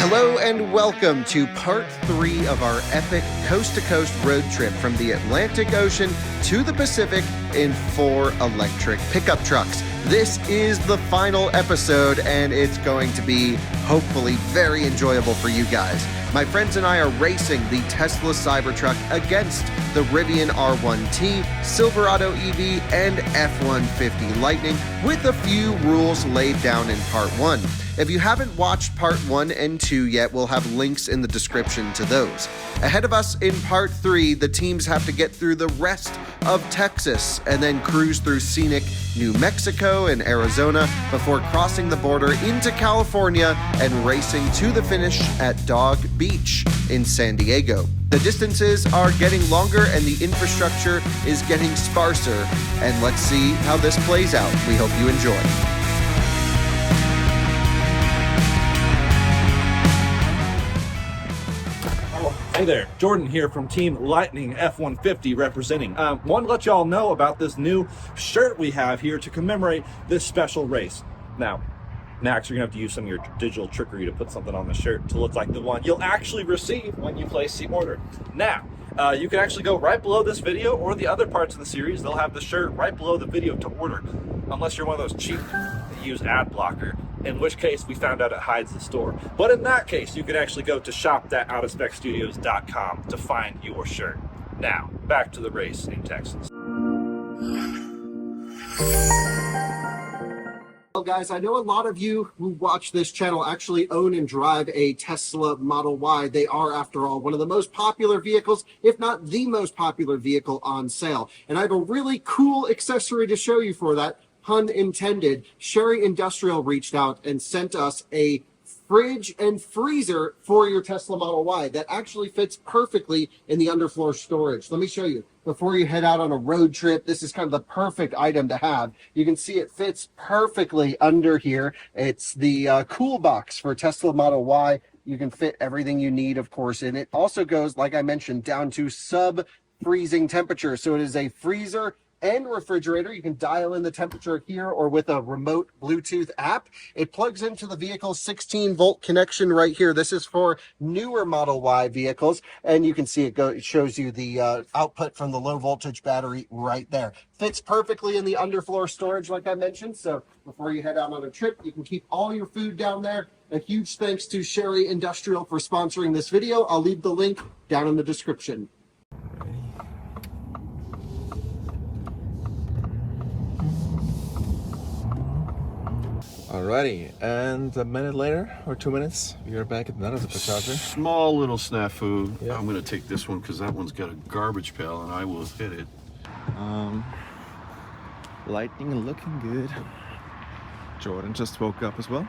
Hello and welcome to part 3 of our epic coast-to-coast road trip from the Atlantic Ocean to the Pacific in 4 electric pickup trucks. This is the final episode and it's going to be hopefully very enjoyable for you guys. My friends and I are racing the Tesla Cybertruck against the Rivian R1T, Silverado EV, and F-150 Lightning with a few rules laid down in part 1. If you haven't watched part 1 and 2 yet, we'll have links in the description to those. Ahead of us in part 3, the teams have to get through the rest of Texas and then cruise through scenic New Mexico and Arizona before crossing the border into California and racing to the finish at Dog Beach in San Diego. The distances are getting longer and the infrastructure is getting sparser, and let's see how this plays out. We hope you enjoy. Hey there, Jordan here from Team Lightning F-150 representing. Want to let y'all know about this new shirt we have here to commemorate this special race. Now, Max, you're going to have to use some of your digital trickery to put something on the shirt to look like the one you'll actually receive when you place the order. Now, you can actually go right below this video or the other parts of the series. They'll have the shirt right below the video to order, unless you're one of those cheap that use ad blocker, in which case we found out it hides the store. But in that case, you can actually go to shop.outofspecstudios.com to find your shirt. Now, back to the race in Texas. Well, guys, I know a lot of you who watch this channel actually own and drive a Tesla Model Y. They are, after all, one of the most popular vehicles, if not the most popular vehicle on sale. And I have a really cool accessory to show you for that. Pun intended. Sherry Industrial reached out and sent us a fridge and freezer for your Tesla Model Y that actually fits perfectly in the underfloor storage. Let me show you. Before you head out on a road trip, this is kind of the perfect item to have. You can see it fits perfectly under here. It's the cool box for Tesla Model Y. You can fit everything you need, of course, in it. Also goes, like I mentioned, down to sub-freezing temperature. So it is a freezer and refrigerator. You can dial in the temperature here or with a remote Bluetooth app. It plugs into the vehicle's 16-volt connection right here. This is for newer Model Y vehicles, and you can see it shows you the output from the low voltage battery right there. Fits perfectly in the underfloor storage, like I mentioned. So before you head out on a trip, you can keep all your food down there. A huge thanks to Sherry Industrial for sponsoring this video. I'll leave the link down in the description. Alrighty, and a minute later, or 2 minutes, we are back at another supercharger. Small little snafu. Yep. I'm going to take this one because that one's got a garbage pail and I will hit it. Lightning looking good. Jordan just woke up as well.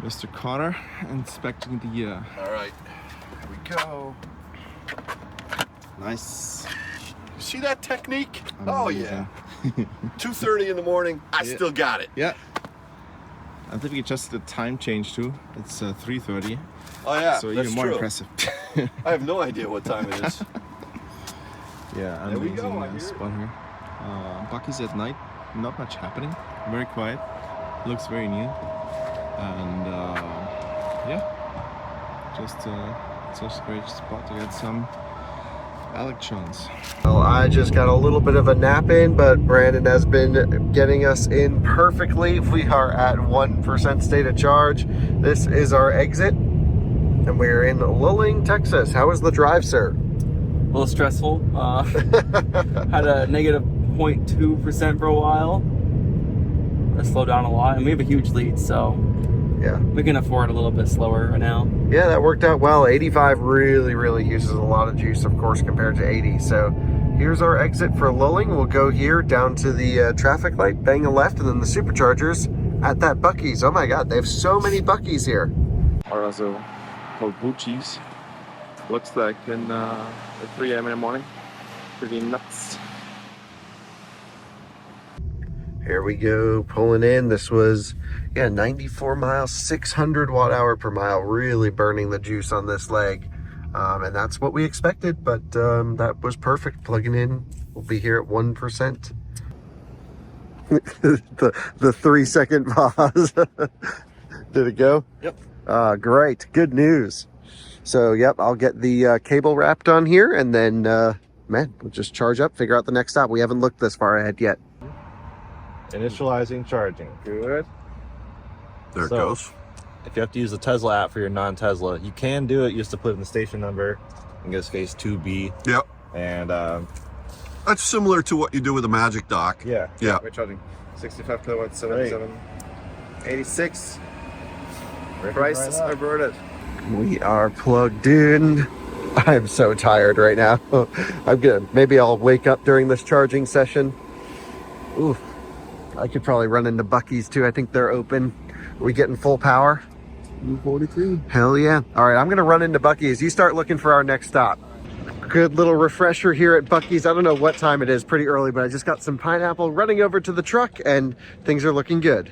Mr. Connor inspecting the... All right, here we go. Nice. You see that technique? Amazing. Oh, yeah. 2:30 in the morning, I still got it. Yeah. I think we just did the time change too. It's 3:30. Oh, yeah, so that's even more true. impressive. I have no idea what time it is. Yeah, There we amazing go, I hear it. spot here. Bucky's at night, not much happening. Very quiet. Looks very new. And yeah, just a great spot to get some electrons. Well, I just got a little bit of a nap in, but Brandon has been getting us in perfectly. We are at 1% state of charge. This is our exit, and we're in Luling, Texas. How was the drive, sir? A little stressful. Had a negative 0.2% for a while. I slowed down a lot, and we have a huge lead, so yeah, we can afford a little bit slower right now. Yeah, that worked out well. 85 really uses a lot of juice, of course, compared to 80. So here's our exit for Luling. We'll go here down to the traffic light, bang a left, and then the superchargers at that Buc-ee's. Oh my God, they have so many Buc-ee's here. Or also called Buc-ee's. Looks like at 3 a.m. in the morning. Pretty nuts. Here we go, pulling in. This was, 94 miles, 600 watt-hour per mile, really burning the juice on this leg. And that's what we expected, but that was perfect. Plugging in, we'll be here at 1%. the 3-second pause. Did it go? Yep. Great. Good news. So, yep, I'll get the cable wrapped on here, and then, man, we'll just charge up, figure out the next stop. We haven't looked this far ahead yet. Initializing charging. Good. There it goes. If you have to use the Tesla app for your non-Tesla, you can do it. You just have to put in the station number. In this case, 2B. Yep. And That's similar to what you do with a Magic Dock. yeah. Yeah. We're charging 65 kilowatts, 77, 86. Prices Right up. averted. We are plugged in. I'm so tired right now. I'm good. Maybe I'll wake up during this charging session. Ooh, I could probably run into Buc-ee's too. I think they're open. Are we getting full power? 43. Hell yeah. All right, I'm going to run into Buc-ee's. You start looking for our next stop. Good little refresher here at Buc-ee's. I don't know what time it is, pretty early, but I just got some pineapple, running over to the truck, and things are looking good.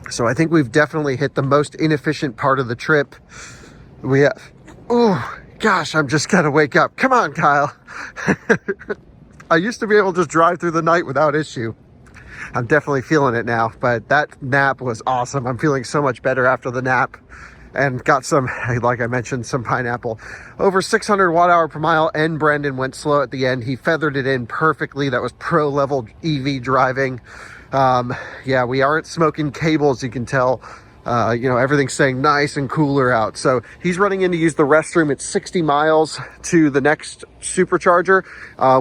So I think we've definitely hit the most inefficient part of the trip. We have, oh gosh, I'm just gonna wake up. Come on, Kyle. I used to be able to just drive through the night without issue. I'm definitely feeling it now, but that nap was awesome. I'm feeling so much better after the nap, and got some, like I mentioned, some pineapple. Over 600 watt-hour per mile, and Brandon went slow at the end. He feathered it in perfectly. That was pro level EV driving. Yeah, we aren't smoking cables, you can tell. You know, everything's staying nice and cooler out. So he's running in to use the restroom. It's 60 miles to the next supercharger.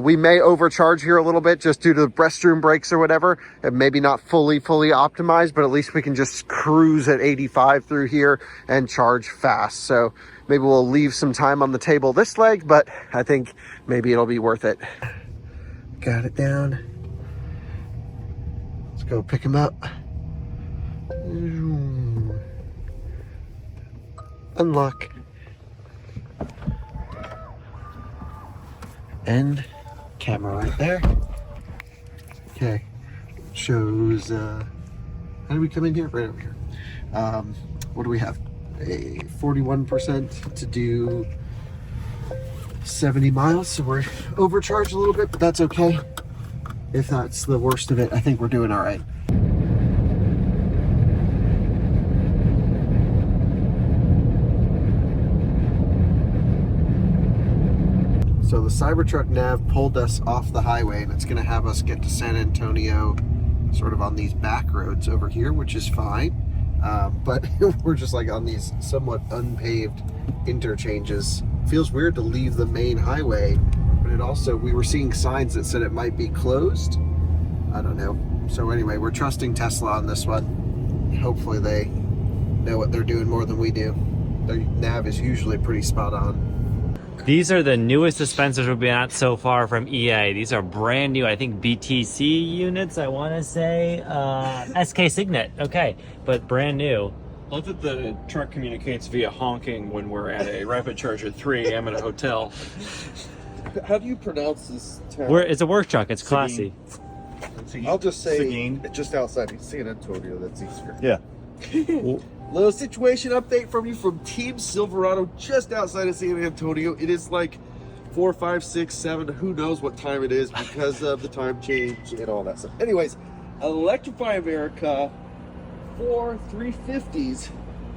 We may overcharge here a little bit just due to the restroom breaks or whatever, and maybe not fully optimized, but at least we can just cruise at 85 through here and charge fast. So maybe we'll leave some time on the table this leg, but I think maybe it'll be worth it. Got it down. Let's go pick him up. Unlock. And camera right there. Okay. Shows, how did we come in here? Right over here. What do we have? A 41% to do 70 miles. So we're overcharged a little bit, but that's okay. If that's the worst of it, I think we're doing all right. So the Cybertruck nav pulled us off the highway, and it's going to have us get to San Antonio sort of on these back roads over here, which is fine. But we're just like on these somewhat unpaved interchanges. Feels weird to leave the main highway, but it also, we were seeing signs that said it might be closed. I don't know. So anyway, we're trusting Tesla on this one. Hopefully they know what they're doing more than we do. Their nav is usually pretty spot on. These are the newest dispensers we've been at so far from EA. These are brand new, I think BTC units, I want to say. SK Signet, okay, but brand new. Love that the truck communicates via honking when we're at a rapid charge at 3 a.m. at a hotel. How do you pronounce this town? It's a work truck, it's classy. I'll just say Seguin. it's just outside San Antonio. That's easier. Yeah. Little situation update from you from Team Silverado, just outside of San Antonio. It is like 4, 5, 6, 7. Who knows what time it is because of the time change and all that stuff. Anyways, Electrify America for 350s.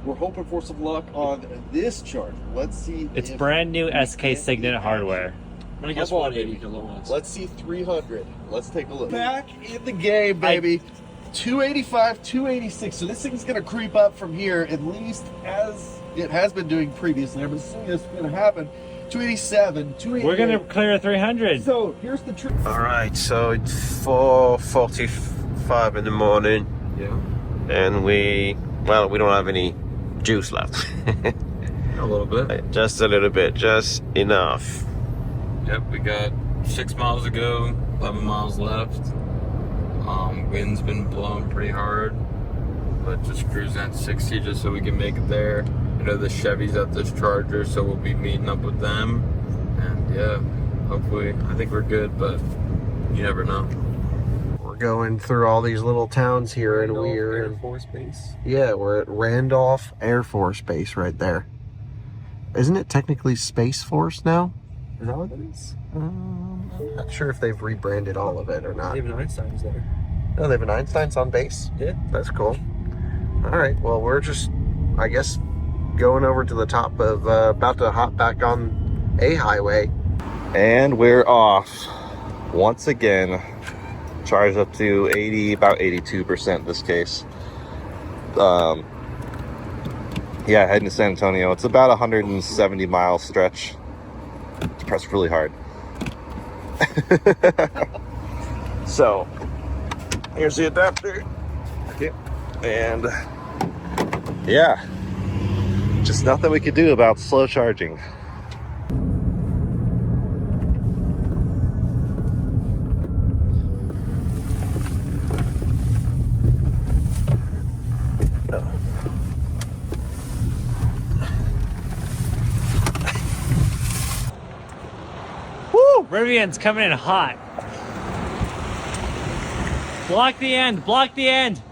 We're hoping for some luck on this charger. Let's see. It's if brand new we SK can Signet get hardware. I'm gonna guess 180 kilowatts. Let's see 300. Let's take a look. Back in the game, baby. 285, 286. So this thing's gonna creep up from here, at least as it has been doing previously. I'm assuming it's gonna happen. 287, 288. We're gonna clear 300. So here's the trick. All right, so it's 4:45 in the morning. Yeah. And we don't have any juice left. A little bit. Just a little bit, just enough. Yep, we got 6 miles to go, 11 miles left. Wind's been blowing pretty hard, but just cruising at 60 just so we can make it there. You know, the Chevy's at this charger, so we'll be meeting up with them. And yeah, hopefully, I think we're good, but you never know. We're going through all these little towns here, and we're Air in, Force Base. yeah, we're at Randolph Air Force Base right there. Isn't it technically Space Force now? Is that what it is? I'm not sure if they've rebranded all of it or not. Even Einstein's there. No, they have an Einstein's on base? Yeah. That's cool. All right, well, we're just, I guess, going over to the top of, about to hop back on a highway. And we're off. Once again, charged up to 80, about 82% in this case. Yeah, heading to San Antonio. It's about a 170 mile stretch. It's pressed really hard. So, here's the adapter. Okay. And yeah, just nothing we could do about slow charging. Woo! Rivian's coming in hot. Block the end, block the end.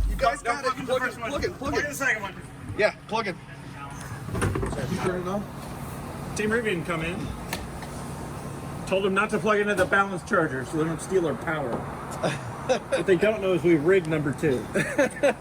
You guys got it. Plug it. the second one. Yeah, plug it. You turn it on? Team Rivian come in. Told them not to plug into the balanced charger so they don't steal our power. What they don't know is we rigged number 2. Yeah.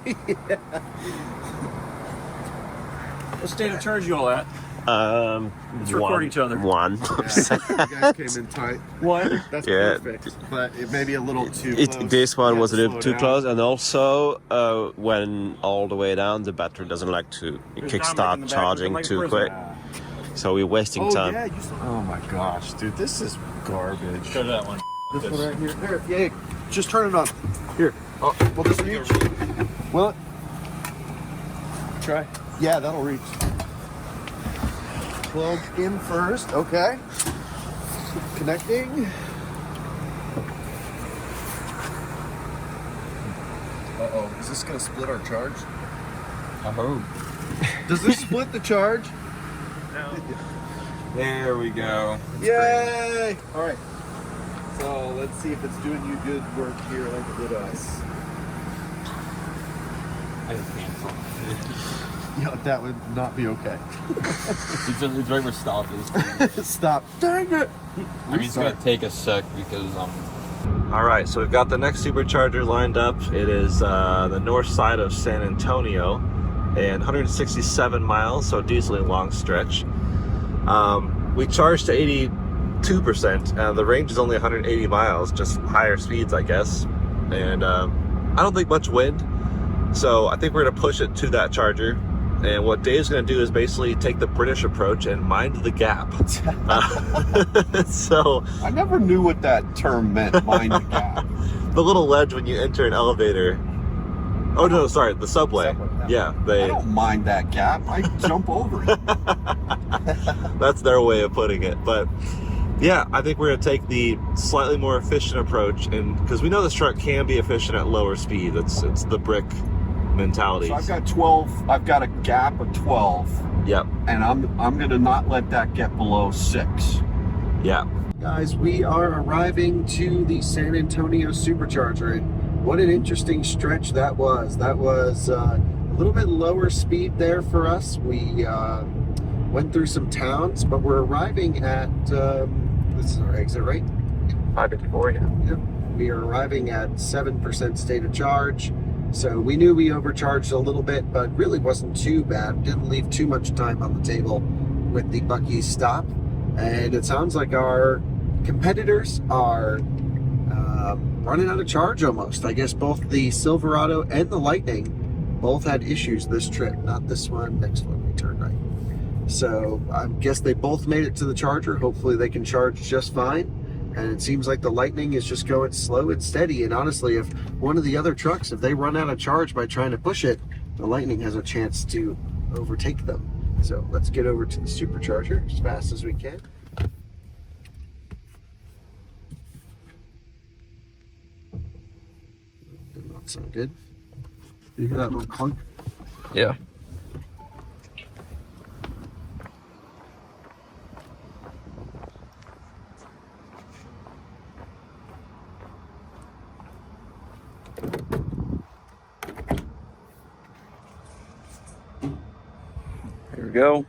What state of charge you all at? Let's record each other. 1. You guys came in tight. One. That's Yeah. perfect. But it may be a little too It, close. this one You was a have to little slow too down. close, and also when all the way down, the battery doesn't like to kickstart charging too quick. So we're wasting time. Yeah, oh my gosh, dude, this is garbage. Go to that one. This one right here. There, yeah, just turn it on. Here. Oh, will this reach? Will it? Try. Yeah, that'll reach. Plug in first. Okay. Connecting. Uh-oh. Is this going to split our charge? I hope. Does this split the charge? There we go. Yay! All right. So let's see if it's doing you good work here like it did us. I just cancel. Yeah, that would not be okay. It's right where stop is. Stop. Dang it! I mean, it's gonna take a sec because All right, so we've got the next supercharger lined up. It is the north side of San Antonio and 167 miles, so a decently long stretch. We charged to 82%. The range is only 180 miles, just higher speeds, I guess. And I don't think much wind, so I think we're gonna push it to that charger. And what Dave's gonna do is basically take the British approach and mind the gap. So I never knew what that term meant, mind the gap. the little ledge when you enter an elevator. Oh no, sorry, the subway. Yeah, I they. don't mind that gap. I jump over it. That's their way of putting it. But yeah, I think we're gonna take the slightly more efficient approach, and because we know this truck can be efficient at lower speed. It's the brick mentality. So I've got 12. I've got a gap of 12, Yep. and I'm gonna not let that get below 6. Yeah. Guys, we are arriving to the San Antonio Supercharger, and what an interesting stretch that was. That was a little bit lower speed there for us. We went through some towns, but we're arriving at, this is our exit, right? 554, yeah. Yep. We are arriving at 7% state of charge. So we knew we overcharged a little bit, but really wasn't too bad. Didn't leave too much time on the table with the Buc-ee's stop. And it sounds like our competitors are running out of charge almost. I guess both the Silverado and the Lightning both had issues this trip. Not this one, next one we turn right. So I guess they both made it to the charger. Hopefully they can charge just fine. And it seems like the Lightning is just going slow and steady. And honestly, if one of the other trucks, if they run out of charge by trying to push it, the Lightning has a chance to overtake them. So let's get over to the supercharger as fast as we can. Did not sound good. You hear that little clunk? yeah. go.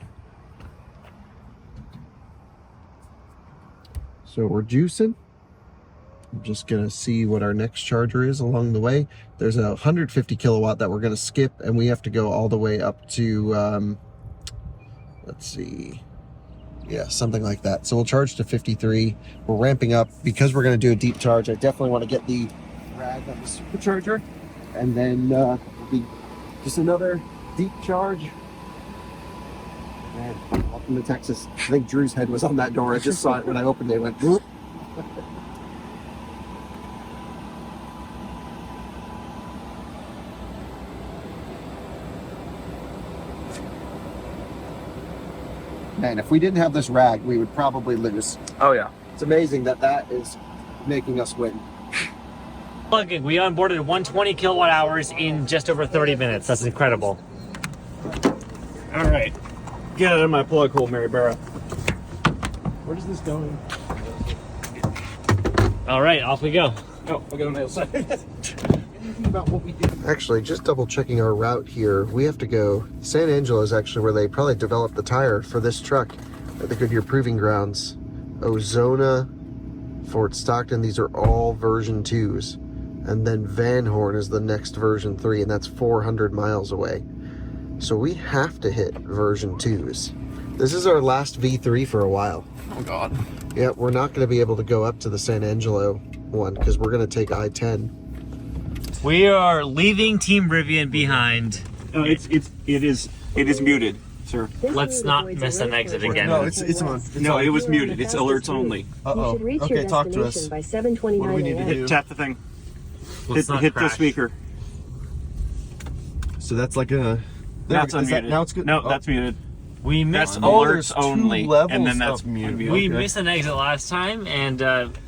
So we're juicing. I'm just gonna see what our next charger is along the way. There's a 150 kilowatt that we're gonna skip, and we have to go all the way up to, let's see, yeah, something like that. So we'll charge to 53. We're ramping up because we're gonna do a deep charge. I definitely want to get the rag on the supercharger, and then it'll be just another deep charge. Man, welcome to Texas. I think Drew's head was on that door. I just saw it when I opened it. It went whoop. Man, if we didn't have this rag, we would probably lose. Oh yeah. It's amazing that that is making us win. Plugging. We onboarded 120 kilowatt hours in just over 30 minutes. That's incredible. All right. Get out of my plug hole, Mary Barra. Where is this going? All right, off we go. Oh, I'll get on the other side. Anything about what we did? Actually, just double checking our route here. We have to go. San Angelo is actually where they probably developed the tire for this truck at the Goodyear Proving Grounds. Ozona, Fort Stockton, these are all version 2s. And then Van Horn is the next version 3, and that's 400 miles away. So we have to hit version 2s. This is our last V3 for a while. Oh God. Yeah, we're not going to be able to go up to the San Angelo one because we're going to take I-10. We are leaving Team Rivian behind. It is muted, sir. Let's not miss an exit again. No, it's on. No, it was muted. It's alerts only. Uh-oh. Okay, talk to us. By 7:29 What do we need to a.m. do? Tap the thing. Let's not Hit the crash. speaker. So that's like a... That's is that, unmuted. now it's good? No, Oh. that's muted. We missed. That's Oh, alerts there's two only, levels and then that's of mute. unmuted. We Okay. missed an exit last time, and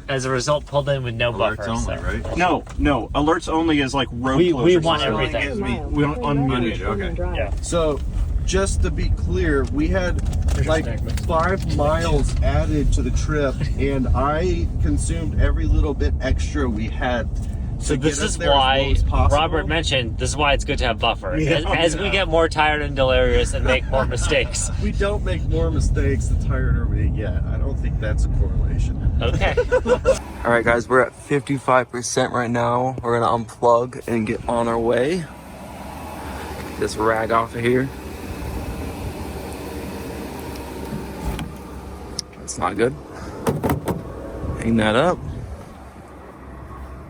as a result, pulled in with no buffer. so- No, alerts only is like road We closures. want So everything. We don't unmute it. Okay. Yeah. So, just to be clear, we had like 5 miles added to the trip, and I consumed every little bit extra we had. So to this get us is there as why low as possible. Robert mentioned this is why it's good to have buffer. Yeah. As we get more tired and delirious and make more mistakes. We don't make more mistakes the tireder we get. I don't think that's a correlation. Okay. All right, guys, we're at 55% right now. We're gonna unplug and get on our way. Get this rag off of here. That's not good. Hang that up.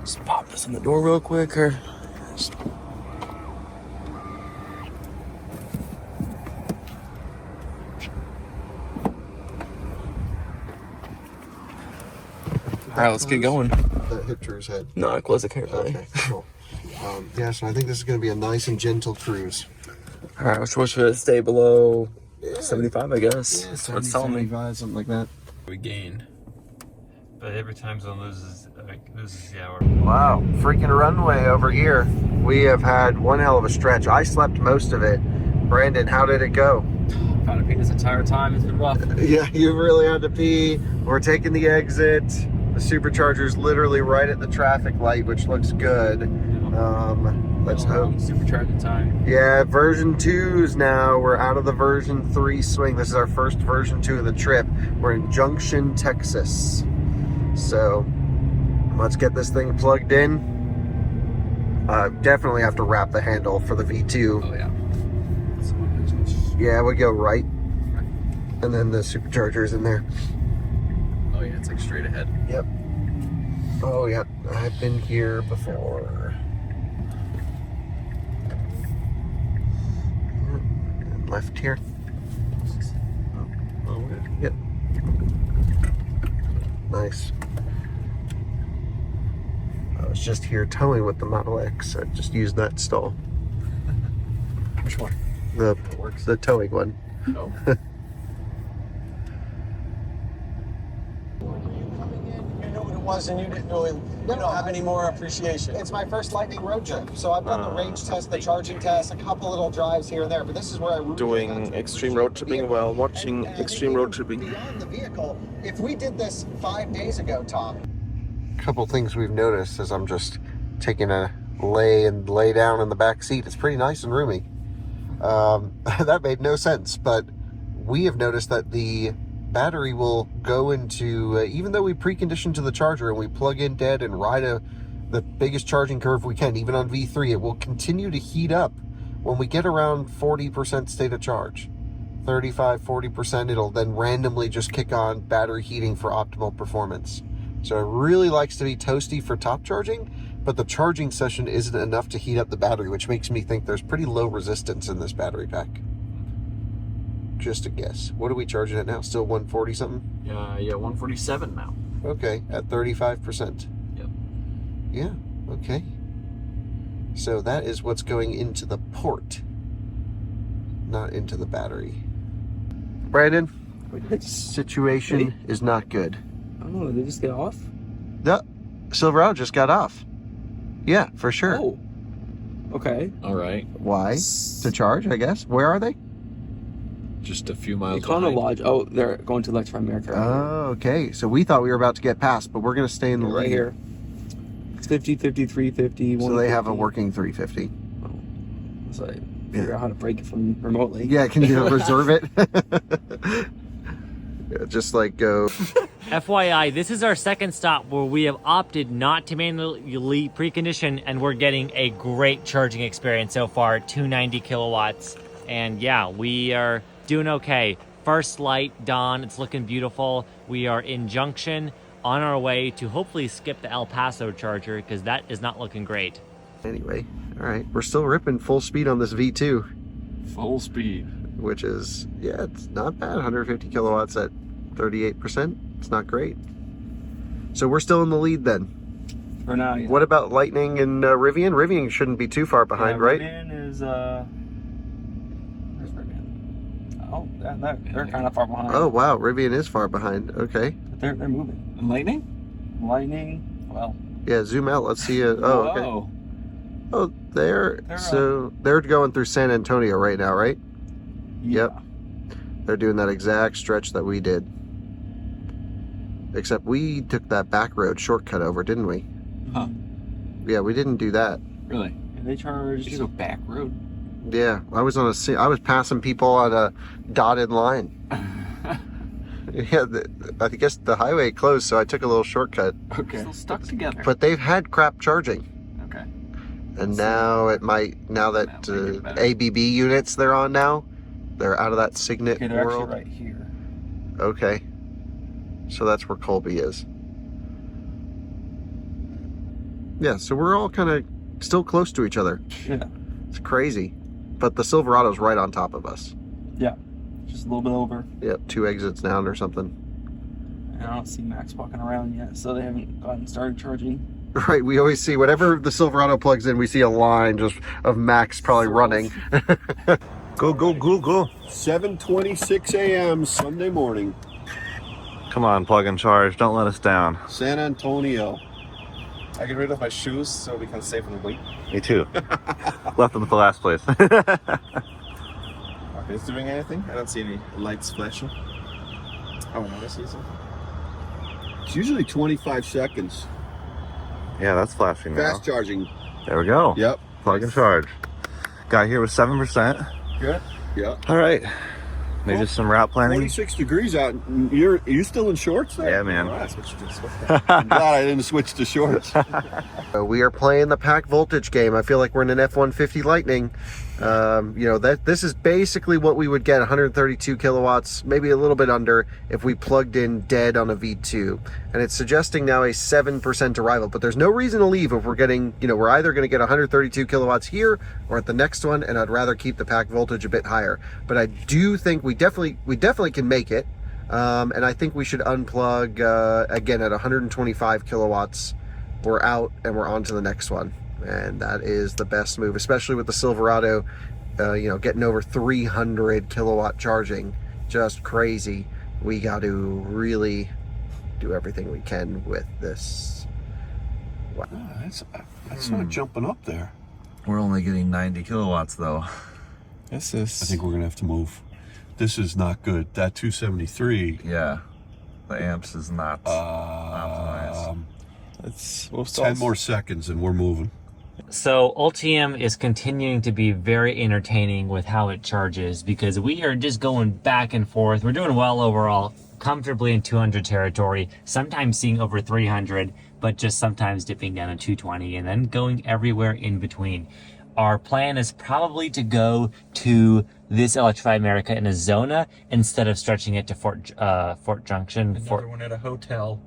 Just pop this in the door real quick here. All right, let's get going. That hit Drew's head. No, I close the camera. Okay, cool. Yeah, so I think this is going to be a nice and gentle cruise. All right, which one should stay below 75, I guess. That's what it's telling me. 75, something like that. We gained. But every time zone loses the hour. Wow, freaking runway over here. We have had one hell of a stretch. I slept most of it. Brandon, how did it go? Trying to pee this entire time. It's been rough. Yeah, you really had to pee. We're taking the exit. The supercharger's literally right at the traffic light, which looks good. Let's hope. Supercharging time. Yeah, version 2s now. We're out of the version 3 swing. This is our first version 2 of the trip. We're in Junction, Texas. So let's get this thing plugged in. Definitely have to wrap the handle for the V2. Oh, yeah. Yeah, we go right. And then the supercharger's in there. Oh, yeah, it's like straight ahead. Yep. Oh, yeah. I've been here before. Left here. Oh, yep. Nice. I was just here towing with the Model X. I just used that stall. Which one? The towing one. Oh. You knew what it was, and you didn't really. You don't have any more appreciation. It's my first Lightning road trip, so I've done the range test, the charging test, a couple little drives here and there. But this is where I really Doing extreme road tripping while watching extreme road tripping. Beyond the vehicle, if we did this 5 days ago, Tom. A couple things we've noticed as I'm just taking a lay down in the back seat. It's pretty nice and roomy. That made no sense, but we have noticed that the battery will go into, even though we precondition to the charger and we plug in dead and ride the biggest charging curve we can, even on V3, it will continue to heat up when we get around 40% state of charge. 35, 40%, it'll then randomly just kick on battery heating for optimal performance. So it really likes to be toasty for top charging, but the charging session isn't enough to heat up the battery, which makes me think there's pretty low resistance in this battery pack. Just a guess. What are we charging at now? Still 140 something? Yeah, 147 now. Okay, at 35%. Yep. Yeah, okay. So that is what's going into the port, not into the battery. Brandon, situation is not good. Oh, did they just get off? The Silverado just got off. Yeah, for sure. Oh. Okay. All right. Why? To charge, I guess. Where are they? Just a few miles behind. Lodge. Oh, they're going to Electrify America. Oh, okay. So we thought we were about to get past, but we're going to stay in the right lead. here. It's 50, 50, 350. So they have a working 350. Oh. So I figure out how to break it from remotely. Yeah, can you reserve it? Yeah, just like go. FYI, this is our second stop where we have opted not to manually precondition, and we're getting a great charging experience so far, 290 kilowatts. And yeah, we are doing okay. First light, dawn, it's looking beautiful. We are in Junction, on our way to hopefully skip the El Paso charger, because that is not looking great. Anyway, all right, we're still ripping full speed on this V2. Full speed. Which is, yeah, it's not bad. 150 kilowatts at 38%. It's not great. So we're still in the lead then. For now, yeah. What about Lightning and Rivian? Rivian shouldn't be too far behind, right? Rivian is, where's Rivian? Oh, they're kind of far behind. Oh, wow, Rivian is far behind. Okay. But they're moving. And Lightning, well. Yeah, zoom out. Let's see. Okay. Oh, they're going through San Antonio right now, right? Yeah. Yep. They're doing that exact stretch that we did. Except we took that back road shortcut over, didn't we? Huh. Yeah, we didn't do that. Really? And they charged a back road. Yeah, I was passing people on a dotted line. Yeah, I guess the highway closed, so I took a little shortcut. Okay. Still stuck together. But they've had crap charging. Okay. And now that ABB units they're on now, they're out of that Signet Okay, they're world. actually right here. Okay. So that's where Colby is. Yeah, so we're all kind of still close to each other. Yeah. It's crazy. But the Silverado's right on top of us. Yeah. Just a little bit over. Yep, 2 exits down or something. And I don't see Max walking around yet, so they haven't gotten started charging. Right, we always see, whatever the Silverado plugs in, we see a line just of Max probably running. Go, go, go, go. 7:26 a.m. Sunday morning, Come on, plug and charge. Don't let us down. San Antonio. I get rid of my shoes so we can save on weight. Me too. Left them at the last place. Okay, it's doing anything? I don't see any lights flashing. Oh, now I see something. It's usually 25 seconds. Yeah, that's flashing now. Fast charging. There we go. Yep. Plug and charge. Got here with 7%. Good. Yep. All right. Maybe just some route planning. 46 degrees out. Are you still in shorts there? Yeah, man. Oh, I switched to this one. I'm glad I didn't switch to shorts. We are playing the pack voltage game. I feel like we're in an F-150 Lightning. This is basically what we would get, 132 kilowatts, maybe a little bit under, if we plugged in dead on a V2. And it's suggesting now a 7% arrival, but there's no reason to leave if we're getting, we're either going to get 132 kilowatts here or at the next one, and I'd rather keep the pack voltage a bit higher. But I do think we definitely can make it. And I think we should unplug again at 125 kilowatts. We're out and we're on to the next one. And that is the best move, especially with the Silverado, getting over 300 kilowatt charging. Just crazy. We got to really do everything we can with this. Wow. That's not jumping up there. We're only getting 90 kilowatts though. I think we're going to have to move. This is not good. That 273. Yeah. The amps is not optimized. We'll 10 more seconds and we're moving. So Ultium is continuing to be very entertaining with how it charges because we are just going back and forth. We're doing well overall, comfortably in 200 territory, sometimes seeing over 300, but just sometimes dipping down to 220 and then going everywhere in between. Our plan is probably to go to this Electrify America in Arizona instead of stretching it to Fort Junction. Another one at a hotel.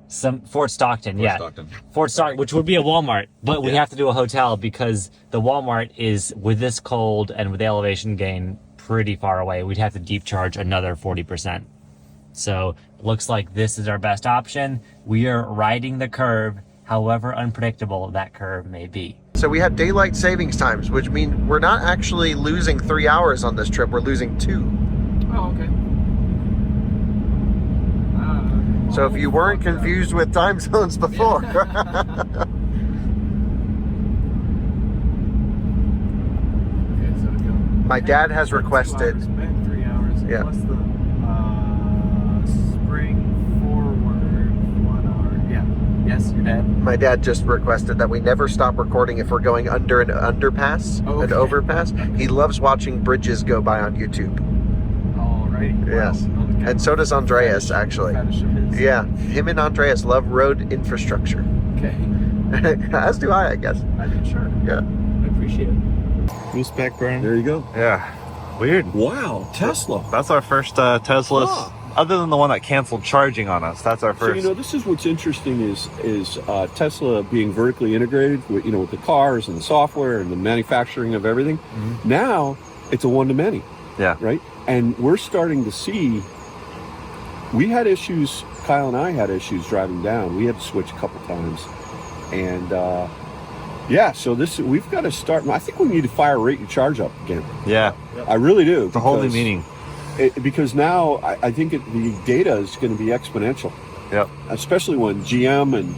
Fort Stockton, yeah. Stockton. Fort Stockton, which would be a Walmart, but we have to do a hotel because the Walmart is, with this cold and with the elevation gain, pretty far away. We'd have to deep charge another 40%. So looks like this is our best option. We are riding the curve, however unpredictable that curve may be. So we have daylight savings times, which mean we're not actually losing 3 hours on this trip. We're losing 2. Oh, okay. So if you weren't confused with time zones before. My dad has requested. 3 hours. Yeah. Plus the spring forward 1 hour. Yeah. Yes, your dad. My dad just requested that we never stop recording if we're going under an underpass, an overpass. He loves watching bridges go by on YouTube. Alrighty. Yes. And so does Andreas, actually. Yeah, him and Andreas love road infrastructure. Okay. As do I guess. I think sure. Yeah. I appreciate it. Who's back burn? There you go. Yeah. Weird. Wow, Tesla. That's our first Tesla, Huh. other than the one that canceled charging on us. That's our So, first. you know, this is what's interesting is Tesla being vertically integrated with, with the cars and the software and the manufacturing of everything. Mm-hmm. Now it's a one-to-many. Yeah. Right? And we're starting to see, we had issues, Kyle and I had issues driving down. We had to switch a couple times. And so we've got to start, I think we need to fire rate and charge up again. Yeah. I really do. It's a whole new meaning. Because now I think the data is going to be exponential. Yep. Especially when GM and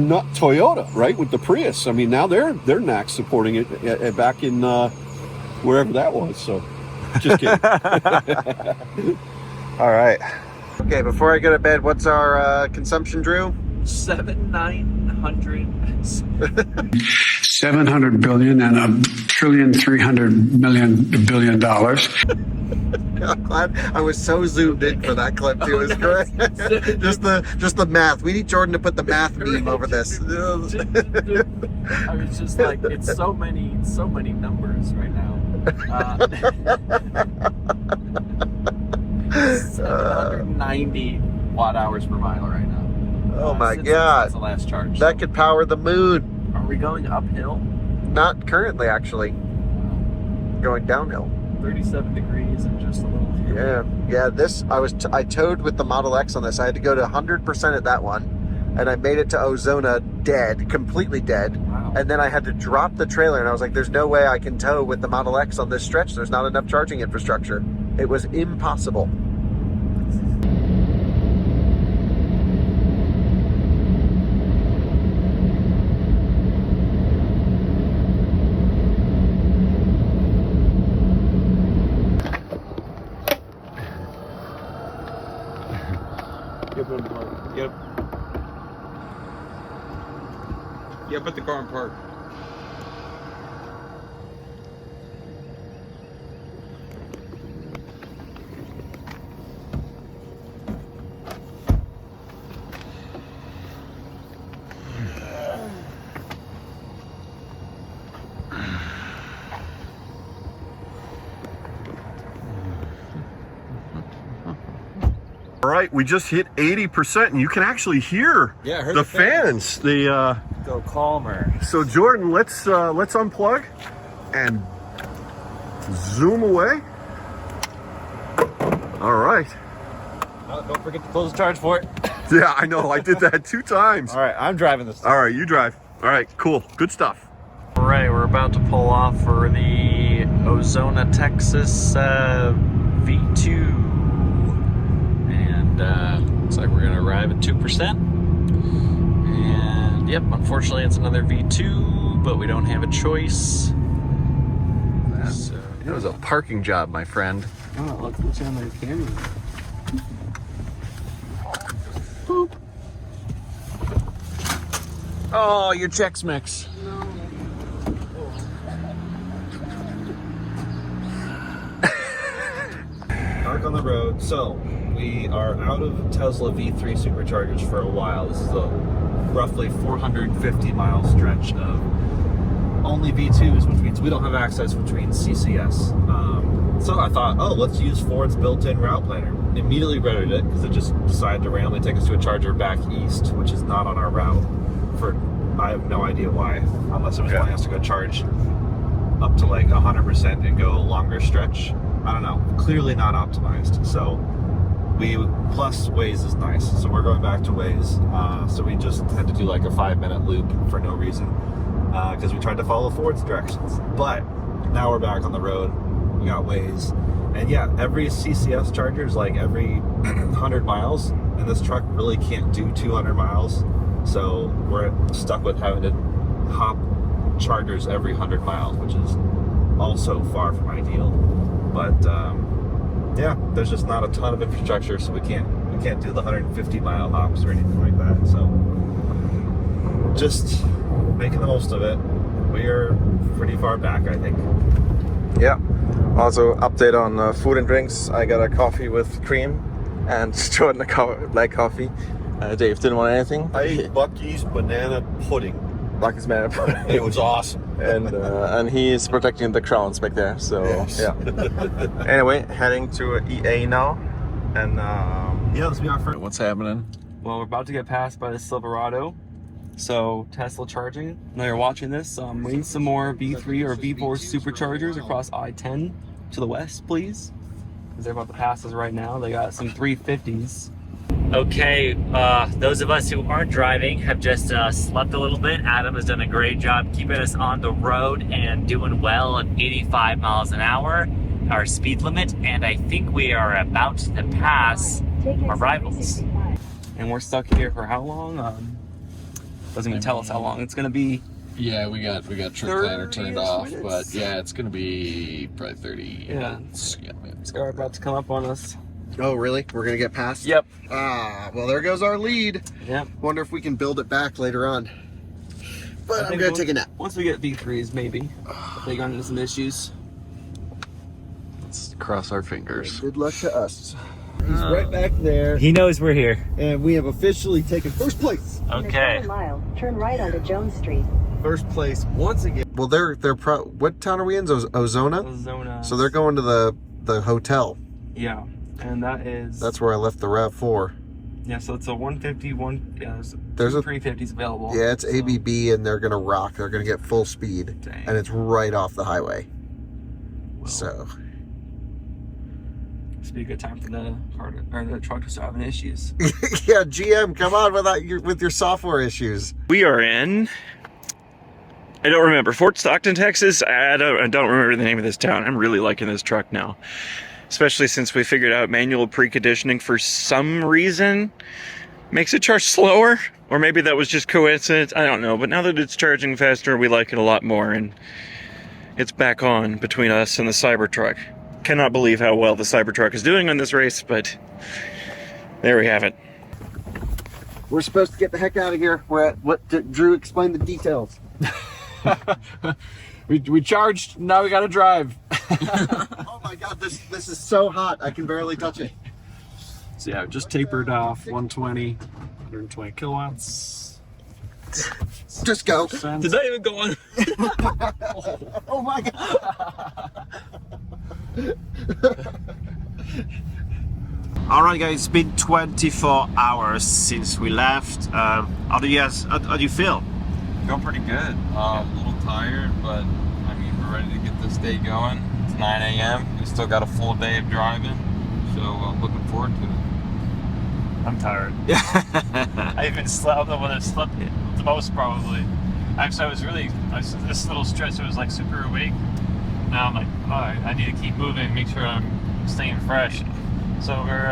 not Toyota, right, with the Prius. I mean, now they're NACS supporting it back in wherever that was. So, just kidding. All right. Okay, before I go to bed, what's our consumption, Drew? 700 billion and $1,300 billion. I'm glad I was so zoomed in for that clip too. It was great. just the math. We need Jordan to put the math meme over this. I was just like, it's so many numbers right now. 790 watt hours per mile right now. Oh my since God. the last charge. That could power the moon. Are we going uphill? Not currently, actually. Going downhill. 37 degrees and just a little. Yeah. This I towed with the Model X on this. I had to go to 100% at that one, and I made it to Ozona dead, completely dead. Wow. And then I had to drop the trailer, and I was like, "There's no way I can tow with the Model X on this stretch. There's not enough charging infrastructure. It was impossible." Yep. Yeah, put the car in park. All right, we just hit 80%, and you can actually hear the fans. Go calmer. So Jordan, let's unplug and zoom away. All right. Oh, don't forget to close the charge for it. Yeah, I know. I did that 2 times. All right, I'm driving this. All right, you drive. All right, cool. Good stuff. All right, we're about to pull off for the Ozona, Texas V2. And looks like we're gonna arrive at 2%. And yep, unfortunately it's another V2, but we don't have a choice. So, That was a parking job, my friend. oh, look what's on the camera. Oh, your Chex Mix. back on the road. So we are out of Tesla V3 superchargers for a while. This is a roughly 450 mile stretch of only V2s, which means we don't have access, which means CCS. So I thought, oh, let's use Ford's built-in route planner. Immediately rented it because it just decided to randomly take us to a charger back east, which is not on our route. For I have no idea why, unless it was wanting us to go charge up to like 100% and go a longer stretch. I don't know. Clearly not optimized. So plus Waze is nice. So we're going back to Waze. So we just had to do like a 5-minute loop for no reason because we tried to follow Ford's directions. But now we're back on the road. We got Waze. And yeah, every CCS charger is like every 100 miles. And this truck really can't do 200 miles. So we're stuck with having to hop chargers every 100 miles, which is also far from ideal. But yeah, there's just not a ton of infrastructure, so we can't do the 150 mile hops or anything like that. So just making the most of it. We are pretty far back, I think. Yeah. Also, update on food and drinks. I got a coffee with cream, and Jordan a black coffee. Dave didn't want anything. I ate Bucky's banana pudding. Bucky's banana pudding. It was awesome. And he is protecting the crowns back there. So yes. Yeah. Anyway, heading to EA now, and Yeah, let's be our first. what's happening? Well, we're about to get passed by the Silverado. So Tesla charging. Now you're watching this. We need some more V3 or V4 superchargers across I-10 to the west, please. Because they're about to pass us right now. They got some 350s. Okay, those of us who aren't driving have just slept a little bit. Adam has done a great job keeping us on the road and doing well at 85 miles an hour, our speed limit, and I think we are about to pass our rivals. And we're stuck here for how long? Doesn't even tell us how long. It's gonna be. Yeah, we got trip planner turned off, but yeah, it's gonna be probably 30 minutes. Yeah, It's about to come up on us. Oh, really? We're going to get past? Yep. Ah, well, there goes our lead. Yep. Wonder if we can build it back later on. But I'm going to take a nap. Once we get V3s, maybe. If they got into some issues. let's cross our fingers. Good luck to us. He's right back there. He knows we're here. And we have officially taken first place. Okay. In a mile, turn right onto Jones Street. First place once again. Well, they're what town are we in? Ozona? Ozona. So they're going to the hotel. Yeah. And that is. That's where I left the RAV4. Yeah, so it's a 150, There's a 350s available. Yeah, it's ABB, and they're gonna rock. They're gonna get full speed, Dang. and it's right off the highway. Well, So this be a good time for the car or the truck to start having issues. yeah, GM, come on with your software issues. We are in, I don't remember, Fort Stockton, Texas. I don't remember the name of this town. I'm really liking this truck now, especially since we figured out manual preconditioning for some reason makes it charge slower, or maybe that was just coincidence. I don't know, but now that it's charging faster, we like it a lot more, and it's back on between us and the Cybertruck. Cannot believe how well the Cybertruck is doing on this race, but there we have it. We're supposed to get the heck out of here. We're at what? Drew, explain the details. We charged, now we gotta drive. Oh my God, this is so hot. I can barely touch it. So yeah, just tapered off 120 kilowatts. Just go. Did that even go on? Oh my God. All right, guys, it's been 24 hours since we left. How do you feel? Feel pretty good. A little tired, but I mean, we're ready to get this day going. It's 9 a.m. We still got a full day of driving, so looking forward to it. I'm tired. I even slept. I'm the one that slept the most probably. Actually, this little stretch, I was like super awake. Now I'm like, oh, I need to keep moving, make sure I'm staying fresh. So we're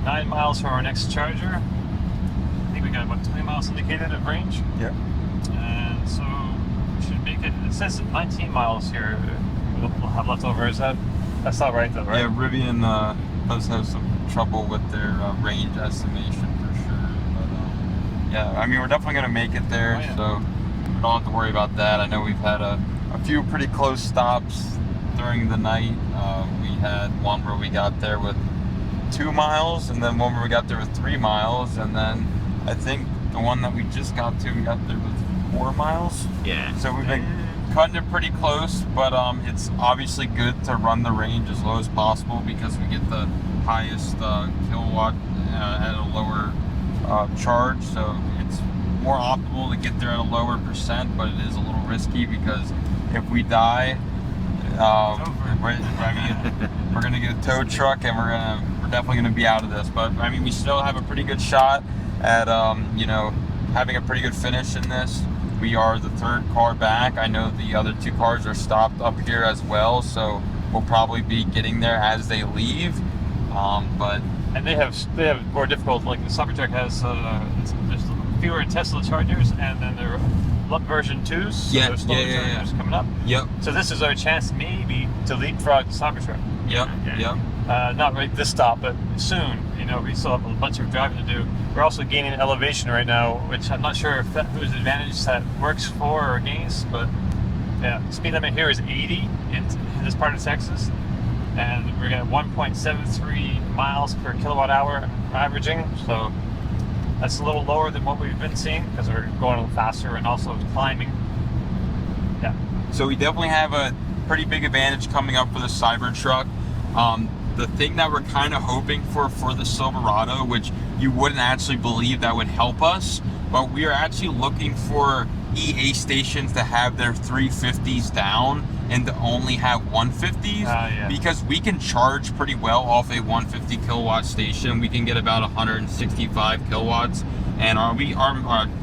9 miles from our next charger. I think we got about 20 miles indicated of range. Yeah. And so we should make it. It says 19 miles here. We'll have left over. That's not right though, right? Yeah, Rivian does have some trouble with their range estimation for sure. But yeah, I mean, we're definitely gonna make it there, so we don't have to worry about that. I know we've had a few pretty close stops during the night. We had one where we got there with 2 miles, and then one where we got there with 3 miles, and then I think the one that we just got to, we got there with 4 miles. Yeah. So we've been cutting it pretty close, but it's obviously good to run the range as low as possible because we get the highest kilowatt at a lower charge. So it's more optimal to get there at a lower percent, but it is a little risky because if we die, we're gonna get a tow truck and we're definitely gonna be out of this. But I mean, we still have a pretty good shot at you know, having a pretty good finish in this. We are the 3rd car back. I know the other 2 cars are stopped up here as well, so we'll probably be getting there as they leave. And they have more difficult. Like the Cybertruck has there's fewer Tesla chargers, and then there are version 2s. So there's slower chargers coming up. Yep. So this is our chance maybe to leapfrog the Cybertruck. Yep. Not right this stop, but soon. You know, we still have a bunch of driving to do. We're also gaining elevation right now, which I'm not sure if that whose advantage that works for or against, but yeah, speed limit here is 80 in this part of Texas, and we're getting 1.73 miles per kilowatt hour averaging, so that's a little lower than what we've been seeing because we're going a little faster and also climbing. Yeah. So we definitely have a pretty big advantage coming up for the Cybertruck. The thing that we're kind of hoping for the Silverado, which you wouldn't actually believe that would help us, but we are actually looking for EA stations to have their 350s down and to only have 150s, because we can charge pretty well off a 150 kilowatt station. We can get about 165 kilowatts, and our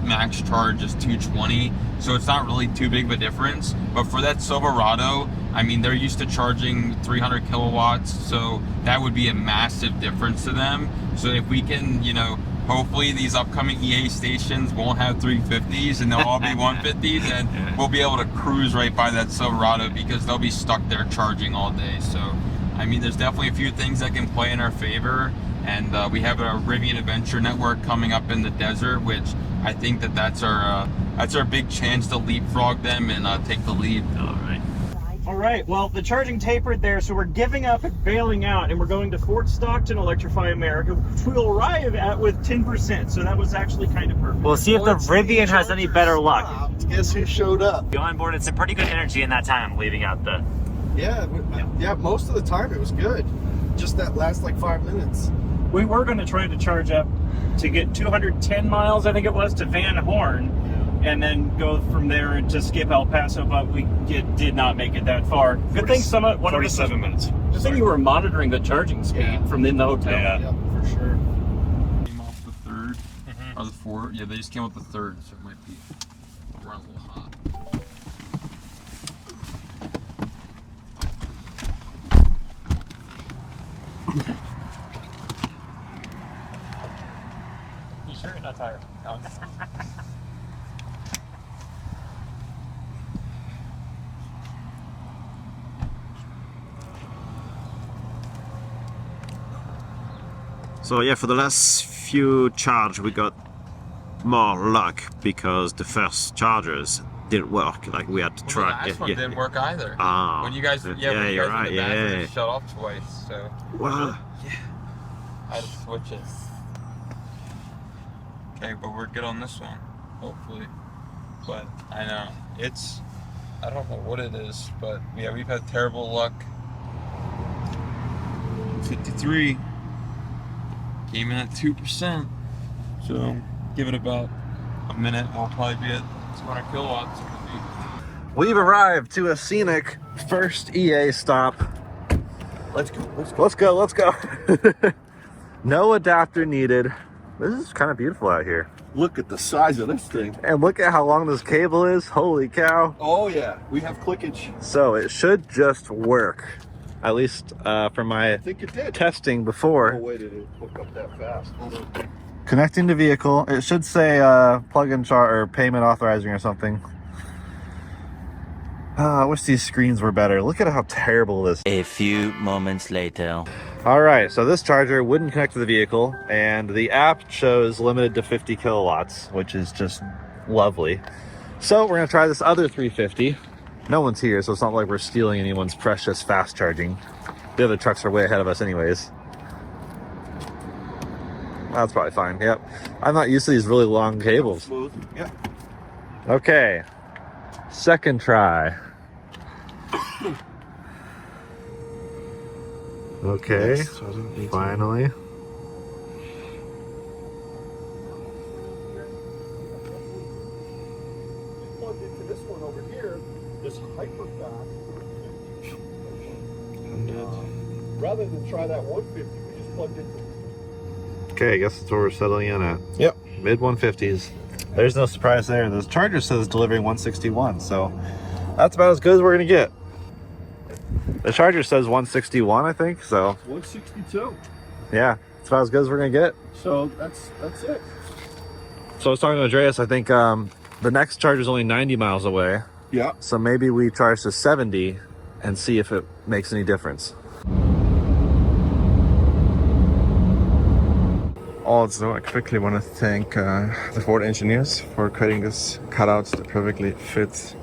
max charge is 220, so it's not really too big of a difference. But for that Silverado, I mean, they're used to charging 300 kilowatts, so that would be a massive difference to them. So if we can, you know, hopefully these upcoming EA stations won't have 350s and they'll all be 150s, and we'll be able to cruise right by that Silverado because they'll be stuck there charging all day. So, I mean, there's definitely a few things that can play in our favor, and we have a Rivian Adventure Network coming up in the desert, which I think that's our big chance to leapfrog them and take the lead. All right, well, the charging tapered there, so we're giving up and bailing out, and we're going to Fort Stockton Electrify America, which we'll arrive at with 10%, so that was actually kind of perfect. We'll see if the Rivian has any better luck. Guess who showed up? You onboarded some pretty good energy in that time, leaving out the... Yeah, most of the time it was good. Just that last like 5 minutes. We were going to try to charge up to get 210 miles, I think it was, to Van Horn, and then go from there to skip El Paso, but we did not make it that far. Good thing 47 minutes. Good thing you were monitoring the charging speed from in the hotel. Yeah, for sure. Came off the 3rd, or the 4th. Yeah, they just came off the 3rd, so it might be run a little hot. You sure you're not tired? No. So yeah, for the last few charge we got more luck because the first chargers didn't work. Like we had to try. The last one didn't work either. When you guys, when you're you guys right. in the bathroom, it shut off twice. So Wow. I had to switch it. Okay, but we're good on this one, hopefully. But I know I don't know what it is, but yeah, we've had terrible luck. 53 came in at 2%, so give it about a minute, we'll probably be at 200 kilowatts. We've arrived to a scenic first EA stop. Let's go. Let's go. No adapter needed. This is kind of beautiful out here. Look at the size of this thing. And look at how long this cable is. Holy cow. Oh yeah, we have clickage. So it should just work. At least for my I think it did. testing before. No way did it hook up that fast. Hold on. Connecting to vehicle. It should say plug-in chart or payment authorizing or something. I wish these screens were better. Look at how terrible this is. A few moments later. All right, so this charger wouldn't connect to the vehicle, and the app shows limited to 50 kilowatts, which is just lovely. So we're gonna try this other 350 no one's here, so it's not like we're stealing anyone's precious fast charging. The other trucks are way ahead of us anyways. That's probably fine. Yep. I'm not used to these really long cables. Smooth. Yeah. Okay. Second try. Okay. Yes, charging. Finally. Plugged into this one over here, this hyper fast. Rather than try that 150, we just plugged into. Okay, I guess that's where we're settling in at. Yep. Mid 150s. There's no surprise there. The charger says delivering 161, so that's about as good as we're gonna get. The charger says 161, I think, so 162. yeah, it's about as good as we're gonna get. So that's it. So I was talking to Andreas, I think the next charger is only 90 miles away, Yeah. so maybe we charge to 70 and see if it makes any difference. Also, I quickly want to thank the Ford engineers for creating this cutout that perfectly fits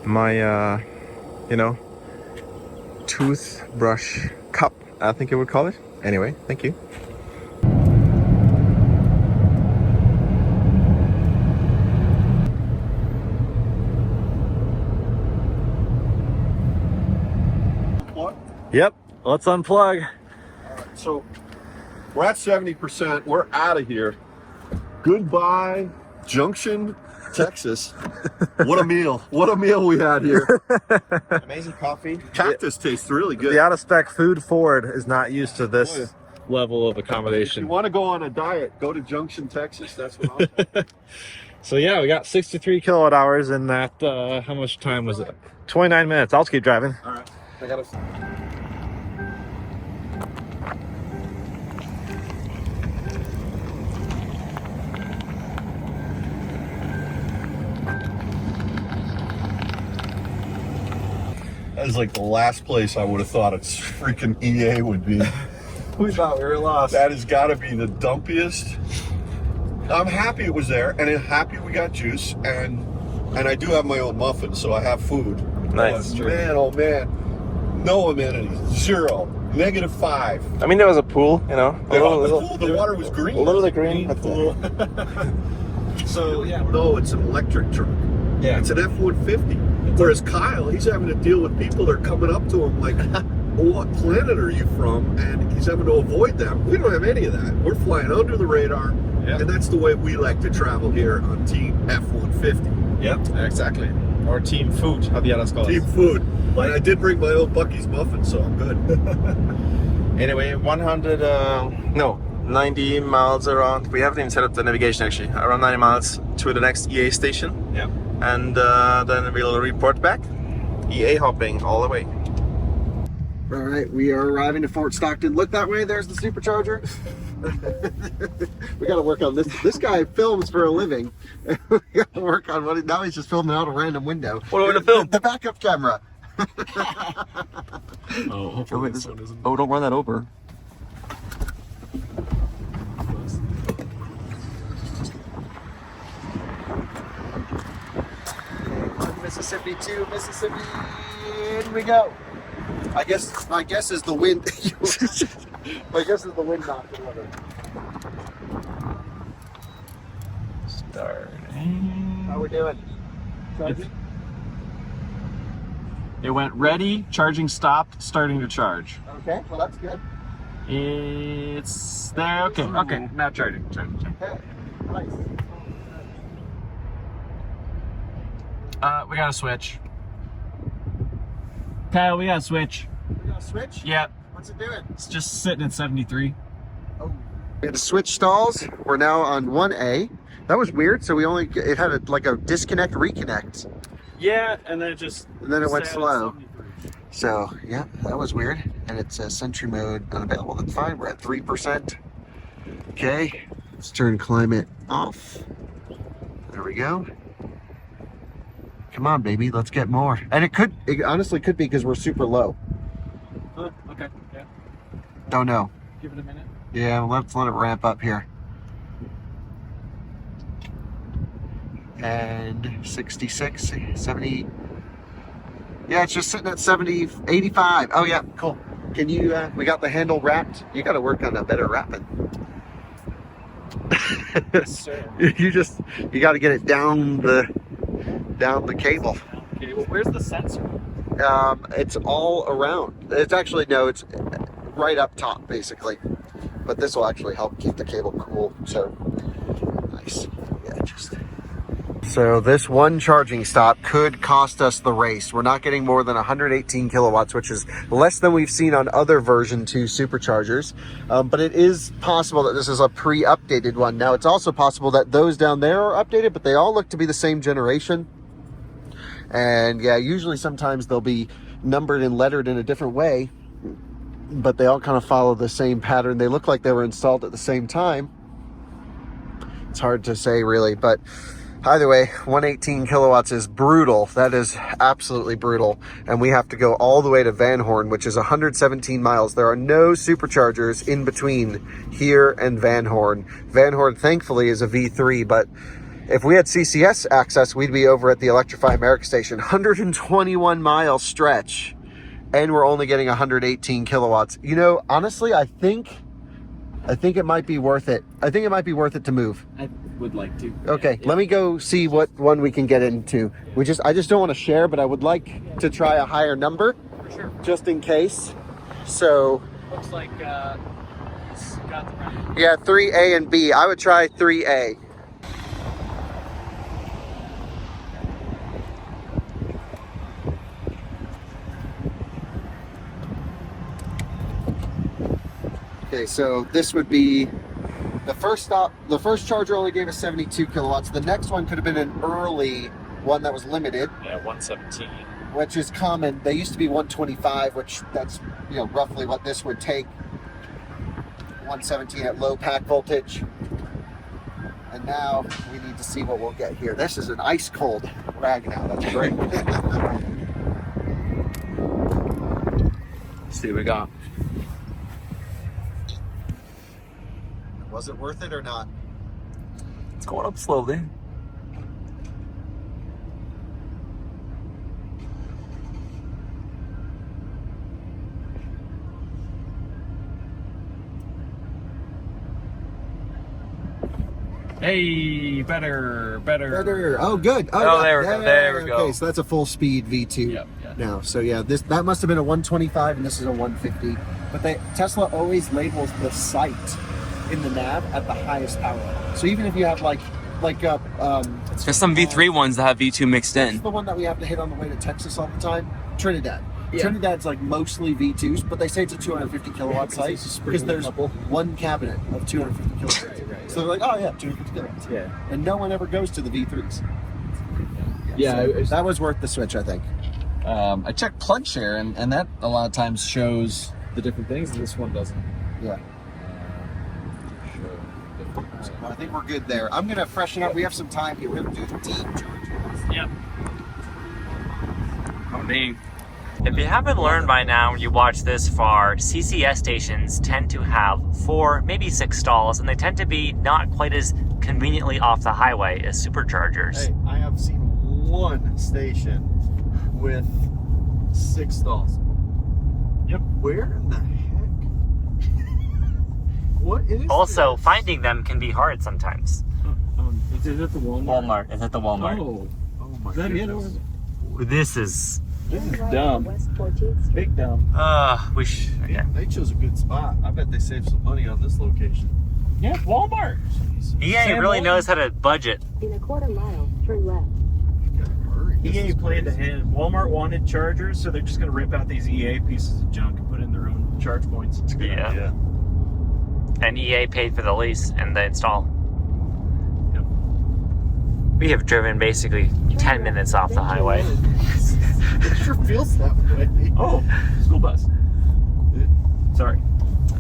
my, you know, toothbrush cup, I think you would call it. Anyway, thank you. Yep, let's unplug. So we're at 70%. We're out of here. Goodbye, Junction, Texas. What a meal. What a meal we had here. Amazing coffee. Cactus tastes really good. The out-of-spec food Ford is not used to this Boy. level of If accommodation. you want to go on a diet, go to Junction, Texas. That's what I'll say. So yeah, we got 63 kilowatt hours in that, how much time was it? 29 minutes. I'll just keep driving. All right. I got to... That is like the last place I would have thought it's freaking EA would be. We thought we were lost. That has got to be the dumpiest. I'm happy it was there, and I'm happy we got juice, and I do have my own muffin, so I have food. Nice. Oh man, no amenities, zero, -5. I mean, there was a pool, you know. The water was green. A little bit green, but pool. So yeah, no, it's an electric truck. Yeah. It's an F-150. Whereas Kyle, he's having to deal with people that are coming up to him like, what planet are you from? And he's having to avoid them. We don't have any of that. We're flying under the radar, and that's the way we like to travel here on Team F-150. Yep, exactly. Or team food, how the others call Team it. food. And I did bring my own Bucky's muffin, so I'm good. Anyway, 90 miles around. We haven't even set up the navigation actually. Around 90 miles to the next EA station. Yep. And then we'll report back. EA hopping all the way. All right, we are arriving to Fort Stockton. Look that way, there's the supercharger. We got to work on this. This guy films for a living. We got to work on what now he's just filming out a random window. What are we gonna film? The backup camera. Oh, hopefully this one isn't. Oh, don't run that over. Mississippi to Mississippi. In we go. I guess my guess is the wind. My guess is the wind knocked it over. Starting. How we doing? It went ready, charging stopped, starting to charge. Okay, well that's good. It's there. Okay, okay. Now charging. Okay, nice. We got to switch. Kyle, we got to switch. We got a switch? Yeah, What's it doing? it's just sitting at 73. Oh. We had to switch stalls. We're now on 1A. That was weird. So it had like a disconnect, reconnect. Yeah, and then it just. And then it went sat at slow. 73. So yeah, that was weird. And it says Sentry mode unavailable. That's fine. We're at 3%. Okay. Let's turn climate off. There we go. Come on, baby. Let's get more. And it honestly could be because we're super low. Okay, yeah. Don't know. Give it a minute. Yeah, let's let it ramp up here. And 66, 70. Yeah, it's just sitting at 70, 85. Oh yeah, cool. Can you, we got the handle wrapped. You got to work on a better wrapping. Yes, sir. you got to get it down the cable. Okay, well, where's the sensor? It's all around. It's actually, no, it's right up top basically. But this will actually help keep the cable cool. So nice. Yeah, so this one charging stop could cost us the race. We're not getting more than 118 kilowatts, which is less than we've seen on other version 2 superchargers. But it is possible that this is a pre-updated one. Now, it's also possible that those down there are updated, but they all look to be the same generation. And yeah, usually sometimes they'll be numbered and lettered in a different way, but they all kind of follow the same pattern. They look like they were installed at the same time. It's hard to say really, but either way, 118 kilowatts is brutal. That is absolutely brutal. And we have to go all the way to Van Horn, which is 117 miles. There are no superchargers in between here and Van Horn. Van Horn, thankfully, is a V3, but if we had CCS access, we'd be over at the Electrify America station. 121 mile stretch, and we're only getting 118 kilowatts. You know, honestly, I think it might be worth it. I think it might be worth it to move. I would like to. Okay, let me go see what one we can get into. I just don't want to share, but I would like to try a higher number. For sure. Just in case. So Looks like it's got the right. yeah, 3A and B. I would try 3A. Okay, so this would be the first stop. The first charger only gave us 72 kilowatts. The next one could have been an early one that was limited. Yeah, 117. Which is common. They used to be 125, which that's, you know, roughly what this would take. 117 at low pack voltage. And now we need to see what we'll get here. This is an ice cold rag now. That's great. Let's see what we got. Was it worth it or not? It's going up slowly. Hey, better. Oh, good. Oh, yeah. there we go. There we go. Okay, so that's a full speed V2 Yeah. now. So yeah, that must have been a 125, and this is a 150. But Tesla always labels the site in the nav at the highest power level. So even if you have there's some V3 ones that have V2 mixed it's in. the one that we have to hit on the way to Texas all the time, Trinidad. Yeah. Trinidad's like mostly V2s, but they say it's a 250 kilowatt site because there's one cabinet of 250 kilowatts. Right. So they're like, oh yeah, 250 kilowatts. Yeah. And no one ever goes to the V3s. Yeah, So that was worth the switch, I think. I checked plug share, and that a lot of times shows the different things, and this one doesn't. Yeah. I think we're good there. I'm gonna freshen up. We have some time here. We're gonna do deep charges. Yep. Oh, dang. If you haven't learned by now, you watch this far, CCS stations tend to have 4, maybe 6 stalls, and they tend to be not quite as conveniently off the highway as superchargers. Hey, I have seen one station with 6 stalls. Yep. Where in the heck? What is Also, this? finding them can be hard sometimes. Is it at the Walmart? Walmart. It's at the Walmart. Oh, my is that it? goodness. This is... This is Right dumb. on West 14th Street. Big dumb. Yeah. They chose a good spot. I bet they saved some money on this location. Yeah, Walmart. EA Sam really Walton. knows how to budget. In a quarter mile, turn left. EA played the hand. Walmart wanted chargers, so they're just going to rip out these EA pieces of junk and put in their own charge points. It's a good Yeah. idea. And EA paid for the lease and the install. Yep. We have driven basically 10 minutes off the highway. It sure feels that way. Oh, school bus. Sorry.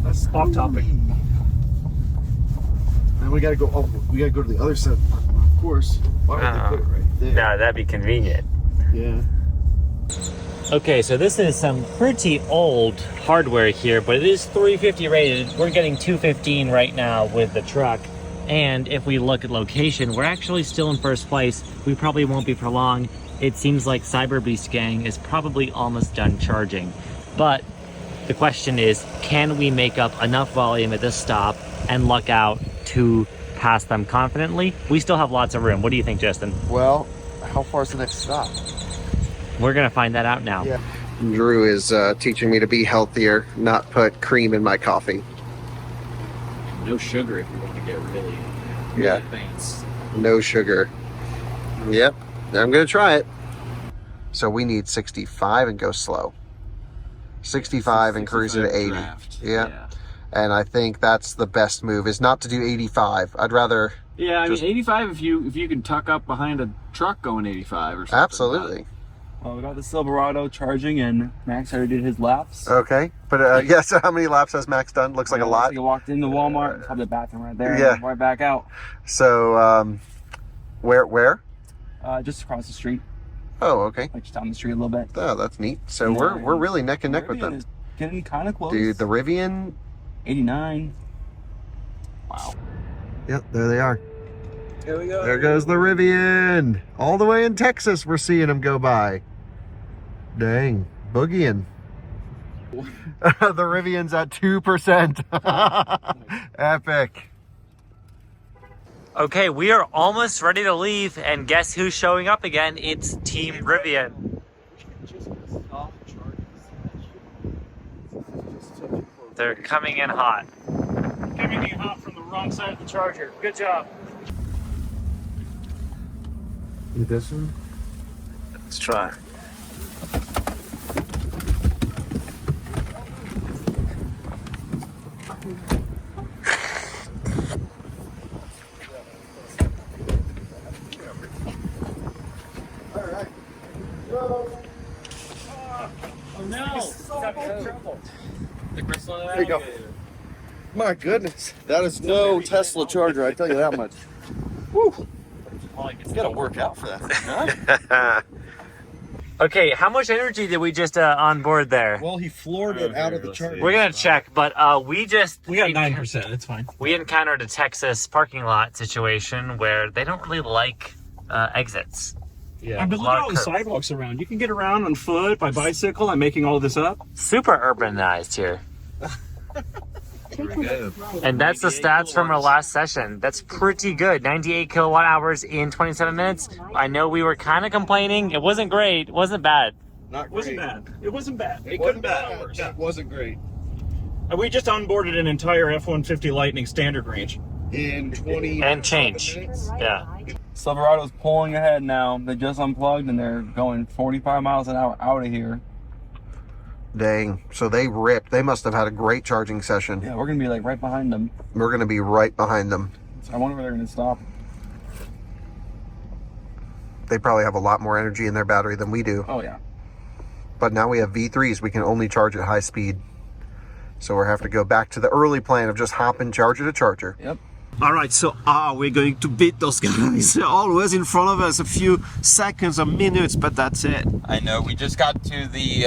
That's off topic. Now we gotta go. Oh, we gotta go to the other side. Of course. Why would they put it right there? No, that'd be convenient. Yeah. Okay, so this is some pretty old hardware here, but it is 350 rated. We're getting 215 right now with the truck. And if we look at location, we're actually still in first place. We probably won't be for long. it seems like Cyber Beast Gang is probably almost done charging. But the question is, can we make up enough volume at this stop and luck out to pass them confidently? We still have lots of room. What do you think, Justin? Well, how far is the next stop? We're gonna find that out now. Yeah. Drew is teaching me to be healthier, not put cream in my coffee. No sugar if you want to get really advanced. No sugar. Yep, I'm gonna try it. So we need 65 and go slow. 65 and cruise it at 80. Yeah. And I think that's the best move, is not to do 85. I'd rather... Yeah, I mean, 85 if you can tuck up behind a truck going 85 or something. Absolutely. Well, we got the Silverado charging, and Max already did his laps. Okay, but yeah, so how many laps has Max done? Looks like a lot. He walked into Walmart, have the bathroom right there, Yeah. and right back out. So, where? Just across the street. Oh, okay. Like just down the street a little bit. Oh, that's neat. So we're really neck and neck with them. Is getting kind of close. Dude, the Rivian. 89. Wow. Yep, there they are. Here we go. There goes the Rivian. All the way in Texas, we're seeing them go by. Dang, boogieing. The Rivian's at 2%. Epic. Okay, we are almost ready to leave, and guess who's showing up again? It's Team Rivian. They're coming in hot. Coming in hot from the wrong side of the charger. Good job. This one? Let's try. Oh no! There you go. My goodness, that is no Tesla charger, I tell you that much. Woo! You gotta work out for that thing, huh? Okay, how much energy did we just onboard there? Well, he floored it out of the charger. We're gonna check, but we got 9%. It's fine. We encountered a Texas parking lot situation where they don't really like exits. Yeah. But look at all the sidewalks around. You can get around on foot, by bicycle. I'm making all this up. Super urbanized here. And that's the stats from our last session. That's pretty good. 98 kilowatt hours in 27 minutes. I know we were kind of complaining. It wasn't great. It wasn't bad. It wasn't bad. It wasn't bad. It wasn't bad. It wasn't great. We just onboarded an entire F-150 Lightning standard range. In 20 and change. minutes? Yeah. Silverado's pulling ahead now. They just unplugged and they're going 45 miles an hour out of here. Dang, so they ripped. They must have had a great charging session. Yeah, we're gonna be like right behind them. We're gonna be right behind them. So I wonder where they're gonna stop. They probably have a lot more energy in their battery than we do. Oh yeah. But now we have V3s. We can only charge at high speed. So we'll have to go back to the early plan of just hopping charger to charger. Yep. All right, so we're going to beat those guys. They're always in front of us, a few seconds or minutes, but that's it. I know, we just got to the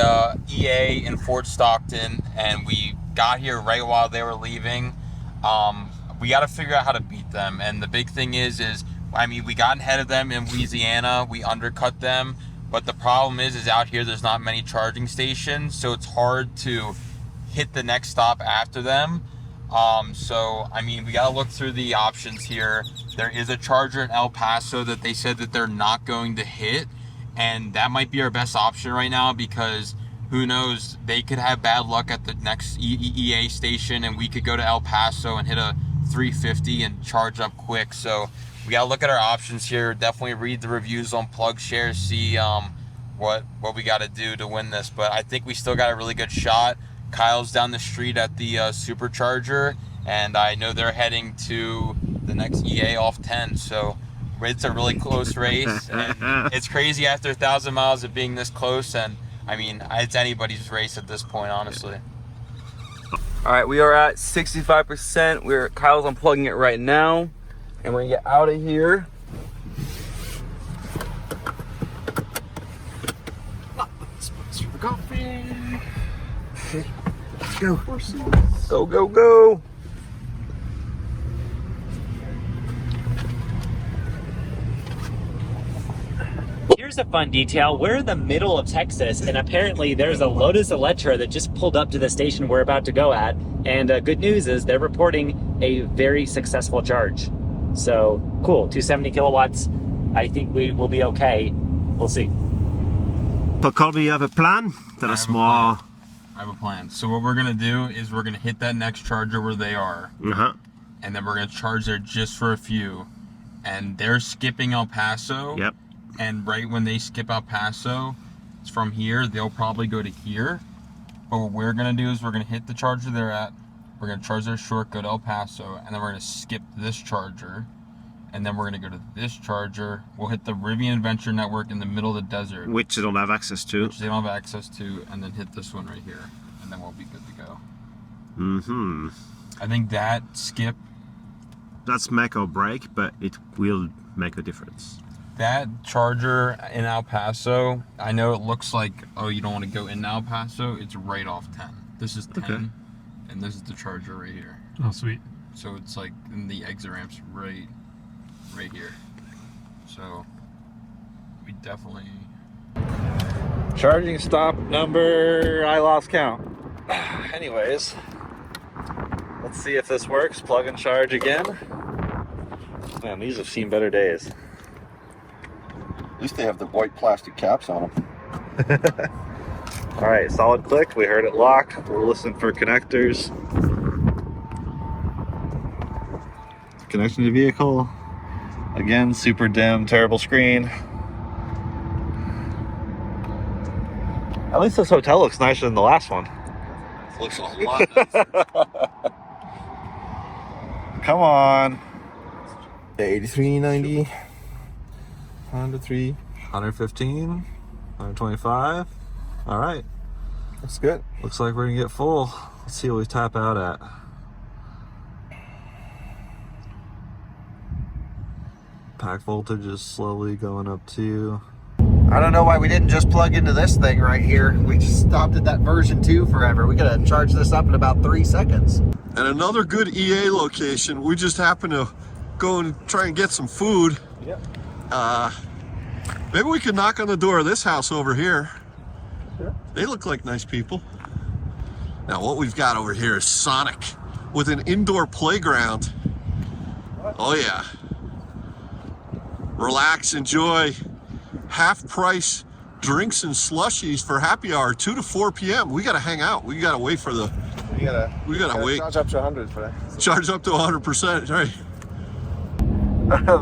EA in Fort Stockton, and we got here right while they were leaving. We got to figure out how to beat them, and the big thing is I mean, we got ahead of them in Louisiana, we undercut them, but the problem is out here there's not many charging stations, so it's hard to hit the next stop after them. So, I mean, we got to look through the options here. There is a charger in El Paso that they said that they're not going to hit, and that might be our best option right now because who knows, they could have bad luck at the next EA station and we could go to El Paso and hit a 350 and charge up quick. So we got to look at our options here. Definitely read the reviews on PlugShare, see what we got to do to win this, but I think we still got a really good shot. Kyle's down the street at the Supercharger, and I know they're heading to the next EA off 10, so it's a really close race, and it's crazy after 1,000 miles of being this close, and I mean, it's anybody's race at this point, honestly. All right, we are at 65%. Kyle's unplugging it right now, and we're gonna get out of here. Let's go. Go, go, go. Here's here's a fun detail. We're in the middle of Texas, and apparently there's a Lotus Electra that just pulled up to the station we're about to go at. And good news is they're reporting a very successful charge. So cool, 270 kilowatts. I think we will be okay. We'll see. So Colby, you have a plan? Tell us more. I have a plan. So what we're gonna do is we're gonna hit that next charger where they are. And then we're gonna charge there just for a few. And they're skipping El Paso. Yep. And right when they skip El Paso, it's from here, they'll probably go to here. But what we're gonna do is we're gonna hit the charger they're at. We're gonna charge their short, go to El Paso, and then we're gonna skip this charger. And then we're gonna go to this charger. We'll hit the Rivian Adventure Network in the middle of the desert. Which they don't have access to. Which they don't have access to, and then hit this one right here. And then we'll be good to go. Mm-hmm. I think that skip, That's make or break, but it will make a difference. that charger in El Paso, I know it looks like, oh, you don't want to go in El Paso. It's right off 10. This is 10, Okay. and this is the charger right here. Oh, sweet. So it's like, in the exit ramp's right here. So we definitely. Charging stop number, I lost count. Anyways, let's see if this works. Plug and charge again. Man, these have seen better days. At least they have the white plastic caps on them. All right, solid click. We heard it lock. We'll listen for connectors. Connection to vehicle. Again, super dim, terrible screen. At least this hotel looks nicer than the last one. Looks a lot nicer. Come on. 8390, 103. 115, 125. All right. That's good. Looks like we're gonna get full. Let's see what we tap out at. Pack voltage is slowly going up too. I don't know why we didn't just plug into this thing right here. We just stopped at that version 2 forever. We could have charged this up in about 3 seconds. And another good EA location. We just happened to go and try and get some food. Yep. Maybe we could knock on the door of this house over here. Sure. They look like nice people. Now what we've got over here is Sonic with an indoor playground. Oh yeah. Relax, enjoy. Half price drinks and slushies for happy hour, 2 to 4 p.m. We gotta hang out. We gotta wait for the. We gotta wait. Charge up to 100 for that. Charge up to 100%. Right.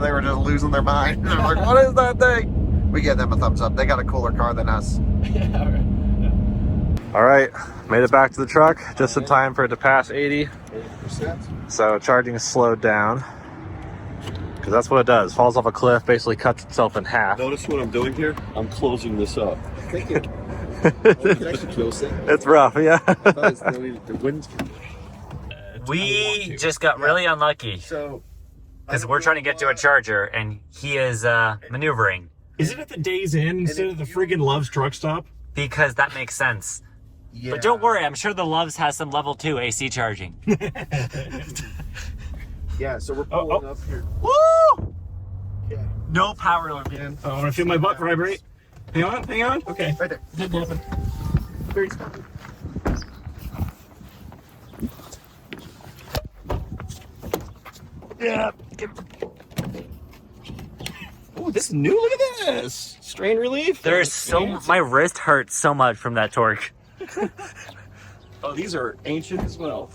They were just losing their mind. They're like, what is that thing? We give them a thumbs up. They got a cooler car than us. All right, made it back to the truck just in time for it to pass 80. 80%. So charging is slowed down because that's what it does. Falls off a cliff, basically cuts itself in half. Notice what I'm doing here? I'm closing this up. Thank you. You can actually close it. It's rough, yeah. The wind's We just got really unlucky so. because we're trying to get to a charger and he is maneuvering Is it at the Days Inn instead of the friggin' Love's truck stop? because that makes sense. Yeah. But don't worry, I'm sure the Loves has some level 2 AC charging. Yeah, so we're pulling up here. Woo! No power limit. Oh, I want to feel my butt vibrate. Hang on, hang on. Okay. Right there. Zip open. Very small. Yeah. Oh, this is new. Look at this. Strain relief. There's my wrist hurts so much from that torque. Oh, these are ancient as well.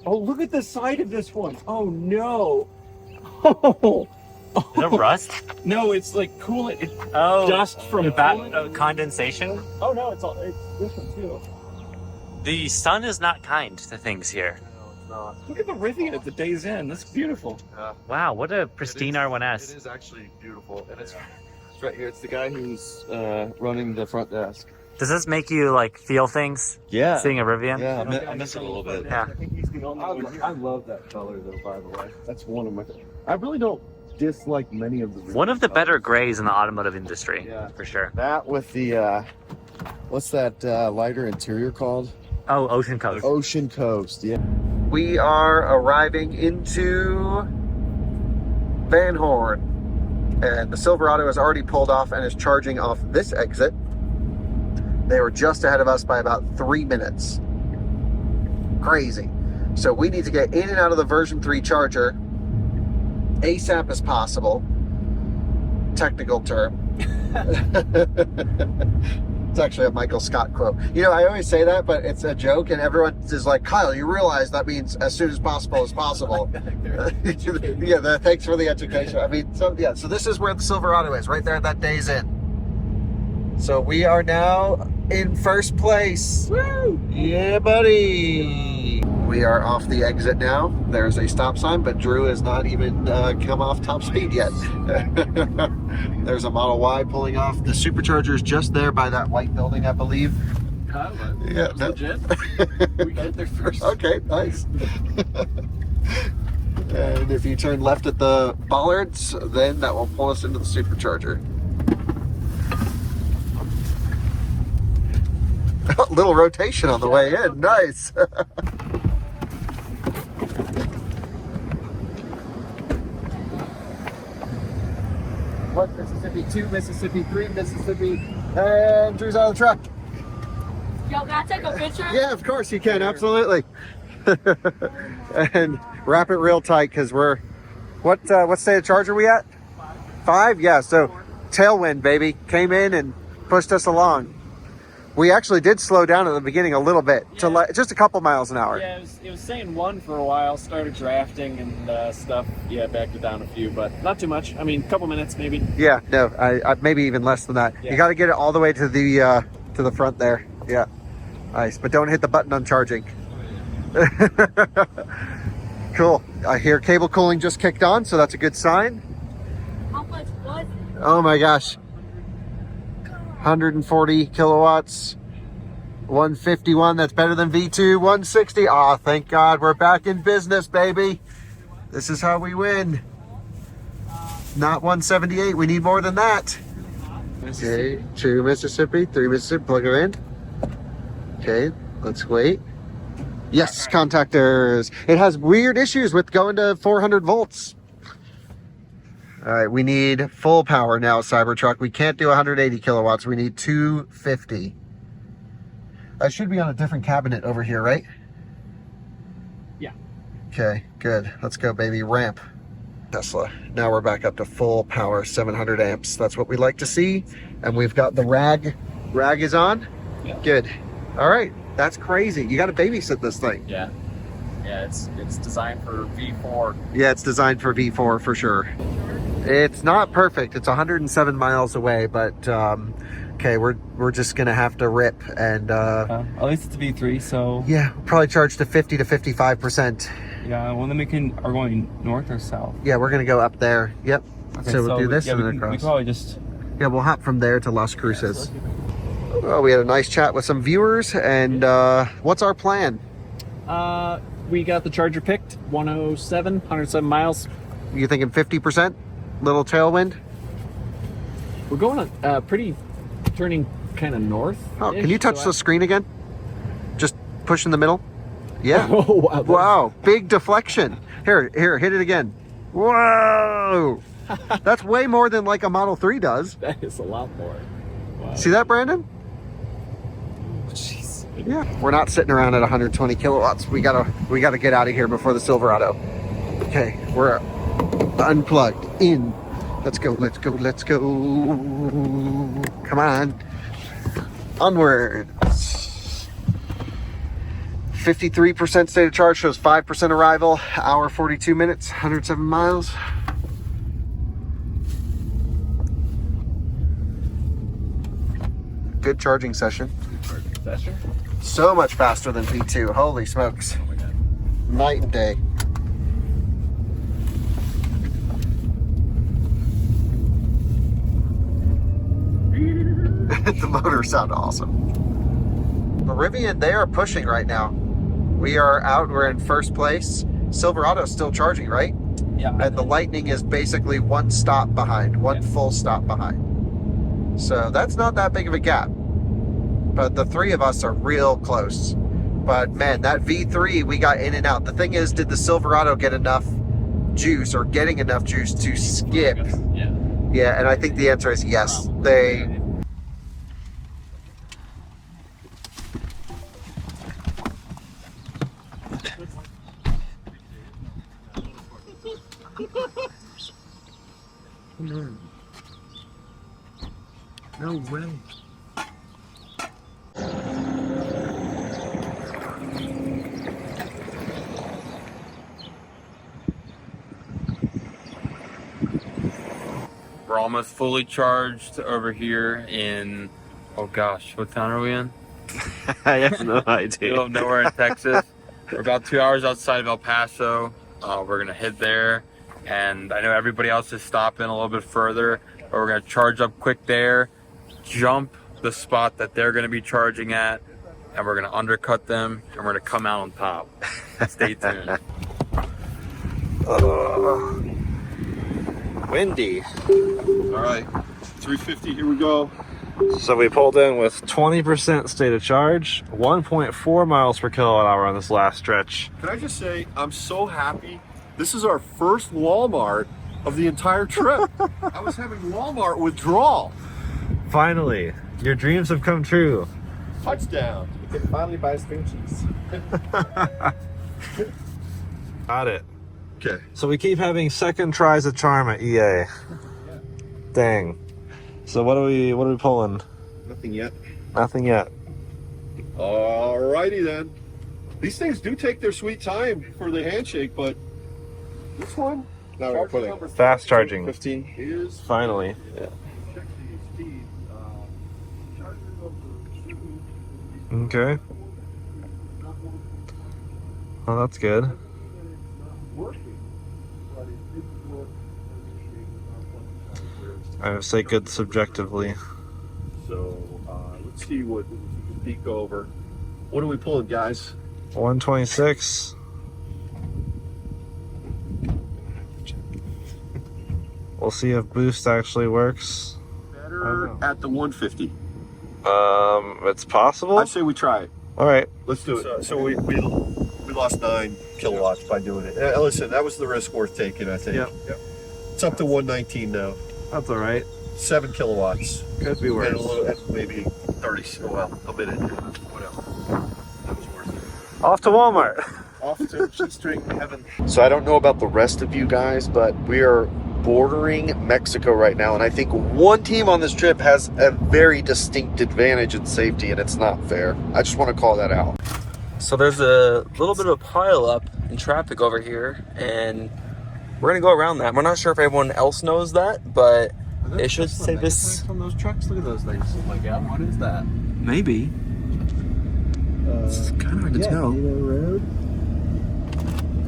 Oh, look at the side of this one. Oh no. Oh. Is it rust? No, it's like coolant. It's Dust from condensation. Oh no, it's this one too. The sun is not kind to things here. Look at the Rivian at the Days Inn. That's beautiful. Wow, what a pristine R1S. It is actually beautiful, and it's right here. It's the guy who's running the front desk. Does this make you like feel things? Yeah. Seeing a Rivian? Yeah, I miss it a little bit. Yeah. I think he's the only one here. I love that color, though. By the way, that's one of my. I really don't dislike many of the. One of the better grays in the automotive industry, Yeah. for sure. That with the what's that lighter interior called? Oh, Ocean Coast. Ocean Coast. Yeah. We are arriving into Van Horn. And the Silverado has already pulled off and is charging off this exit. They were just ahead of us by about 3 minutes. Crazy. So we need to get in and out of the version 3 charger ASAP as possible. Technical term. It's actually a Michael Scott quote. You know, I always say that, but it's a joke, and everyone is like, Kyle, you realize that means as soon as possible is possible. Yeah, thanks for the education. I mean, so this is where the Silverado is, right there at that Days Inn. So we are now in first place. Woo! Yeah, buddy. We are off the exit now. There's a stop sign, but Drew has not even come off top speed yet. There's a Model Y pulling off. The supercharger is just there by that white building, I believe. Yeah, legit. We got there first. Okay, nice. And if you turn left at the bollards, then that will pull us into the supercharger. Little rotation on the way in. Nice. One Mississippi, 2 Mississippi, 3 Mississippi, and Drew's out of the truck. Y'all gotta take a picture? Yeah, of course you can, absolutely. And wrap it real tight because we're, what state of charge are we at? 5? Yeah, so tailwind, baby. Came in and pushed us along. We actually did slow down at the beginning a little bit, to just a couple miles an hour. Yeah, it was saying 1 for a while, started drafting and stuff. Yeah, backed it down a few, but not too much. I mean, a couple minutes maybe. Yeah, no, I maybe even less than that. Yeah. You got to get it all the way to the front there. Yeah, nice, but don't hit the button on charging. Cool. I hear cable cooling just kicked on, so that's a good sign. How much was it? Oh my gosh. 140 kilowatts, 151, that's better than V2, 160. Oh, thank God, we're back in business, baby. This is how we win. Not 178, we need more than that. Okay, 2 Mississippi, 3 Mississippi, plug it in. Okay, let's wait. Yes, contactors. It has weird issues with going to 400 volts. All right, we need full power now, Cybertruck. We can't do 180 kilowatts. We need 250. I should be on a different cabinet over here, right? Yeah. Okay, good. Let's go, baby. Ramp. Tesla. Now we're back up to full power, 700 amps. That's what we like to see. And we've got the rag. Rag is on? Yeah. Good. All right, that's crazy. You got to babysit this thing. Yeah. Yeah, it's designed for V4. Yeah, it's designed for V4 for sure. It's not perfect. It's 107 miles away, but okay, we're just gonna have to rip and at least it's a V3, so yeah, probably charge to 50 to 55%. yeah. Well, then are going north or south? Yeah, we're gonna go up there. Yep. Okay, so we'll do this and then we across. probably just We'll hop from there to Las Cruces. Well, we had a nice chat with some viewers, and what's our plan? We got the charger picked, 107 miles. You thinking 50%? Little tailwind? We're going pretty turning kind of north. Oh, can you touch the screen again? Just push in the middle. Yeah. Oh, wow. Wow, big deflection. Here, hit it again. Whoa! That's way more than like a Model 3 does. That is a lot more. Wow. See that, Brandon? Jeez. Yeah. We're not sitting around at 120 kilowatts. We gotta get out of here before the Silverado. Okay, we're unplugged in. Let's go. Come on. Onward. 53% state of charge shows 5% arrival. Hour 42 minutes, 107 miles. Good charging session. So much faster than V2. Holy smokes. Oh my God. Night and day. The motors sound awesome. The Rivian, they are pushing right now. We are out, we're in first place. Silverado's still charging, right? Yeah. And the Lightning is basically one stop behind, one full stop behind. So that's not that big of a gap. But the three of us are real close. But man, that V3, we got in and out. The thing is, did the Silverado get enough juice or getting enough juice to skip? Yeah. Yeah, and I think the answer is yes. They. No way. We're almost fully charged over here in, oh gosh, what town are we in? I have no idea. Middle of nowhere in Texas. We're about 2 hours outside of El Paso. We're gonna head there, and I know everybody else is stopping a little bit further, but we're gonna charge up quick there, jump the spot that they're gonna be charging at, and we're gonna undercut them, and we're gonna come out on top. Stay tuned. Windy. All right, 350. Here we go. So we pulled in with 20% state of charge, 1.4 miles per kilowatt hour on this last stretch. Can I just say, I'm so happy. This is our first Walmart of the entire trip. I was having Walmart withdrawal. Finally, your dreams have come true. Touchdown. You can finally buy string cheese. Got it. Okay. So we keep having second tries of charm at EA. Dang. So what are we pulling? Nothing yet. Nothing yet. All righty then. These things do take their sweet time for the handshake, but this one, Now we're putting fast charging. 15 is Finally. yeah. Okay. Oh, that's good. I would say good subjectively. So let's see what we can peek over. What are we pulling, guys? 126. We'll see if boost actually works. Better at the 150. It's possible. I say we try it. All right. Let's do it. So we lost 9 kilowatts by doing it. Listen, that was the risk worth taking, I think. Yep. It's up to 119 now. That's all right. 7 kilowatts. Could be worse. And a little, maybe 30, well, a minute. Whatever. That was worth it. Off to Walmart. Off to cheese string heaven. So I don't know about the rest of you guys, but we are bordering Mexico right now, and I think one team on this trip has a very distinct advantage in safety, and it's not fair. I just want to call that out. So there's a little bit of a pile up in traffic over here, and we're gonna go around that. We're not sure if everyone else knows that, but it should say this. From those trucks, look at those things. Oh my god, what is that? Maybe. It's kind of hard to tell. Road.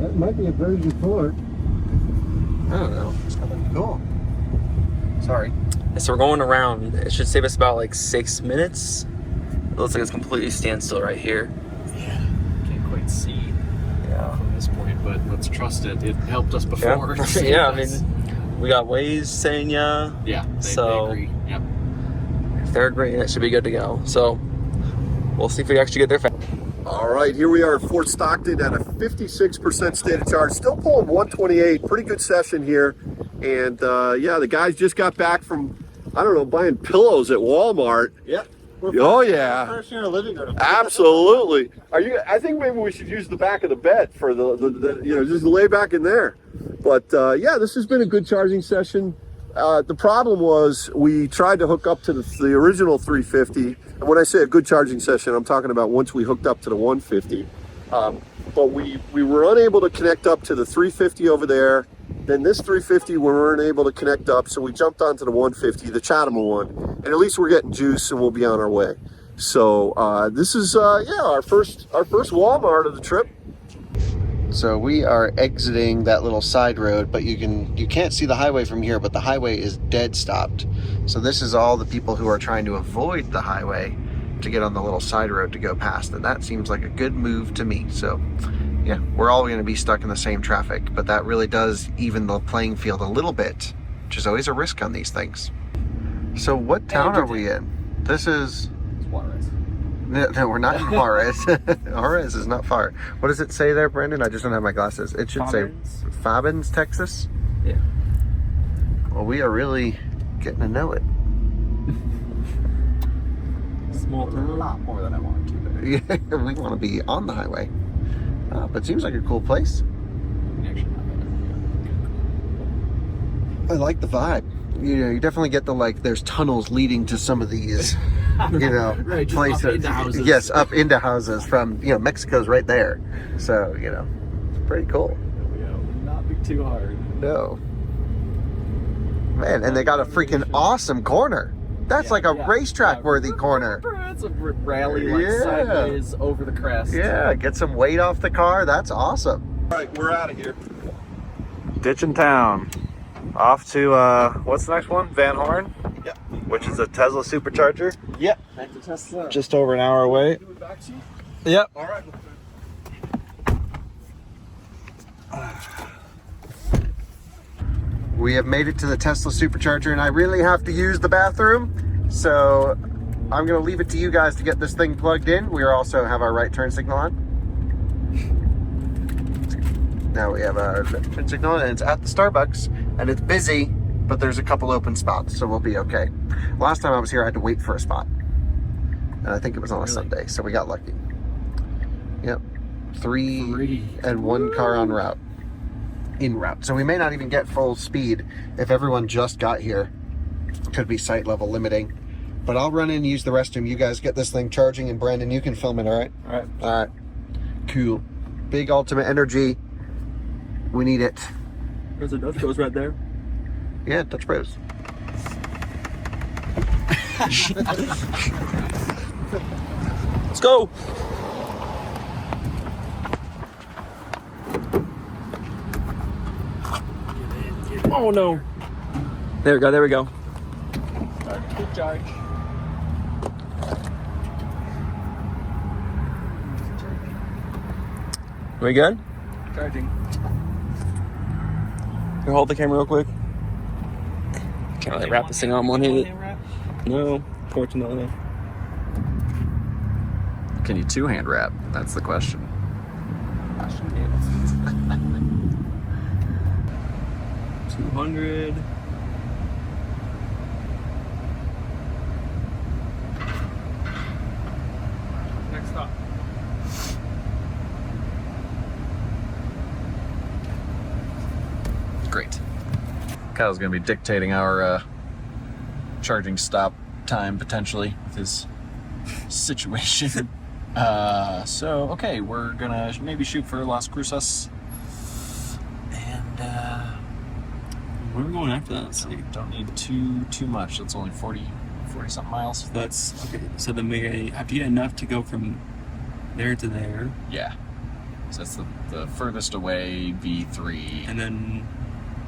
That might be a version 4. I don't know. Cool. Sorry. So we're going around. It should save us about like 6 minutes. It looks like it's completely standstill right here. Can't quite see from this point, but let's trust it. It helped us Yeah, before. yeah. I mean, we got Waze saying yeah. Yeah. They agree. Yep. If they're agreeing, it should be good to go. So we'll see if we actually get there fast. All right, here we are at Fort Stockton at a 56% state of charge. Still pulling 128. Pretty good session here. And yeah, the guys just got back from, I don't know, buying pillows at Walmart. Yep. Oh yeah. First in our living room. Absolutely. Are you? I think maybe we should use the back of the bed for the just lay back in there. But yeah, this has been a good charging session. The problem was we tried to hook up to the original 350. And when I say a good charging session, I'm talking about once we hooked up to the 150. But we were unable to connect up to the 350 over there. Then this 350 we weren't able to connect up, so we jumped onto the 150, the Chatham one. And at least we're getting juice and we'll be on our way. So this is yeah, our first Walmart of the trip. So we are exiting that little side road, but you can't see the highway from here, but the highway is dead stopped. So this is all the people who are trying to avoid the highway to get on the little side road to go past, and that seems like a good move to me. So yeah, we're all going to be stuck in the same traffic, but that really does even the playing field a little bit, which is always a risk on these things. So what town are we in? This is Juarez. No, we're not in Juarez. Juarez is not far. What does it say there, Brandon? I just don't have my glasses. It should say Fabens, Texas. Yeah. Well, we are really getting to know it. Small turn, a lot more than I wanted to there. Yeah, we want to be on the highway. But it seems like a cool place. Actually, not bad. I like the vibe. You know, you definitely get the, like, there's tunnels leading to some of these, you know, Right, just places. up into houses. Yes, up into houses from, you know, Mexico's right there. So, you know, it's pretty cool. Yeah, not be too hard. No. Man, and they got a freaking awesome corner. That's like a racetrack worthy corner. It's a rally like Yeah. sideways over the crest. Yeah, get some weight off the car. That's awesome. All right, we're out of here. Ditching town. Off to, what's the next one? Van Horn? Yep. Which is a Tesla supercharger. Yep. Back to Tesla. Just over an hour away. Do it back to you? Yep. All right. We have made it to the Tesla supercharger, and I really have to use the bathroom. So I'm going to leave it to you guys to get this thing plugged in. We also have our right turn signal on. Now we have our left turn signal, and it's at the Starbucks, and it's busy, but there's a couple open spots, so we'll be okay. Last time I was here, I had to wait for a spot, and I think it was on a Sunday, so we got lucky. Yep, three and one car en route. En route, so we may not even get full speed if everyone just got here. Could be site level limiting, but I'll run in and use the restroom. You guys get this thing charging, and Brandon, you can film it. All right. All right. Cool. Big Ultimate Energy. We need it. There's a Dutch Bros right there. Yeah, Dutch Bros. Let's go. Oh no. There we go, there we go. Good charge. We good? Charging. Can you hold the camera real quick? Can't really wrap this thing on one hand. No, fortunately. Can you two-hand wrap? That's the question. 200. Next stop. Great. Kyle's gonna be dictating our charging stop time potentially with his situation. So okay, we're gonna maybe shoot for Las Cruces. And Where are we going after that? Let's see. don't need too much. That's only 40 something miles. That's okay. So then we have to get enough to go from there to there. Yeah. So that's the furthest away V3. And then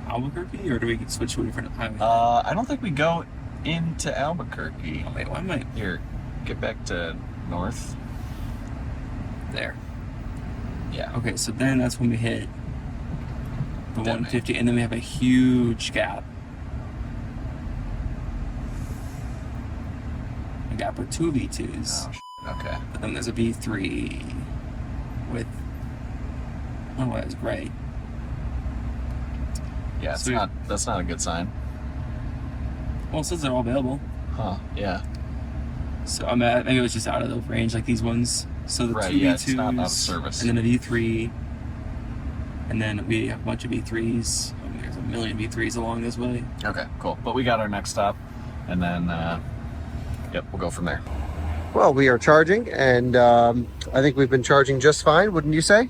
Albuquerque, or do we switch to a different highway? I don't think we go into Albuquerque. Oh, wait, why am I Here, get back to north. there? Yeah. Okay, so then that's when we hit the That 150, and then we have a huge gap. A gap with two V2s. Oh, okay. But then there's a V3 with, oh, that was great. Yeah, it's So- not. That's not a good sign. Well, it says they're all available. Huh? Yeah. So I mean, maybe it was just out of the range, like these ones. So the Right, two yeah, V2s, it's not out of service. and then a V3, and then we have a bunch of V3s. I mean, there's a million V3s along this way. Okay. Cool. But we got our next stop, and then yep, we'll go from there. Well, we are charging, and I think we've been charging just fine, wouldn't you say?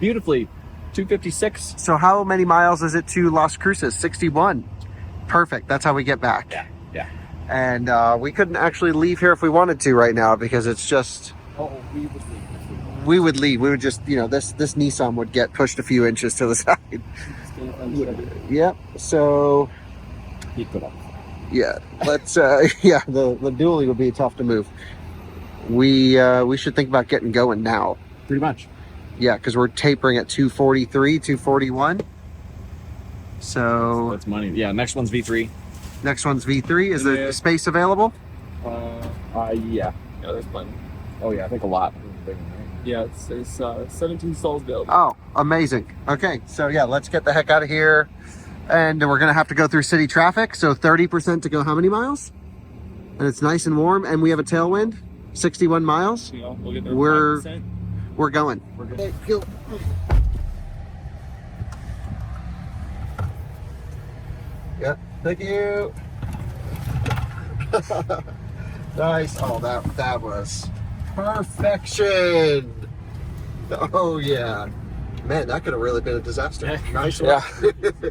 Beautifully, 256. So how many miles is it to Las Cruces? 61. Perfect. That's how we get back. Yeah. And we couldn't actually leave here if we wanted to right now because it's just... Oh, we would leave. We would leave. We would just, you know, this Nissan would get pushed a few inches to the side. Yep. So, He put up. yeah, let's, yeah, the dually would be tough to move. We should think about getting going now. Pretty much. Yeah, because we're tapering at 243, 241. So That's money. Yeah, next one's V3. next one's V3. Is Yeah. the space available? Yeah. Yeah, there's plenty. Oh yeah, I think a lot. Yeah, there's 17 stalls available. Oh, amazing. Okay, so yeah, let's get the heck out of here. And we're gonna have to go through city traffic, so 30% to go how many miles? And it's nice and warm, and we have a tailwind, 61 miles. We're going. Okay, go. Yeah, thank you. Nice. Oh, that was perfection. Oh yeah, man, that could have really been a disaster. Nice one. Yeah.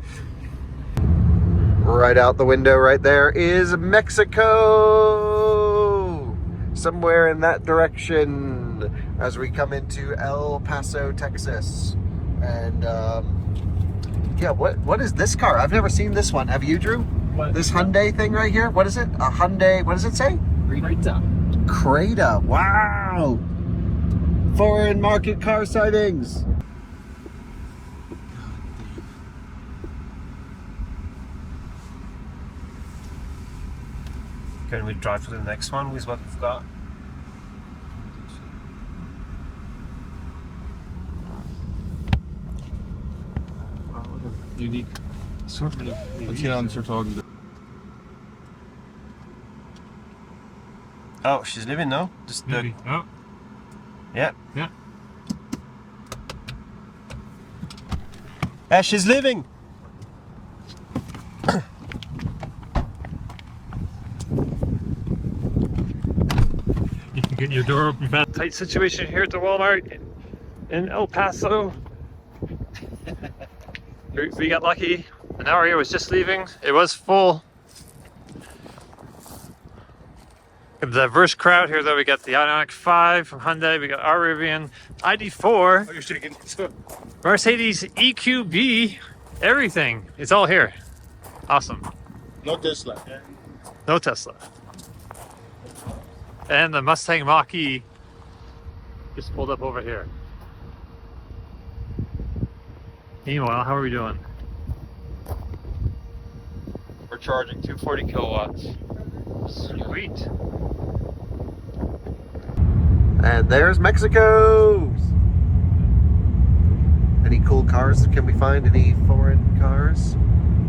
Right out the window right there is Mexico. Somewhere in that direction as we come into El Paso, Texas. And yeah, what is this car? I've never seen this one. Have you, Drew? What? This Hyundai thing right here? What is it? A Hyundai, what does it say? Creta. Creta, wow. Foreign market car sightings. Can we drive to the next one with what we've got? Unique assortment of Rivian. Oh, she's leaving now? Just the... Oh. Yeah. Yeah. Yeah, she's leaving! You can get your door open fast. Tight situation here at the Walmart in El Paso. We got lucky. An hour here was just leaving. It was full. A diverse crowd here though. We got the Ioniq 5 from Hyundai. We got our Rivian ID4. Oh, you're shaking. Mercedes EQB. Everything. It's all here. Awesome. No Tesla. No Tesla. And the Mustang Mach-E just pulled up over here. Meanwhile, how are we doing? We're charging 240 kilowatts. Sweet. And there's Mexico. Any cool cars? Can we find any foreign cars?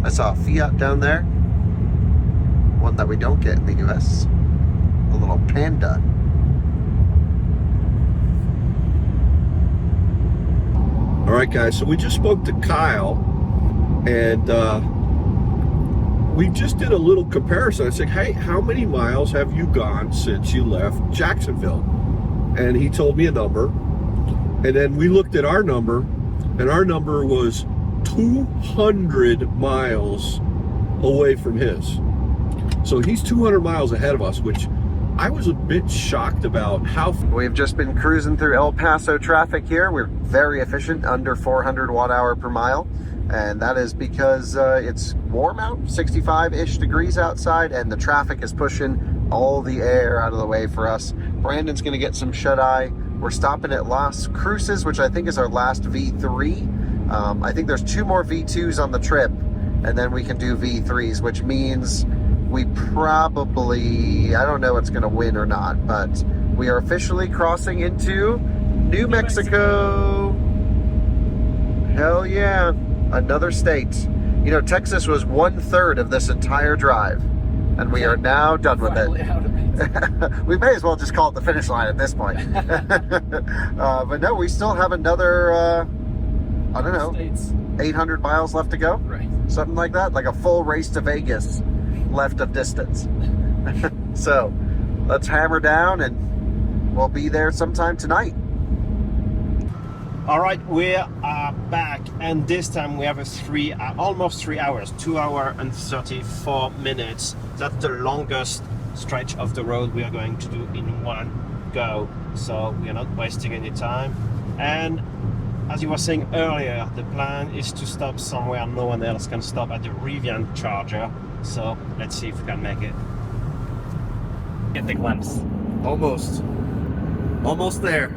I saw a Fiat down there. One that we don't get in the US. A little Panda. All right, guys, so we just spoke to Kyle, and we just did a little comparison. I said, hey, how many miles have you gone since you left Jacksonville? And he told me a number, and then we looked at our number, and our number was 200 miles away from his. So he's 200 miles ahead of us, which I was a bit shocked about how... We've just been cruising through El Paso traffic here. We're very efficient, under 400 watt-hour per mile. And that is because it's warm out, 65-ish degrees outside, and the traffic is pushing all the air out of the way for us. Brandon's gonna get some shut-eye. We're stopping at Las Cruces, which I think is our last V3. I think there's 2 more V2s on the trip, and then we can do V3s, which means we probably, I don't know what's gonna win or not, but we are officially crossing into New Mexico. Hell yeah, another state. You know, Texas was 1/3 of this entire drive, and we are now done with it. We may as well just call it the finish line at this point. But no, we still have another, I don't know, 800 miles left to go? Right. Something like that, like a full race to Vegas left of distance. So let's hammer down and we'll be there sometime tonight. All right, we are back, and this time we have a almost 3 hours, 2 hours and 34 minutes. That's the longest stretch of the road we are going to do in one go. So we are not wasting any time. And as you were saying earlier, the plan is to stop somewhere no one else can stop, at the Rivian charger. So let's see if we can make it. Get the glimpse. Almost there.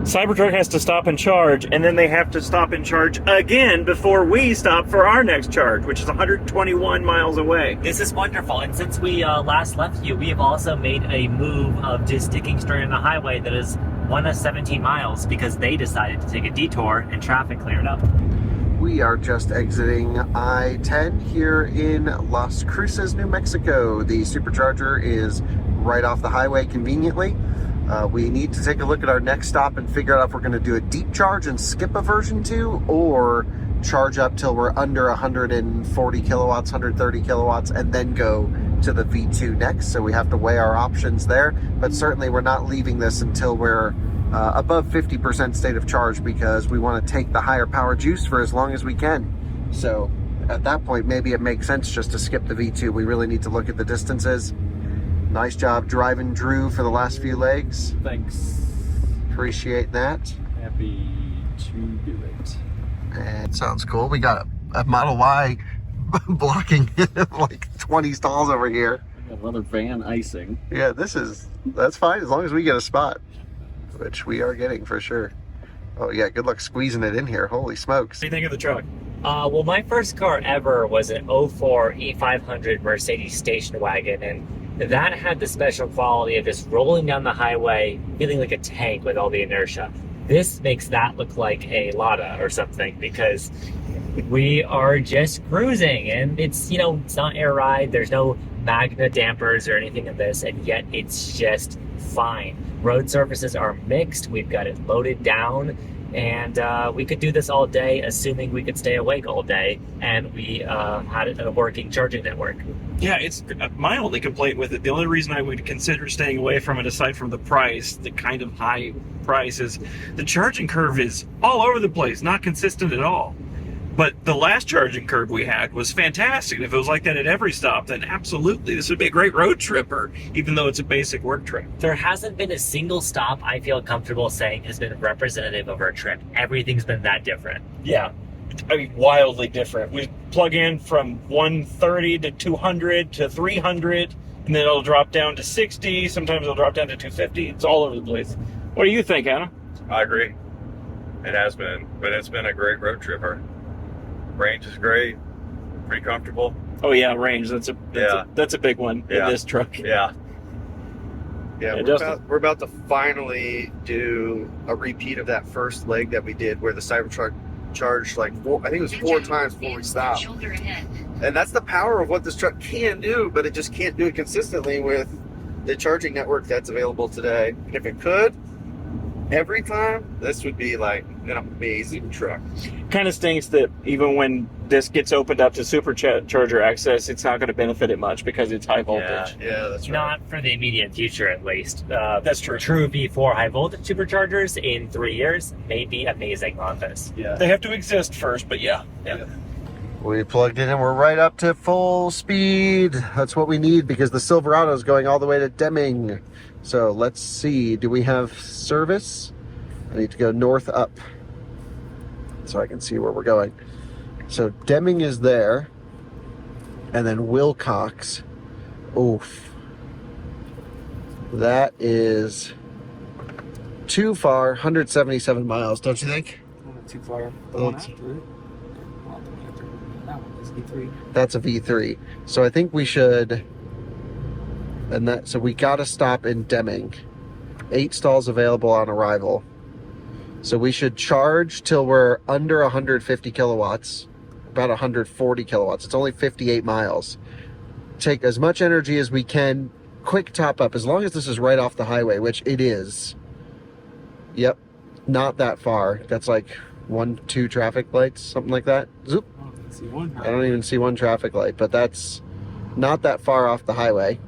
Cybertruck has to stop and charge, and then they have to stop and charge again before we stop for our next charge, which is 121 miles away. This is wonderful, and since we last left you, we have also made a move of just sticking straight on the highway that is 1 of 17 miles because they decided to take a detour and traffic cleared up. We are just exiting I-10 here in Las Cruces, New Mexico. The supercharger is right off the highway conveniently. We need to take a look at our next stop and figure out if we're going to do a deep charge and skip a version 2 or charge up till we're under 140 kilowatts, 130 kilowatts, and then go to the V2 next. So we have to weigh our options there, but certainly we're not leaving this until we're above 50% state of charge, because we want to take the higher power juice for as long as we can. So at that point, maybe it makes sense just to skip the V2. We really need to look at the distances. Nice job driving Drew for the last few legs. Thanks. Appreciate that. Happy to do it. And sounds cool. We got a Model Y blocking like 20 stalls over here. We got another van icing. Yeah, that's fine as long as we get a spot, which we are getting for sure. Oh yeah, good luck squeezing it in here. Holy smokes. What do you think of the truck? Well, my first car ever was an 04 E500 Mercedes station wagon, and that had the special quality of just rolling down the highway, feeling like a tank with all the inertia. This makes that look like a Lada or something, because we are just cruising, and it's, you know, it's not air ride, there's no Magna dampers or anything in this, and yet it's just fine. Road surfaces are mixed, we've got it loaded down, and we could do this all day, assuming we could stay awake all day, and we had a working charging network. Yeah, it's my only complaint with it. The only reason I would consider staying away from it, aside from the price, the kind of high price, is the charging curve is all over the place, not consistent at all. But the last charging curve we had was fantastic. If it was like that at every stop, then absolutely, this would be a great road tripper, even though it's a basic work trip. There hasn't been a single stop I feel comfortable saying has been representative of our trip. Everything's been that different. Yeah, I mean, wildly different. We plug in from 130 to 200 to 300, and then it'll drop down to 60. Sometimes it'll drop down to 250. It's all over the place. What do you think, Anna? I agree. It has been, but it's been a great road tripper. Range is great, pretty comfortable. Oh yeah, range. That's a big one in this truck. Yeah. Yeah, we're about to finally do a repeat of that first leg that we did, where the Cybertruck charged like I think it was 4 times before we stopped. And that's the power of what this truck can do, but it just can't do it consistently with the charging network that's available today. And if it could, every time, this would be like an amazing truck. Kind of stinks that even when this gets opened up to supercharger access, it's not going to benefit it much because it's high voltage. Yeah, that's right. Not for the immediate future, at least. That's true. True V4 high voltage superchargers in 3 years may be amazing on this. Yeah, they have to exist first, but yeah. We plugged in and we're right up to full speed. That's what we need, because the Silverado is going all the way to Deming. So let's see, do we have service? I need to go north up so I can see where we're going. So Deming is there, and then Wilcox. Oof. That is too far, 177 miles, don't you think? Not too far. The one after it. That one is V3. That's a V3. So I think we should, so we got to stop in Deming. 8 stalls available on arrival. So we should charge till we're under 150 kilowatts, about 140 kilowatts. It's only 58 miles. Take as much energy as we can, quick top up, as long as this is right off the highway, which it is. Yep, not that far. That's like 1-2 traffic lights, something like that. Zoop. I don't even see one traffic light, but that's not that far off the highway.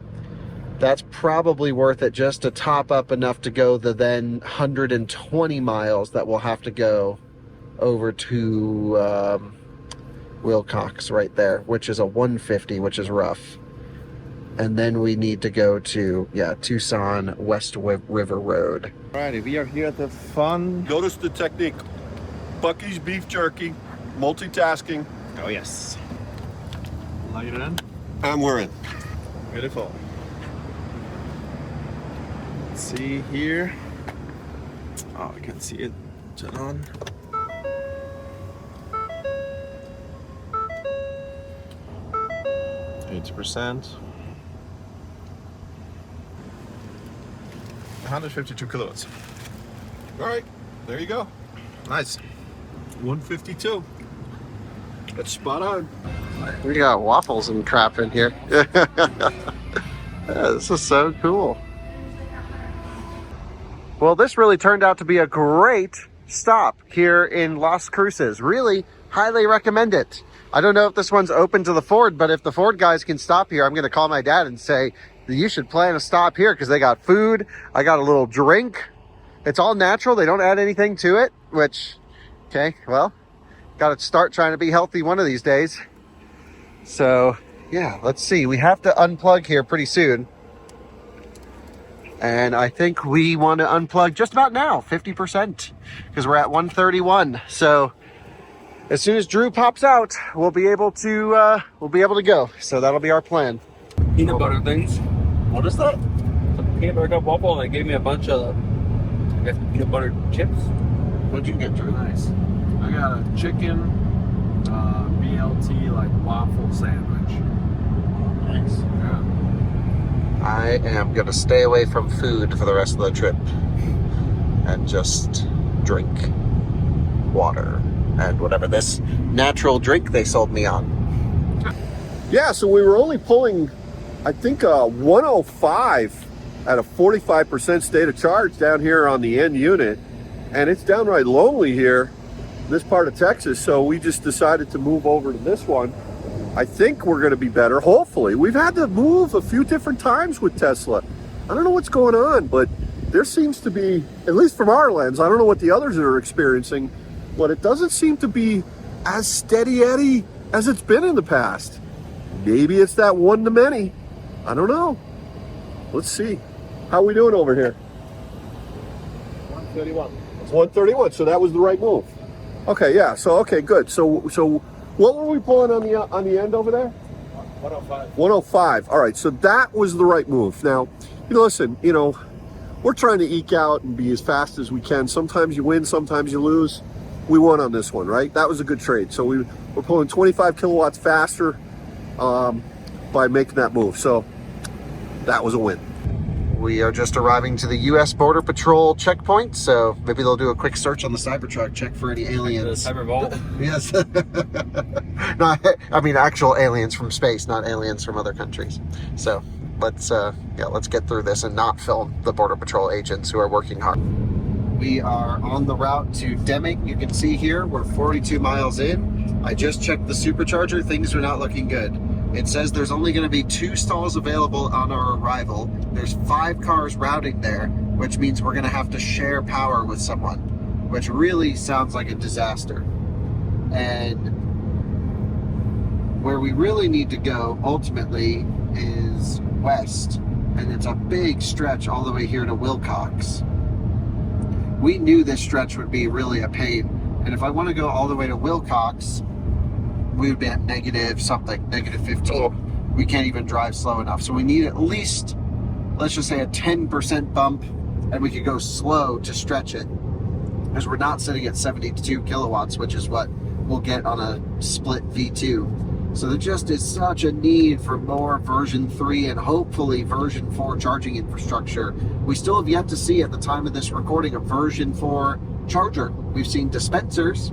That's probably worth it just to top up enough to go the then 120 miles that we'll have to go over to Wilcox right there, which is a 150, which is rough. And then we need to go to, Tucson West River Road. Alrighty, we are here at the fun. Notice the technique. Bucky's beef jerky, multitasking. Oh yes. Light it in. And we're in. Beautiful. Let's see here. Oh, I can't see it. Turn on. %. 152 kilowatts. All right, there you go. Nice. 152. That's spot on. We got waffles and crap in here. Yeah, this is so cool. Well, this really turned out to be a great stop here in Las Cruces. Really highly recommend it. I don't know if this one's open to the Ford, but if the Ford guys can stop here, I'm going to call my dad and say, you should plan a stop here because they got food. I got a little drink. It's all natural. They don't add anything to it, which, okay, well, got to start trying to be healthy one of these days. So, yeah, let's see. We have to unplug here pretty soon. And I think we want to unplug just about now, 50%, because we're at 131. So as soon as Drew pops out, we'll be able to go. So that'll be our plan. Peanut butter things. What is that? Some peanut butter cup waffle, and they gave me a bunch of, I guess, peanut butter chips. What'd you get, Drew? Nice. I got a chicken BLT like waffle sandwich. Thanks. Yeah. I am going to stay away from food for the rest of the trip and just drink water and whatever this natural drink they sold me on. Yeah, so we were only pulling, I think, 105 at a 45% state of charge down here on the end unit. And it's downright lonely here, this part of Texas. So we just decided to move over to this one. I think we're going to be better, hopefully. We've had to move a few different times with Tesla. I don't know what's going on, but there seems to be, at least from our lens, I don't know what the others are experiencing, but it doesn't seem to be as steady Eddie as it's been in the past. Maybe it's that one to many. I don't know. Let's see. How are we doing over here? 131. It's 131, so that was the right move. Okay, yeah, so, okay, good. So what were we pulling on the end over there? 105. 105. All right, so that was the right move. Now, listen, we're trying to eke out and be as fast as we can. Sometimes you win, sometimes you lose. We won on this one, right? That was a good trade. So we're pulling 25 kilowatts faster by making that move. So that was a win. We are just arriving to the U.S. Border Patrol checkpoint, so maybe they'll do a quick search on the Cybertruck, check for any aliens. The Cybervault. Yes. No, I mean actual aliens from space, not aliens from other countries. So let's get through this and not film the Border Patrol agents who are working hard. We are on the route to Deming. You can see here we're 42 miles in. I just checked the supercharger. Things are not looking good. It says there's only going to be 2 stalls available on our arrival. There's 5 cars routing there, which means we're going to have to share power with someone, which really sounds like a disaster. And where we really need to go ultimately is west, and it's a big stretch all the way here to Wilcox. We knew this stretch would be really a pain, and if I want to go all the way to Wilcox, we would be at negative 15. Oh. We can't even drive slow enough. So we need at least, let's just say, a 10% bump, and we could go slow to stretch it. Because we're not sitting at 72 kilowatts, which is what we'll get on a split V2. So there just is such a need for more version 3 and hopefully version 4 charging infrastructure. We still have yet to see, at the time of this recording, a version 4 charger. We've seen dispensers,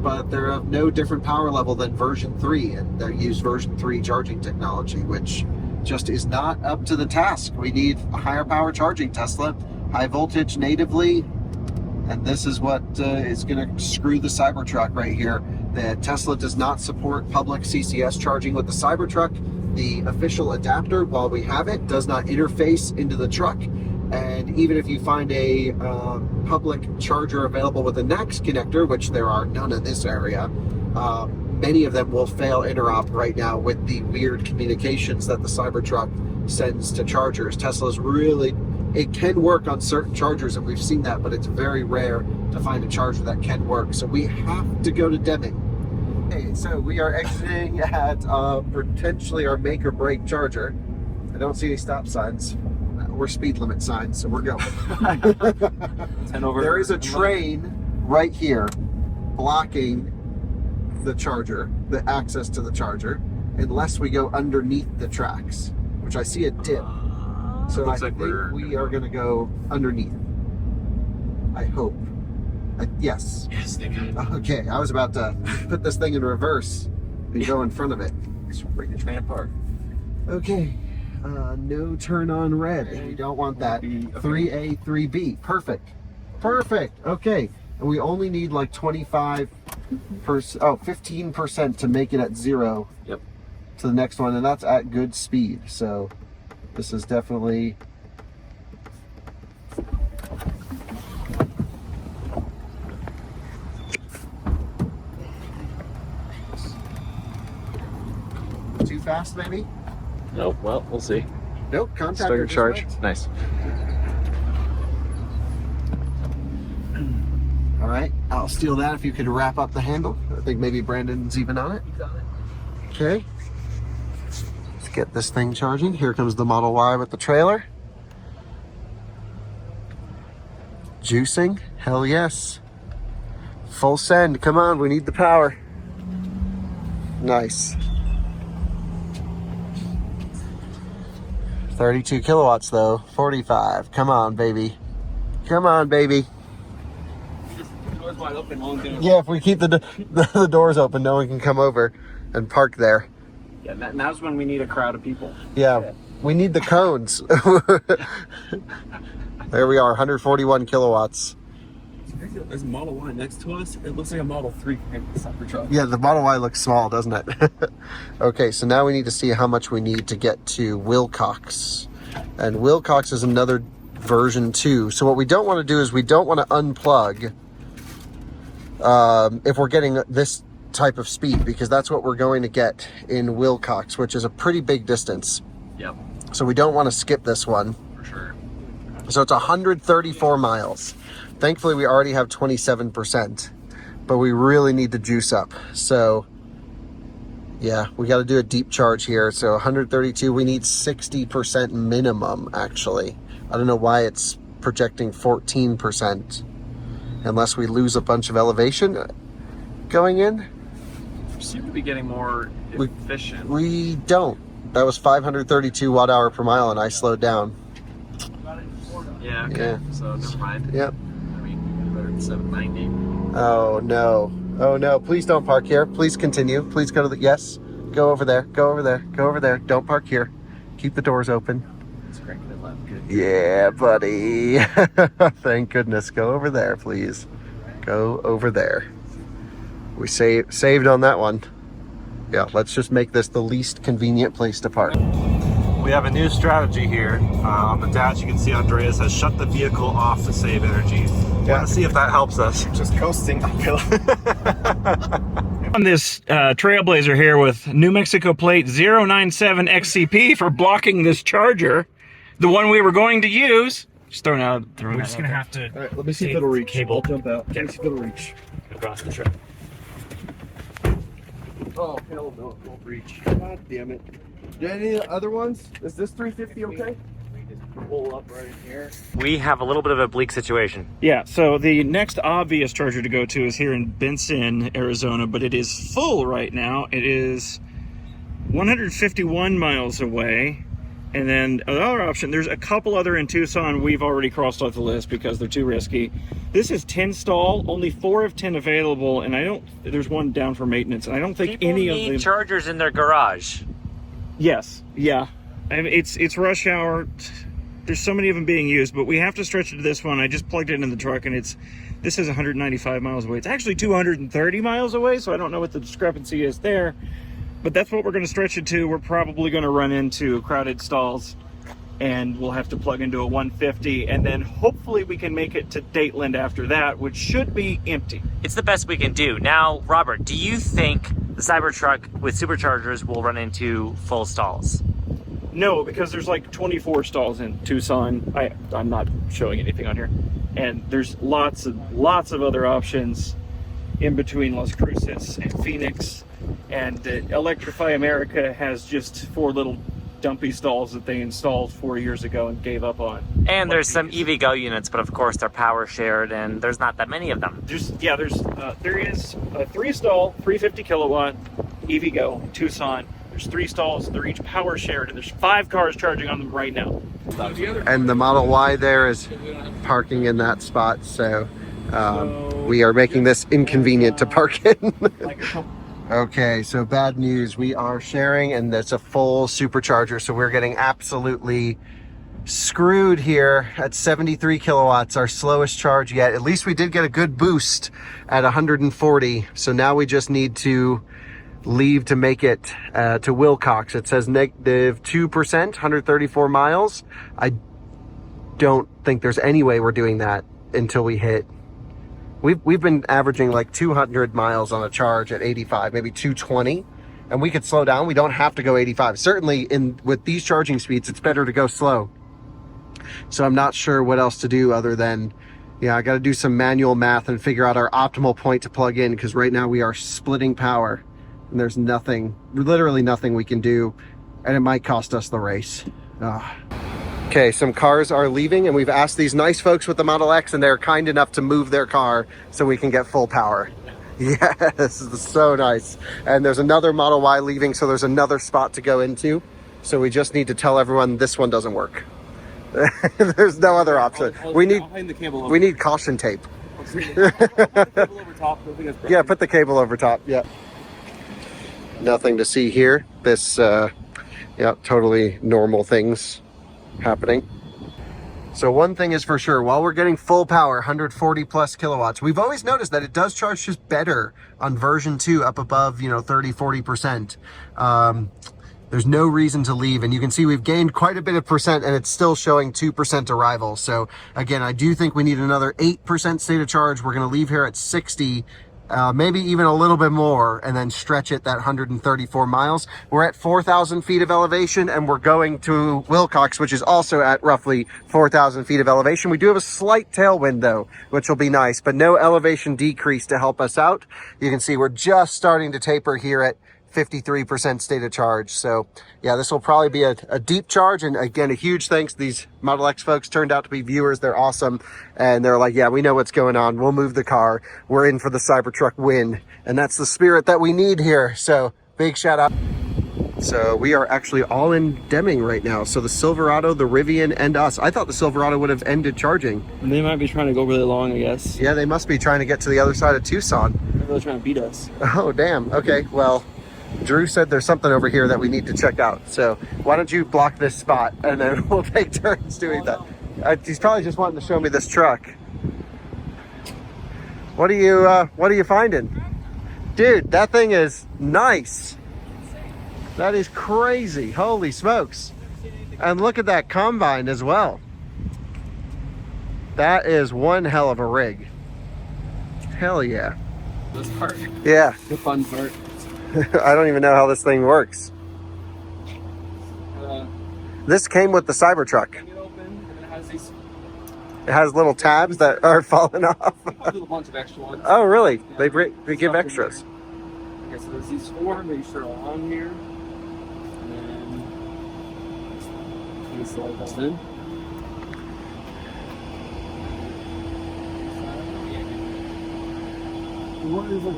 but they're of no different power level than version 3, and they use version 3 charging technology, which just is not up to the task. We need a higher power charging Tesla, high voltage natively, and this is what is going to screw the Cybertruck right here. That Tesla does not support public CCS charging with the Cybertruck. The official adapter, while we have it, does not interface into the truck. And even if you find a public charger available with a NACS connector, which there are none in this area, many of them will fail interop right now with the weird communications that the Cybertruck sends to chargers. Tesla's really, it can work on certain chargers, and we've seen that, but it's very rare to find a charger that can work. So we have to go to Deming. Okay, so we are exiting at potentially our make or break charger. I don't see any stop signs. We're speed limit signs, so we're going. 10 over. There is a train right here blocking the charger, the access to the charger, unless we go underneath the tracks, which I see a dip. So I think we are going to go underneath. I hope. Yes. Yes, they can. Okay, I was about to put this thing in reverse and go in front of it. Bring the train apart. Okay. No turn on red. We don't want that. 3A, 3B. Perfect. Perfect. Okay. And we only need like 15% to make it at 0. Yep. To the next one, and that's at good speed. So this is definitely too fast, maybe? Nope. Well, we'll see. Nope. Contact. Start your charge. Nice. All right. I'll steal that if you could wrap up the handle. I think maybe Brandon's even on it. Okay. Let's get this thing charging. Here comes the Model Y with the trailer. Juicing. Hell yes. Full send. Come on. We need the power. Nice. 32 kilowatts though. 45. Come on, baby. Come on, baby. Wide open, Yeah, if we keep the doors open, no one can come over and park there. Yeah, now's when we need a crowd of people. Yeah, we need the cones. There we are, 141 kilowatts. There's a Model Y next to us. It looks like a Model 3 Cybertruck. Yeah, the Model Y looks small, doesn't it? Okay, so now we need to see how much we need to get to Wilcox. And Wilcox is another version 2. So what we don't want to do is we don't want to unplug if we're getting this type of speed, because that's what we're going to get in Wilcox, which is a pretty big distance. Yep. So we don't want to skip this one. For sure. So it's 134 miles. Thankfully, we already have 27%, but we really need to juice up. So yeah, we got to do a deep charge here. So 132, we need 60% minimum, actually. I don't know why it's projecting 14%. Unless we lose a bunch of elevation going in. We seem to be getting more efficient. We don't. That was 532 watt hour per mile, and I slowed down. Yeah, okay. Yeah. So never mind. Yep. I mean, better than 790. Oh no. Oh no. Please don't park here. Please continue. Please go to the, yes. Go over there. Go over there. Go over there. Don't park here. Keep the doors open. It's cranking it left. Good. Yeah, buddy. Thank goodness. Go over there, please. Go over there. We saved on that one. Yeah, let's just make this the least convenient place to park. We have a new strategy here. On the dash, you can see Andreas has shut the vehicle off to save energy. Want to see if that helps us. Just coasting uphill. On this Trailblazer here with New Mexico plate 097XCP for blocking this charger, the one we were going to use. Just throwing out. We're just gonna have to. All right, let me see if it'll reach. Cable. I'll jump out. Let me see if it'll reach. Across the track. Oh hell no, it won't reach. God damn it. Any other ones? Is this 350 okay? Pull up right here. We have a little bit of a bleak situation. Yeah, so the next obvious charger to go to is here in Benson, Arizona, but it is full right now. It is 151 miles away. And then another option, there's a couple other in Tucson we've already crossed off the list because they're too risky. This is 10 stall, only 4 of 10 available, and there's one down for maintenance, and I don't think People any need of them. chargers in their garage. Yes, yeah. I mean, it's rush hour. There's so many of them being used, but we have to stretch it to this one. I just plugged it in the truck, and this is 195 miles away. It's actually 230 miles away, so I don't know what the discrepancy is there. But that's what we're going to stretch it to. We're probably going to run into crowded stalls, and we'll have to plug into a 150, and then hopefully we can make it to Dateland after that, which should be empty. It's the best we can do. Now, Robert, do you think the Cybertruck with superchargers will run into full stalls? No, because there's like 24 stalls in Tucson. I'm not showing anything on here. And there's lots of other options in between Las Cruces and Phoenix. And Electrify America has just 4 little dumpy stalls that they installed 4 years ago and gave up on. And there's some EVgo units, but of course they're power shared, and there's not that many of them. There is a 3-stall, 350 kilowatt EVgo in Tucson. There's 3 stalls. They're each power shared, and there's 5 cars charging on them right now. And the Model Y there is parking in that spot, so we are making this inconvenient to park in. Okay, so bad news. We are sharing, and that's a full supercharger, so we're getting absolutely screwed here at 73 kilowatts, our slowest charge yet. At least we did get a good boost at 140, so now we just need to leave to make it to Wilcox. It says negative 2%, 134 miles. I don't think there's any way we're doing that until we hit. We've been averaging like 200 miles on a charge at 85, maybe 220, and we could slow down. We don't have to go 85. Certainly with these charging speeds, it's better to go slow. So I'm not sure what else to do other than, yeah, I got to do some manual math and figure out our optimal point to plug in, because right now we are splitting power and there's nothing, literally nothing we can do, and it might cost us the race. Okay, some cars are leaving, and we've asked these nice folks with the Model X, and they're kind enough to move their car so we can get full power. Yes, this is so nice. And there's another Model Y leaving, so there's another spot to go into. So we just need to tell everyone this one doesn't work. There's no other option. We need caution tape. Yeah, put the cable over top. Yeah. Nothing to see here. This, yeah, totally normal things happening. So one thing is for sure, while we're getting full power, 140 plus kilowatts, we've always noticed that it does charge just better on version 2 up above, 30-40%. There's no reason to leave, and you can see we've gained quite a bit of percent, and it's still showing 2% arrival. So again, I do think we need another 8% state of charge. We're going to leave here at 60, maybe even a little bit more, and then stretch it that 134 miles. We're at 4,000 feet of elevation, and we're going to Wilcox, which is also at roughly 4,000 feet of elevation. We do have a slight tailwind though, which will be nice, but no elevation decrease to help us out. You can see we're just starting to taper here at 53% state of charge. So yeah, this will probably be a deep charge. And again, a huge thanks. These Model X folks turned out to be viewers. They're awesome. And they're like, yeah, we know what's going on. We'll move the car. We're in for the Cybertruck win. And that's the spirit that we need here. So big shout out. So we are actually all in Deming right now. So the Silverado, the Rivian, and us. I thought the Silverado would have ended charging. And they might be trying to go really long, I guess. Yeah, they must be trying to get to the other side of Tucson. Maybe they're trying to beat us. Oh, damn. Okay, well, Drew said there's something over here that we need to check out. So why don't you block this spot, and then we'll take turns doing that. He's probably just wanting to show me this truck. What are you finding? Dude, that thing is nice. That is crazy. Holy smokes. And look at that combine as well. That is one hell of a rig. Hell yeah. This part. Yeah. The fun part. I don't even know how this thing works. This came with the Cybertruck. It has little tabs that are falling off. A bunch of extra ones. Oh, really? Yeah, they give extras. Okay, so there's these 4. Make sure they're on here. And then you slide those in. What is it?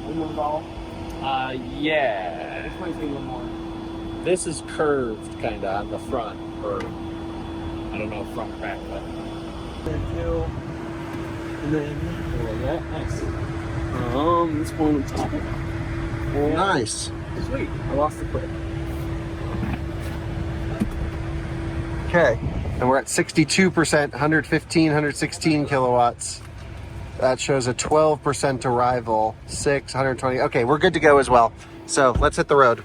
Yeah. This might be a little more. This is curved kind of on the front, or I don't know, front or back, but. And then like that. Nice. This one on top of it. Nice. Sweet. I lost the clip. Okay, and we're at 62%, 115, 116 kilowatts. That shows a 12% arrival, 120. Okay, we're good to go as well. So let's hit the road.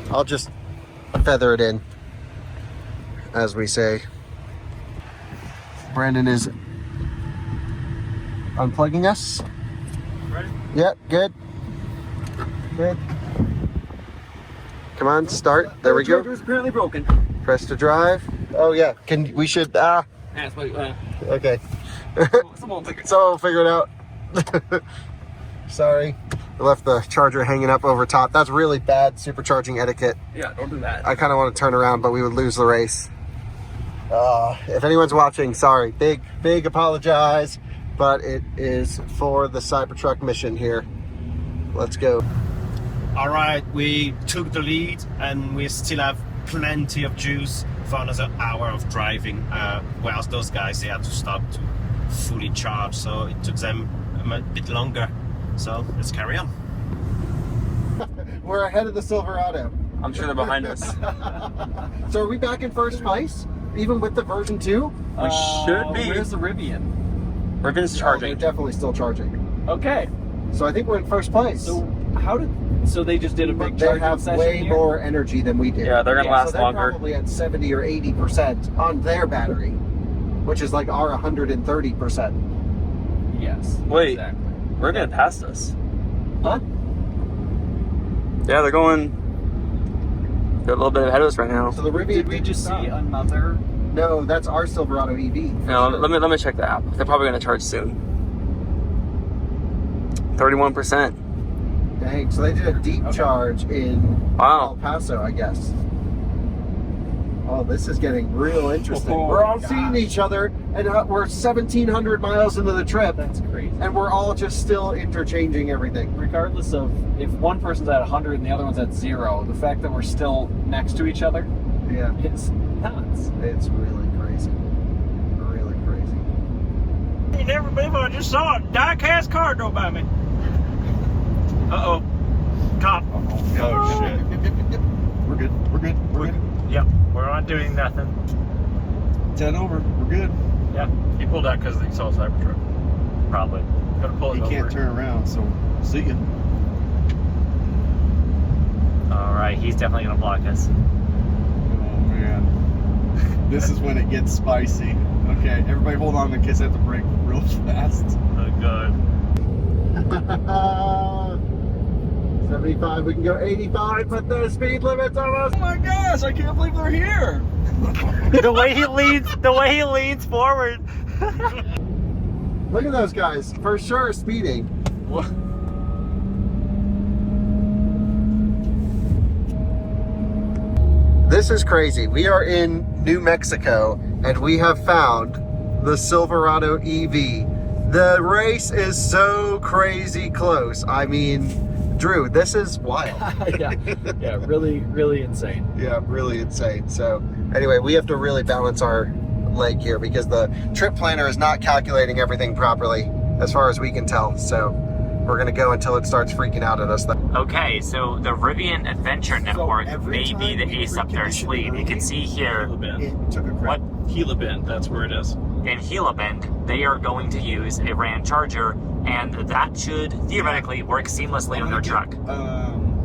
I'll just feather it in, as we say. Brandon is unplugging us. Ready? Yep, good. Good. Come on, start. There we go. The is apparently broken. Press to drive. Oh yeah, we should, okay. Someone will figure it out. Sorry. I left the charger hanging up over top. That's really bad supercharging etiquette. Yeah, don't do that. I kind of want to turn around, but we would lose the race. If anyone's watching, sorry. Big apologize, but it is for the Cybertruck mission here. Let's go. All right, we took the lead, and we still have plenty of juice for another hour of driving, whilst those guys, they had to stop to fully charge, so it took them a bit longer. So let's carry on. We're ahead of the Silverado. I'm sure they're behind us. So are we back in first place, even with the version 2? We should be. Where's the Rivian? Rivian's Oh, charging. they're definitely still charging. Okay. So I think we're in first place. So they just did a big They charging have session way here? more energy than we do. Yeah, they're gonna last so they're longer. Probably at 70 or 80% on their battery, which is like our 130%. Yes. Wait, Exactly. Rivian passed us. Huh? Yeah, they're going. They're a little bit ahead of us right now. So the Rivian. Did we just see another? No, that's our Silverado EV. No, let me check the app. They're probably gonna charge soon. 31%. Dang, so they did a deep charge in El Wow. Paso, I guess. Oh, this is getting real interesting. Oh, we're all gosh. seeing each other, and we're 1,700 miles into the trip, That's crazy. and we're all just still interchanging everything. Regardless of if one person's at 100 and the other one's at 0, the fact that we're still next to each other Yeah, is nuts. it's really crazy. Really crazy. You never believe what I just saw. A die-cast car drove by me. Uh-oh. Cop. Oh shit. We're good. We're good. We're good. Yep, we're not doing nothing. 10 over. We're good. Yeah, he pulled out because he saw a Cybertruck. Probably. Gotta pull He it can't over. turn around, so see ya. All right, he's definitely gonna block us. Oh man. This is when it gets spicy. Okay, everybody hold on to kiss at the brake real fast. Oh, God. 75, we can go 85, but the speed limit's almost. Oh my gosh, I can't believe they're here. The way he leans forward. Look at those guys, for sure speeding. This is crazy. We are in New Mexico and we have found the Silverado EV. The race is so crazy close. I mean, Drew, this is wild. yeah, really, really insane. Yeah, really insane. So anyway, we have to really balance our leg here because the trip planner is not calculating everything properly as far as we can tell. So we're gonna go until it starts freaking out at us. Okay, so the Rivian Adventure Network may be the ace up their sleeve. You can see here what Gila Bend, that's where it is. in Gila Bend, they are going to use a RAN charger, and that should theoretically work seamlessly on their truck.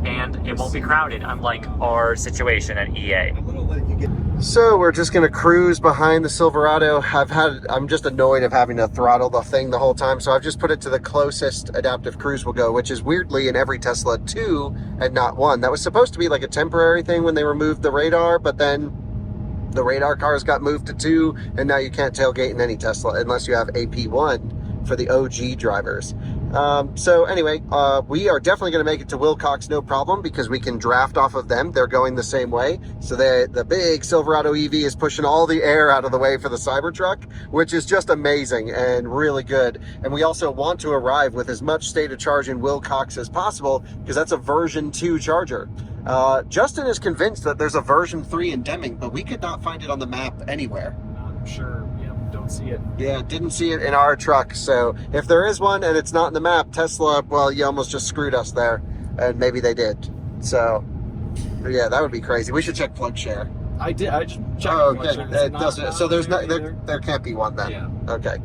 And it won't be crowded, unlike our situation at EA. So we're just gonna cruise behind the Silverado. I'm just annoyed of having to throttle the thing the whole time, so I've just put it to the closest adaptive cruise will go, which is weirdly in every Tesla 2 and not 1. That was supposed to be like a temporary thing when they removed the radar, but then the radar cars got moved to 2, and now you can't tailgate in any Tesla unless you have AP1 for the OG drivers. So anyway, we are definitely going to make it to Wilcox no problem because we can draft off of them. They're going the same way. So the big Silverado EV is pushing all the air out of the way for the Cybertruck, which is just amazing and really good. And we also want to arrive with as much state of charge in Wilcox as possible because that's a version 2 charger. Justin is convinced that there's a version 3 in Deming, but we could not find it on the map anywhere. I'm sure, don't see it. Yeah, didn't see it in our truck. So if there is one and it's not in the map, Tesla, well, you almost just screwed us there. And maybe they did. So yeah, that would be crazy. We should check PlugShare. I did. I just checked. Oh, okay. It doesn't. So there's not. There can't be one then. Yeah. Okay.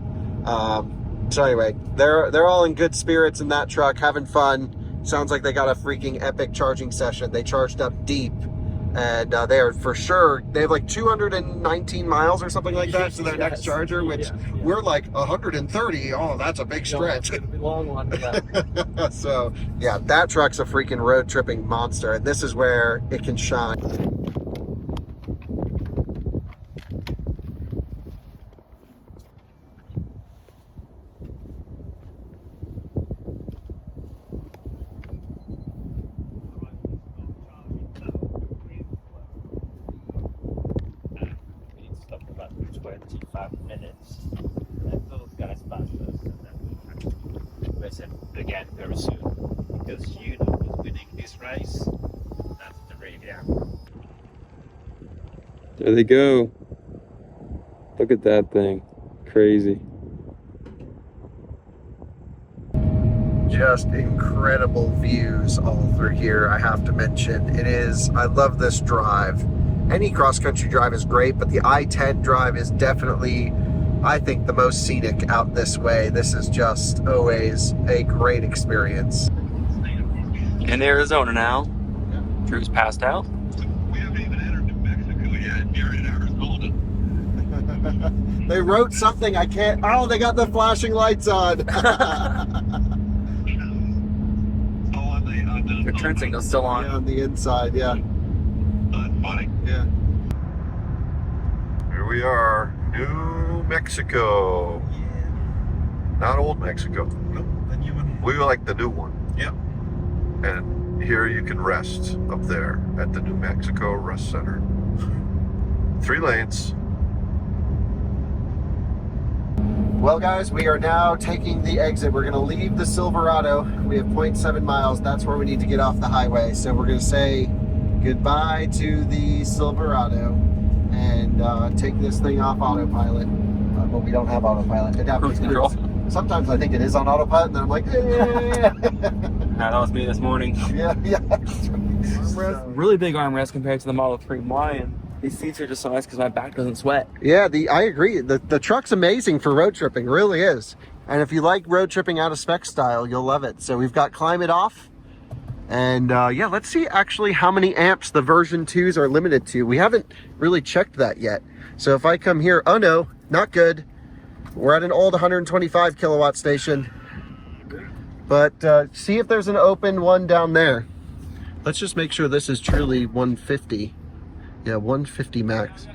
So anyway, they're all in good spirits in that truck, having fun. Sounds like they got a freaking epic charging session. They charged up deep, and they are for sure. They have like 219 miles or something like that to their next charger, which we're like 130. Oh, that's a big stretch. It's gonna be a long one. Yeah. So yeah, that truck's a freaking road tripping monster, and this is where it can shine. Stuff for about 25 minutes. And those guys passed us. And then we said again very soon. Because you know who's winning this race. That's the Rivian. There they go. Look at that thing. Crazy. just incredible views all through here, I have to mention. I love this drive. Any cross-country drive is great, but the I-10 drive is definitely, I think, the most scenic out this way. This is just always a great experience. In Arizona now. Drew's passed out. We haven't even entered New Mexico yet. You're in Arizona. They wrote something, I can't, oh, they got the flashing lights on. Your turn signal's still on. Yeah, on the inside, yeah. Funny. Yeah. Here we are, New Mexico. Not old Mexico. Nope, the new one. We like the new one. Yep. And here you can rest up there at the New Mexico Rest Center. 3 lanes. Well, guys, we are now taking the exit. We're going to leave the Silverado. We have 0.7 miles. That's where we need to get off the highway. So we're going to say goodbye to the Silverado and take this thing off autopilot. But we don't have autopilot. Cruise control. Sometimes I think it is on autopilot, and then I'm like, yeah. That was me this morning. Yeah. Really big armrest compared to the Model 3Y, and these seats are just so nice because my back doesn't sweat. Yeah, I agree. The truck's amazing for road tripping, really is. And if you like road tripping out of spec style, you'll love it. So we've got climate off. And yeah, let's see actually how many amps the version 2s are limited to. We haven't really checked that yet. So if I come here, oh no, not good. We're at an old 125 kilowatt station. But see if there's an open one down there. Let's just make sure this is truly 150. Yeah, 150 max.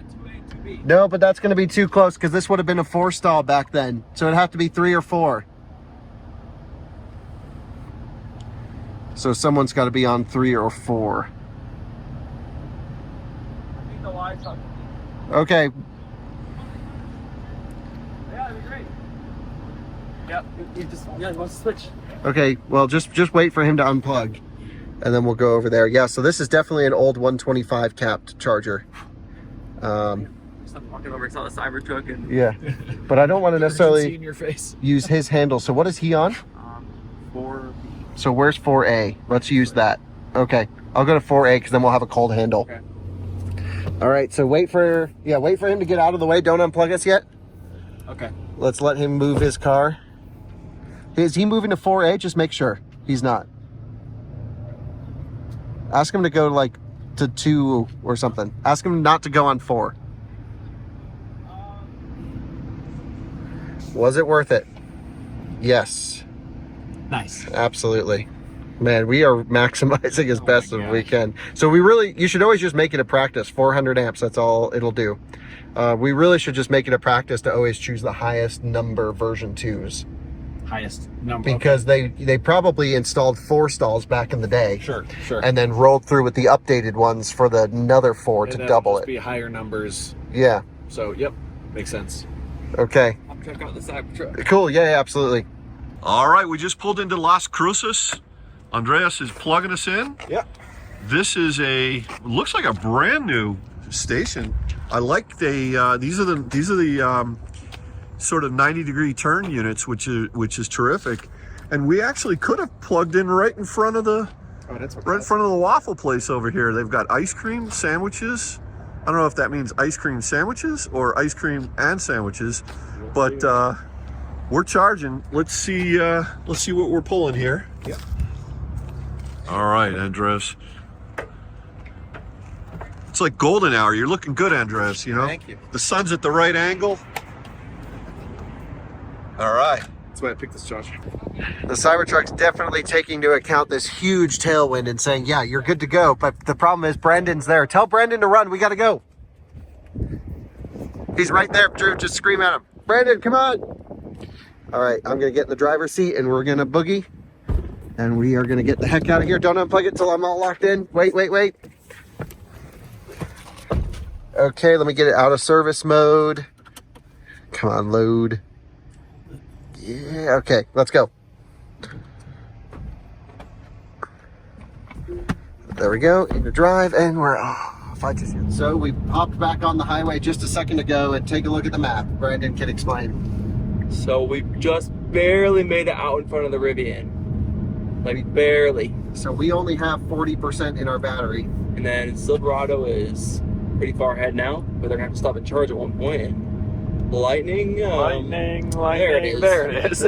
No, but that's going to be too close because this would have been a 4-stall back then. So it'd have to be 3 or 4. So someone's got to be on 3 or 4. I think the lights on. Okay. Yeah, that'd be great. Yep, you just wants to switch. Okay, well, just wait for him to unplug. And then we'll go over there. Yeah, so this is definitely an old 125 capped charger. I'm walking over, saw the Cybertruck and Yeah, but I don't want to necessarily in your face. use his handle. So what is he on? 4. So where's 4A? Let's use that. Okay, I'll go to 4A because then we'll have a cold handle. Okay. All right, so wait for him to get out of the way. Don't unplug us yet. Okay. Let's let him move his car. Is he moving to 4A? Just make sure he's not. Ask him to go like to 2 or something. Ask him not to go on 4. Was it worth it? Yes. Nice. Absolutely. Man, we are maximizing as best as we can. So you should always just make it a practice. 400 amps, that's all it'll do. We really should just make it a practice to always choose the highest number version 2s. Highest number. Because they probably installed 4 stalls back in the day. Sure. And then rolled through with the updated ones for the another 4 to double it. Be higher numbers. Yeah. So, yep, makes sense. Okay. I'll check out the Cybertruck. Cool. Yeah, absolutely. All right, we just pulled into Las Cruces. Andreas is plugging us in. Yep. This is looks like a brand new station. I like these are the sort of 90-degree turn units, which is terrific. And we actually could have plugged in right in front of the right in front of the waffle place over here. They've got ice cream sandwiches. I don't know if that means ice cream sandwiches or ice cream and sandwiches, but we're charging. Let's see what we're pulling here. Yeah. All right, Andres. It's like golden hour. You're looking good, Andres, you know? Thank you. The sun's at the right angle. All right. That's why I picked this charger. The Cybertruck's definitely taking into account this huge tailwind and saying, yeah, you're good to go. But the problem is Brandon's there. Tell Brandon to run. We got to go. He's right there, Drew. Just scream at him. Brandon, come on. All right, I'm going to get in the driver's seat and we're going to boogie. And we are going to get the heck out of here. Don't unplug it till I'm all locked in. Wait. Okay, let me get it out of service mode. Come on, load. Yeah, okay, let's go. There we go, into drive, and we're off. So we popped back on the highway just a second ago, and take a look at the map. Brandon can explain. So we just barely made it out in front of the Rivian. like barely. So we only have 40% in our battery. And then Silverado is pretty far ahead now, but they're gonna have to stop and charge at one point. And Lightning, Lightning, there it is. there it is.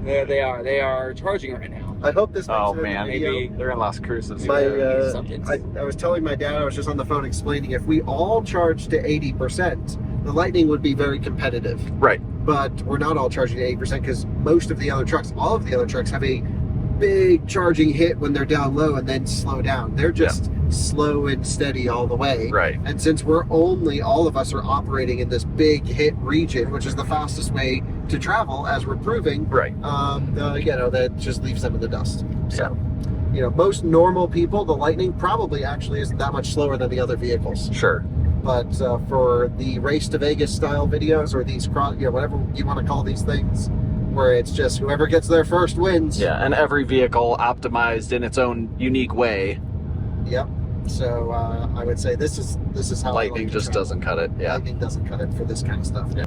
There they are. They are charging right now. I hope this makes Oh it in the man, video. they're in Las Cruces. My, Something. I was telling my dad, I was just on the phone explaining, if we all charged to 80%, the Lightning would be very competitive. Right. But we're not all charging to 80% because most of the other trucks, all of the other trucks have a big charging hit when they're down low and then slow down. They're just slow and steady all the way. Right. And since all of us are operating in this big hit region, which is the fastest way to travel, as we're proving, Right. that just leaves them in the dust. So, most normal people, the Lightning probably actually isn't that much slower than the other vehicles. Sure. But for the race to Vegas style videos, or these whatever you want to call these things, where it's just whoever gets there first wins. Yeah, and every vehicle optimized in its own unique way. Yep. So I would say this is how Lightning just doesn't cut it. Yeah. Lightning doesn't cut it for this kind of stuff. Yeah.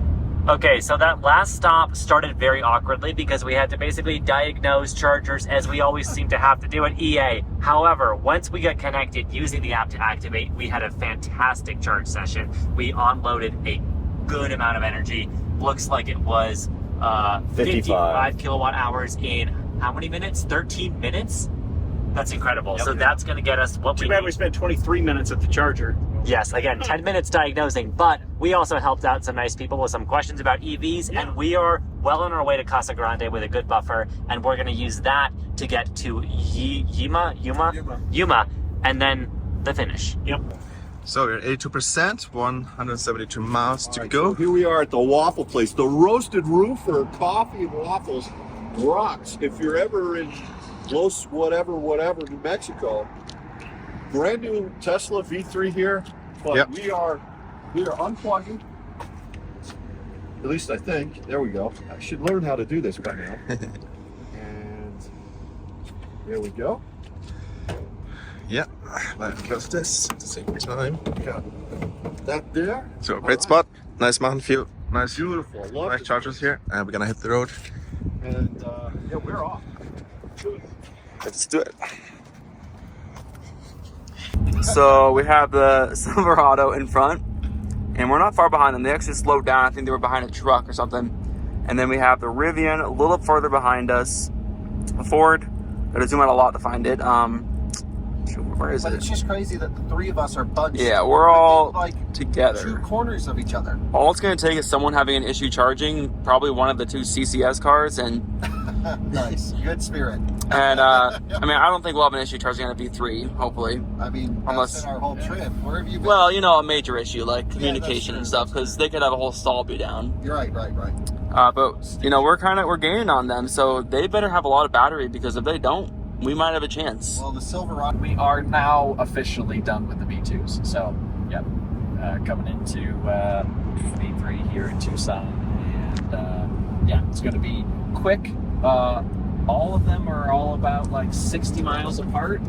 Okay, so that last stop started very awkwardly because we had to basically diagnose chargers, as we always seem to have to do at EA. However, once we got connected using the app to activate, we had a fantastic charge session. We unloaded a good amount of energy. Looks like it was 55 kilowatt hours in how many minutes? 13 minutes? That's incredible. Yep. So that's going to get us what we need. Too bad we spent 23 minutes at the charger. Yes, again, 10 minutes diagnosing, but we also helped out some nice people with some questions about EVs, and we are well on our way to Casa Grande with a good buffer, and we're going to use that to get to Yuma, and then the finish. Yep. So we're at 82%, 172 miles to go. So here we are at the waffle place. The Roasted Roofer Coffee and Waffles rocks. If you're ever in Los whatever, New Mexico, brand new Tesla V3 here, but we are unplugging. At least I think. There we go. I should learn how to do this by now. And there we go. Yeah, let's close this at the same time. Got that there. So great spot. Nice mountain view. Nice, beautiful. Love nice chargers here. And we're gonna hit the road. And we're off. Let's do it. So we have the Silverado in front, and we're not far behind them. They actually slowed down. I think they were behind a truck or something. And then we have the Rivian a little further behind us. A Ford. I had to zoom out a lot to find it. Where is it? It's just crazy that the three of us are bunched. Yeah, we're all together. 2 corners of each other. All it's going to take is someone having an issue charging, probably one of the 2 CCS cars, and nice, good spirit. And I don't think we'll have an issue charging on a V3. Hopefully, unless our whole trip. Where have you been? Well, a major issue like communication and stuff, because they could have a whole stall be down. You're right. But we're gaining on them, so they better have a lot of battery, because if they don't, we might have a chance. Well, the Silverado. We are now officially done with the V2s. So, yep, coming into V3 here in Tucson, and it's going to be quick. All of them are all about like 60 miles apart.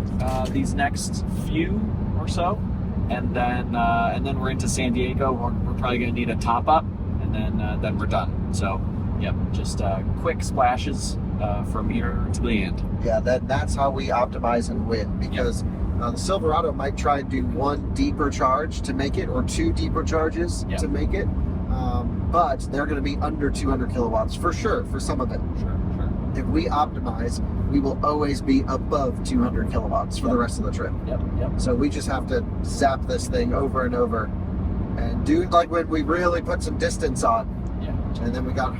These next few or so, and then we're into San Diego. We're probably going to need a top up, and then we're done. So, yep, just quick splashes from here to the end. Yeah, that's how we optimize and win, because the Silverado might try and do 1 deeper charge to make it, or 2 deeper charges to make it, but they're going to be under 200 kilowatts for sure for some of it. Sure. If we optimize, we will always be above 200 kilowatts for the rest of the trip. Yep. So we just have to zap this thing over and over, and do like when we really put some distance on. Yeah. And then we got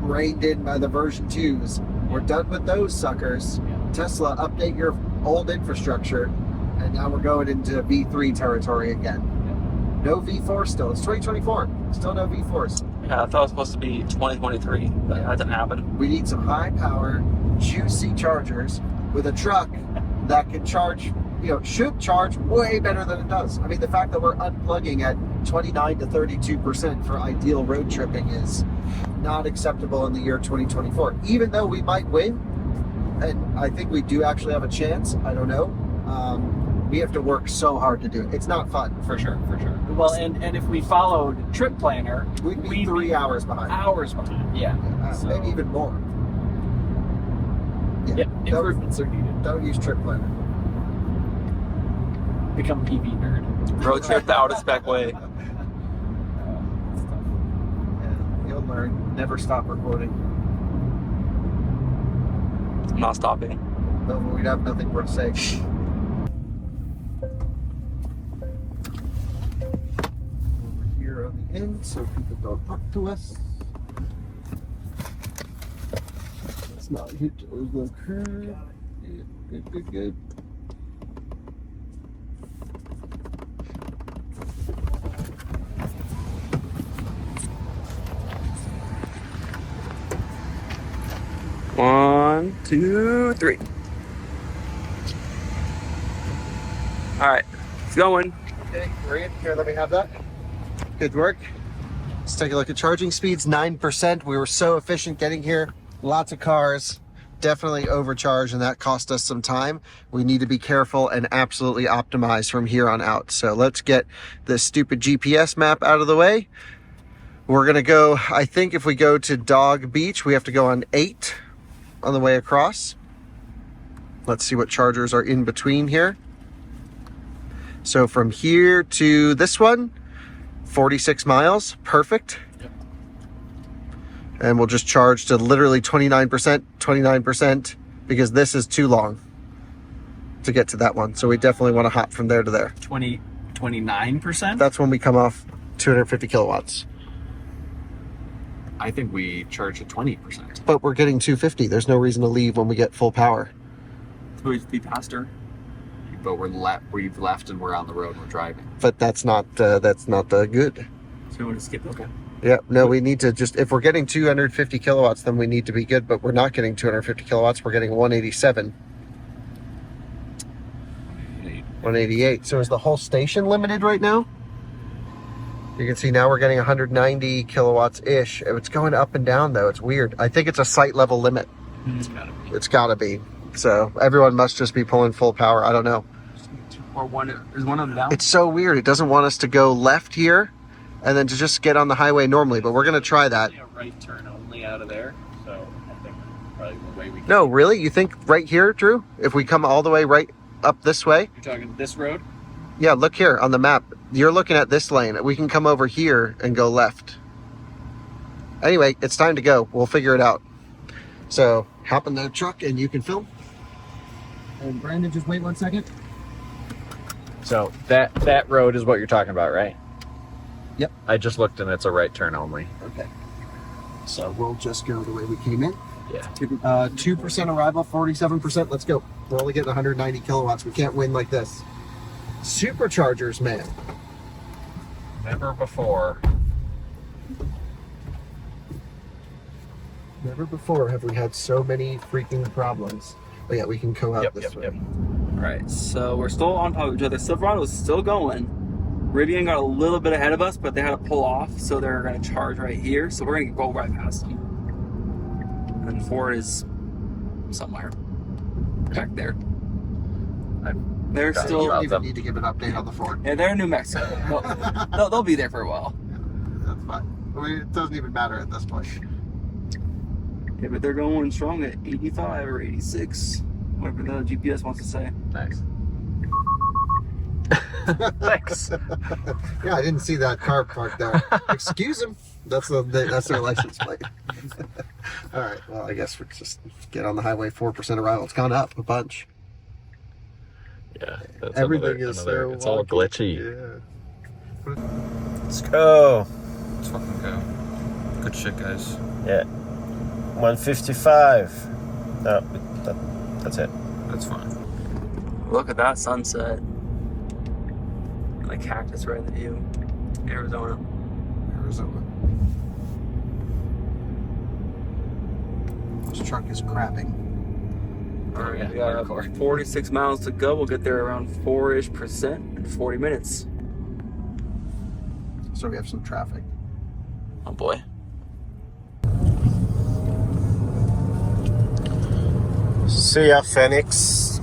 reined in by the version 2s. We're done with those suckers. Tesla, update your old infrastructure, and now we're going into V3 territory again. No V4 still. It's 2024. Still no V4s. Yeah, I thought it was supposed to be 2023, but that didn't happen. We need some high power, juicy chargers with a truck that can charge, should charge way better than it does. I mean, the fact that we're unplugging at 29 to 32% for ideal road tripping is not acceptable in the year 2024. Even though we might win, and I think we do actually have a chance, I don't know, we have to work so hard to do it. It's not fun. For sure. Well, and if we followed Trip Planner, we'd be 3 hours behind. Yeah. So, maybe even more. Yeah, improvements are needed. Don't use trip planner. Become PV nerd. Road trip the out of spec way. You'll learn. Never stop recording. I'm not stopping. No, we'd have nothing more to say. Over here on the end so people don't talk to us. Let's not hit the curve. Good, good, good. One, two, three. All right, it's going. Okay, great. Here, let me have that. Good work. Let's take a look at charging speeds. 9%. We were so efficient getting here. Lots of cars. Definitely overcharged, and that cost us some time. We need to be careful and absolutely optimize from here on out. So let's get this stupid GPS map out of the way. We're gonna go, I think if we go to Dog Beach, we have to go on 8 on the way across. Let's see what chargers are in between here. So from here to this one, 46 miles, perfect. Yep. And we'll just charge to literally 29%, because this is too long to get to that one. So we definitely want to hop from there to there. 29%? That's when we come off 250 kilowatts. I think we charge at 20%. But we're getting 250. There's no reason to leave when we get full power. We'd be faster. But we've left and we're on the road and we're driving. But that's not good. So we want to skip. Okay. Yeah, no, we need to just, if we're getting 250 kilowatts, then we need to be good, but we're not getting 250 kilowatts, we're getting 187. 188. So is the whole station limited right now? You can see now we're getting 190 kilowatts-ish. It's going up and down, though. It's weird. I think it's a site level limit. It's gotta be. It's gotta be. So everyone must just be pulling full power. I don't know. Or one. Is one of them down? It's so weird. It doesn't want us to go left here and then to just get on the highway normally, but we're going to try that. A right turn only out of there, so I think probably the way we can. No, really? You think right here, Drew? If we come all the way right up this way? You're talking this road? Yeah, look here on the map. You're looking at this lane. We can come over here and go left. Anyway, it's time to go. We'll figure it out. So hop in the truck and you can film. And Brandon, just wait 1 second. So that road is what you're talking about, right? Yep. I just looked and it's a right turn only. Okay. So we'll just go the way we came in. Yeah. 2% arrival, 47%. Let's go. We're only getting 190 kilowatts. We can't win like this. Superchargers, man. Never before. Never before have we had so many freaking problems. But yeah, we can go out this way. All right, so we're still on top of each other. Silverado is still going. Rivian got a little bit ahead of us, but they had to pull off, so they're going to charge right here. So we're going to go right past them. And Ford is somewhere back there. They're still. You don't even need to give an update on the Ford. Yeah, they're in New Mexico. They'll be there for a while. That's fine. I mean, it doesn't even matter at this point. Yeah, but they're going strong at 85 or 86, whatever the GPS wants to say. Nice. Thanks. Yeah, I didn't see that car parked there. Excuse him. That's their license plate. All right. Well, I guess we just get on the highway. 4% arrival. It's gone up a bunch. Yeah. That's Everything is so. It's all glitchy. Yeah. Let's go. Let's fucking go. Good shit, guys. Yeah. 155. No, that's it. That's fine. Look at that sunset. Like cactus right in the view. Arizona. This truck is crapping. All right, we got 46 miles to go. We'll get there around 4-ish% in 40 minutes. So we have some traffic. Oh boy. See ya, Phoenix.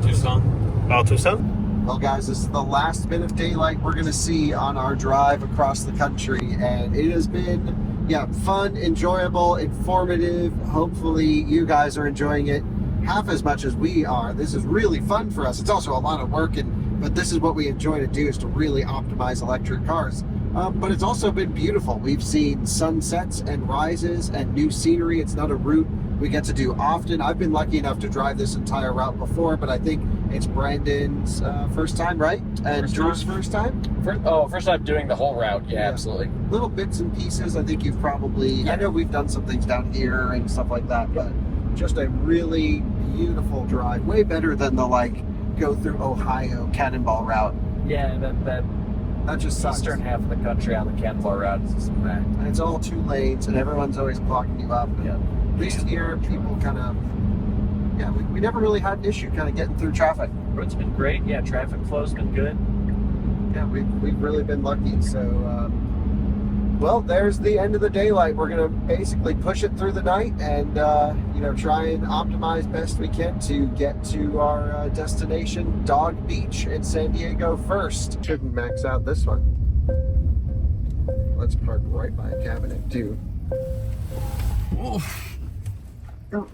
Tucson. Oh, Tucson? Well, guys, this is the last bit of daylight we're going to see on our drive across the country, and it has been yeah, fun, enjoyable, informative. Hopefully you guys are enjoying it half as much as we are. This is really fun for us. It's also a lot of work, but this is what we enjoy to do, is to really optimize electric cars. But it's also been beautiful. We've seen sunsets and rises and new scenery. It's not a route we get to do often. I've been lucky enough to drive this entire route before, but I think it's Brandon's first time, right? And Drew's first time? First time doing the whole route. Yeah, absolutely. Little bits and pieces. I think you've probably, I know we've done some things down here and stuff like that, but just a really beautiful drive. Way better than the go through Ohio Cannonball route. Yeah, that just sucks. Eastern half of the country on the Cannonball route is just bad. And it's all 2 lanes, and everyone's always blocking you up. Yeah. At least here, people kind of, we never really had an issue kind of getting through traffic. Road's been great. Yeah, traffic flow's been good. Yeah, we've really been lucky. So, well, there's the end of the daylight. We're gonna basically push it through the night, and try and optimize best we can to get to our destination, Dog Beach in San Diego first. Shouldn't max out this one. Let's park right by a cabinet too. Oh,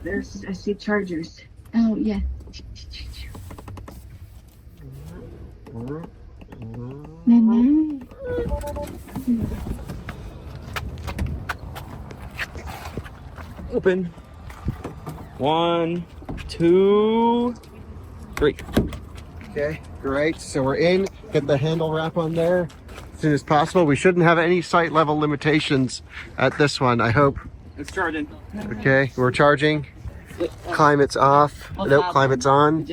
I see chargers. Oh, yeah. Open. 1, 2, 3. Okay, great. So we're in. Get the handle wrap on there as soon as possible. We shouldn't have any sight level limitations at this one, I hope. It's charging. Okay, we're charging. Climate's off. Nope, climate's on.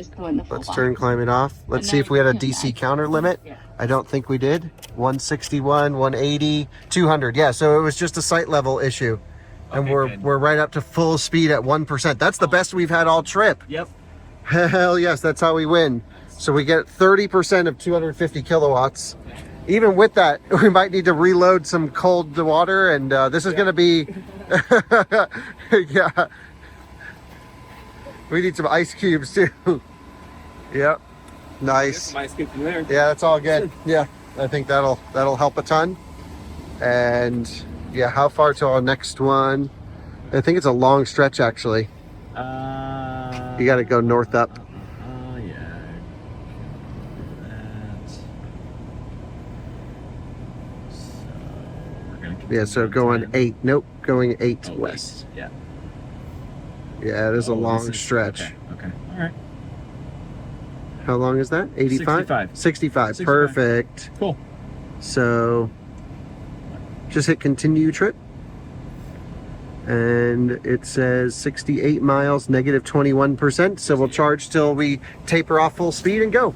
Let's turn climate off. Let's see if we had a DC counter limit. I don't think we did. 161, 180, 200. Yeah, so it was just a sight level issue. And we're right up to full speed at 1%. That's the best we've had all trip. Yep. Hell yes, that's how we win. So we get 30% of 250 kilowatts. Even with that, we might need to reload some cold water, and this is going to be, yeah. We need some ice cubes too. Yep. Nice. Some ice cubes in there. Yeah, that's all good. Yeah, I think that'll help a ton. And yeah, how far to our next one? I think it's a long stretch actually. You got to go north up. Yeah, so going 8. Nope, going 8 west. Yeah. Yeah, it is a long stretch. Okay. All right. How long is that? 85? 65. Perfect. Cool. So just hit continue trip. And it says 68 miles, negative 21%. So we'll charge till we taper off full speed and go.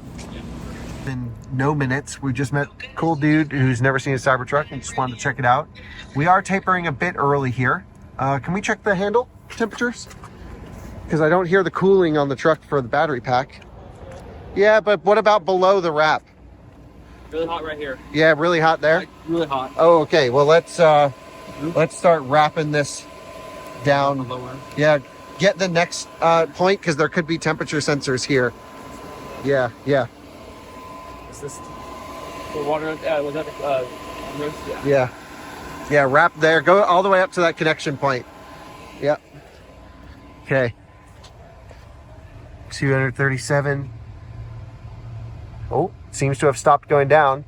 In no minutes, we just met a cool dude who's never seen a Cybertruck and just wanted to check it out. We are tapering a bit early here. Can we check the handle temperatures? Because I don't hear the cooling on the truck for the battery pack. Yeah, but what about below the wrap? Really hot right here. Yeah, really hot there? Like, really hot. Oh, okay. Well, let's start wrapping this down. Lower. Yeah, get the next point, because there could be temperature sensors here. Yeah. Is this the water? Was that Yeah, wrap there. Go all the way up to that connection point. Yep. Okay. 237. Oh, seems to have stopped going down.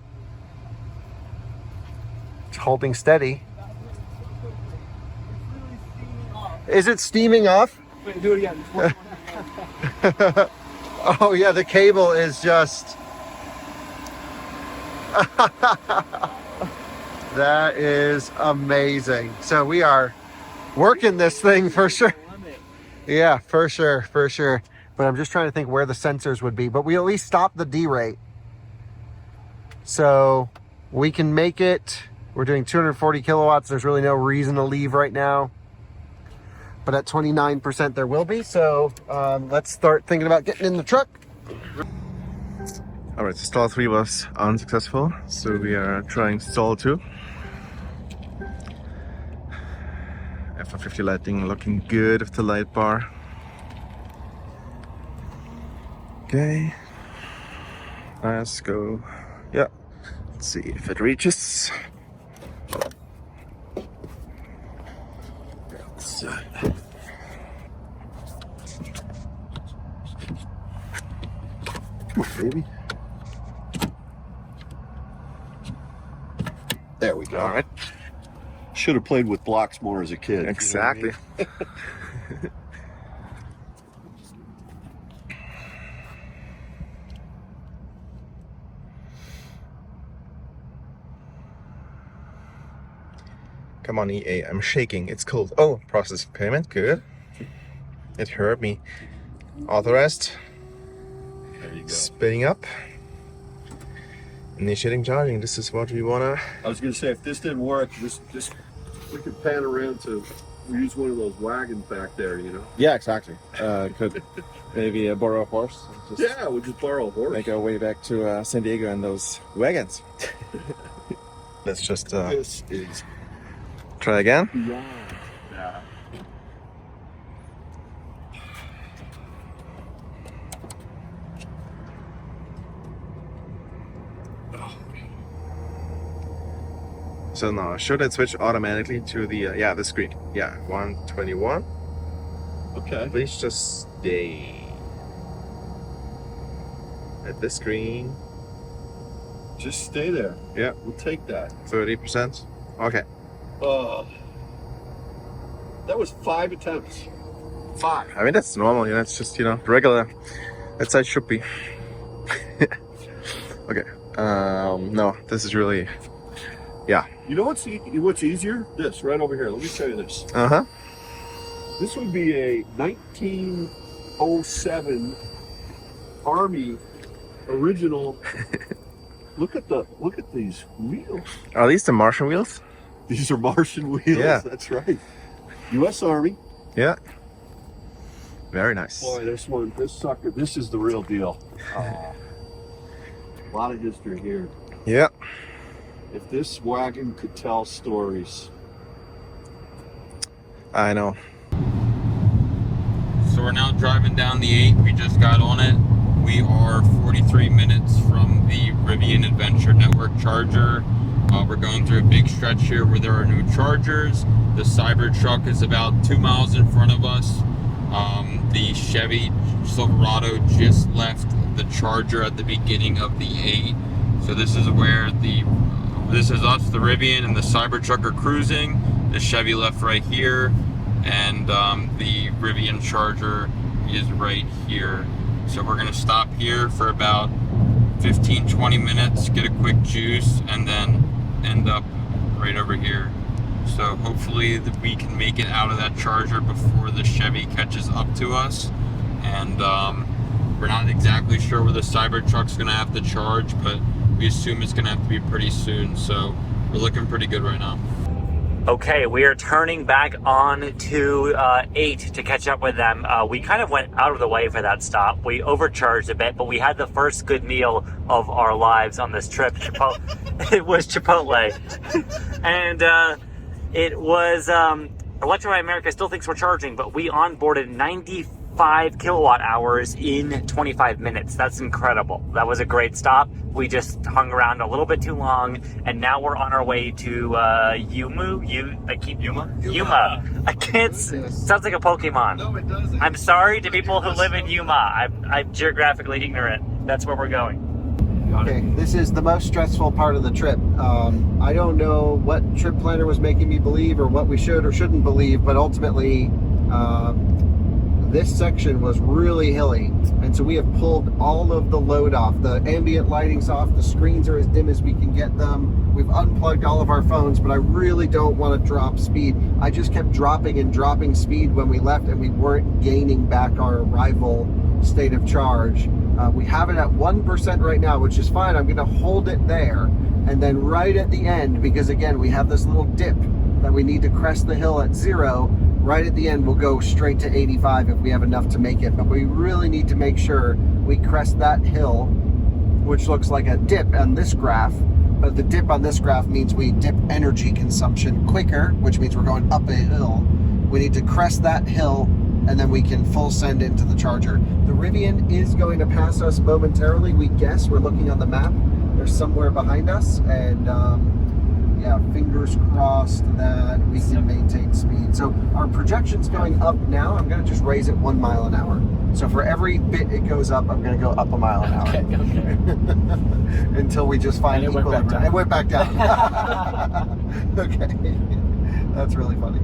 It's holding steady. Is it steaming off? Wait, do it again. Oh yeah, the cable is just... That is amazing. So we are working this thing for sure. Yeah, for sure. But I'm just trying to think where the sensors would be. But we at least stopped the D-rate. So we can make it. We're doing 240 kilowatts. There's really no reason to leave right now. But at 29% there will be. So let's start thinking about getting in the truck. All right, stall 3 was unsuccessful, so we are trying stall 2. F-150 lighting looking good with the light bar. Okay, let's go. Yeah, let's see if it reaches. So. Come on, baby. There we go. All right. Should have played with blocks more as a kid. Exactly. You know what I mean? Come on, EA. I'm shaking. It's cold. Oh, processing payment. Good. It hurt me. Authorized. There you go. Spinning up. Initiating charging. This is what we wanna. I was going to say, if this didn't work, just we could pan around to use one of those wagons back there, you know? Yeah, exactly. Could maybe borrow a horse. Yeah, we'll just borrow a horse. Make our way back to San Diego in those wagons. Let's just this is try again. beyond that. So now, should it switch automatically to the the screen? Yeah, 121. Okay. Please just stay at the screen. Just stay there. Yeah, We'll take that. 30%. Okay. That was 5 attempts. 5. I mean, that's normal. It's just regular. That's how it should be. Okay. No, this is really. Yeah. You know what's easier? This right over here. Let me show you this. This would be a 1907 Army original. Look at these wheels. Are these the Martian wheels? These are Martian wheels. Yeah. That's right. U.S. Army. Yeah. Very nice. Boy, this sucker. This is the real deal. A lot of history here. Yeah. If this wagon could tell stories. I know. So we're now driving down the 8. We just got on it. We are 43 minutes from the Rivian Adventure Network charger. We're going through a big stretch here where there are new chargers. The Cybertruck is about 2 miles in front of us. The Chevy Silverado just left the charger at the beginning of the 8. So this is where this is us, the Rivian, and the Cybertruck are cruising. The Chevy left right here, and the Rivian charger is right here. So we're gonna stop here for about 15-20 minutes, get a quick juice, and then end up right over here. So hopefully we can make it out of that charger before the Chevy catches up to us. And we're not exactly sure where the Cybertruck's gonna have to charge, but we assume it's gonna have to be pretty soon. So we're looking pretty good right now. Okay, we are turning back on to 8 to catch up with them. We kind of went out of the way for that stop. We overcharged a bit, but we had the first good meal of our lives on this trip. It was Chipotle. And it was, Electrify America still thinks we're charging, but we onboarded 95 kilowatt hours in 25 minutes. That's incredible. That was a great stop. We just hung around a little bit too long, and now we're on our way to Yuma. I can't. Sounds like a Pokemon. No, it doesn't. I'm sorry to people who live in Yuma. I'm geographically ignorant. That's where we're going. Okay, this is the most stressful part of the trip. I don't know what trip planner was making me believe or what we should or shouldn't believe, but ultimately this section was really hilly, and so we have pulled all of the load off. The ambient lighting's off, the screens are as dim as we can get them. We've unplugged all of our phones, but I really don't want to drop speed. I just kept dropping and dropping speed when we left, and we weren't gaining back our arrival state of charge. We have it at 1% right now, which is fine. I'm going to hold it there, and then right at the end, because again we have this little dip that we need to crest the hill at 0. Right at the end, we'll go straight to 85 if we have enough to make it. But we really need to make sure we crest that hill, which looks like a dip on this graph. But the dip on this graph means we dip energy consumption quicker, which means we're going up a hill. We need to crest that hill, and then we can full send into the charger. The Rivian is going to pass us momentarily. We guess, we're looking on the map. They're somewhere behind us, and yeah, fingers crossed that we can maintain speed. So our projection's going up now. I'm going to just raise it 1 mile an hour. So for every bit it goes up, I'm going to go up a mile an hour. Okay. Until we just find equilibrium. It went back down. Okay. That's really funny.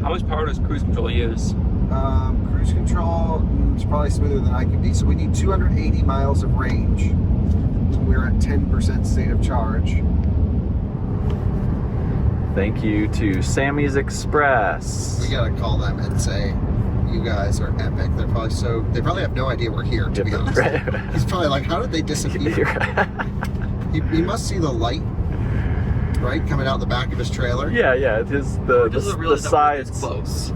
How much power does cruise control use? Cruise control is probably smoother than I can be. So we need 280 miles of range. We're at 10% state of charge. Thank you to Sammy's Express. We gotta call them and say, you guys are epic. They probably have no idea we're here, to be honest. He's probably like, how did they disappear? He must see the light, right, coming out the back of his trailer. Yeah, it is the sides. Close.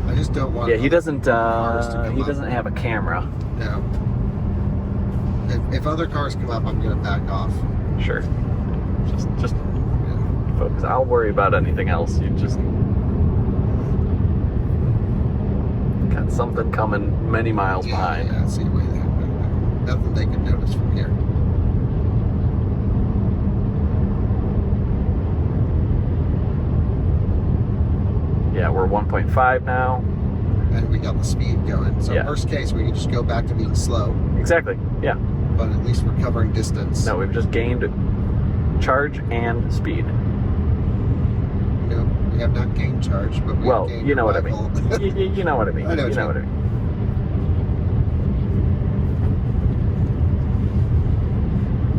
I just don't want. Yeah, he doesn't. cars to come He up. doesn't have a camera. No. If other cars come up, I'm gonna back off. Sure. Just focus. I'll worry about anything else. You just got something coming many miles behind. Yeah, see way there. Nothing they can notice from here. Yeah, we're 1.5 now. And we got the speed going. So worst case, we can just go back to being slow. Exactly. Yeah. But at least we're covering distance. No, we've just gained charge and speed. No, we have not gained charge, but we Well, gained you know what I mean. arrival. You know what I mean. I know you know what I mean.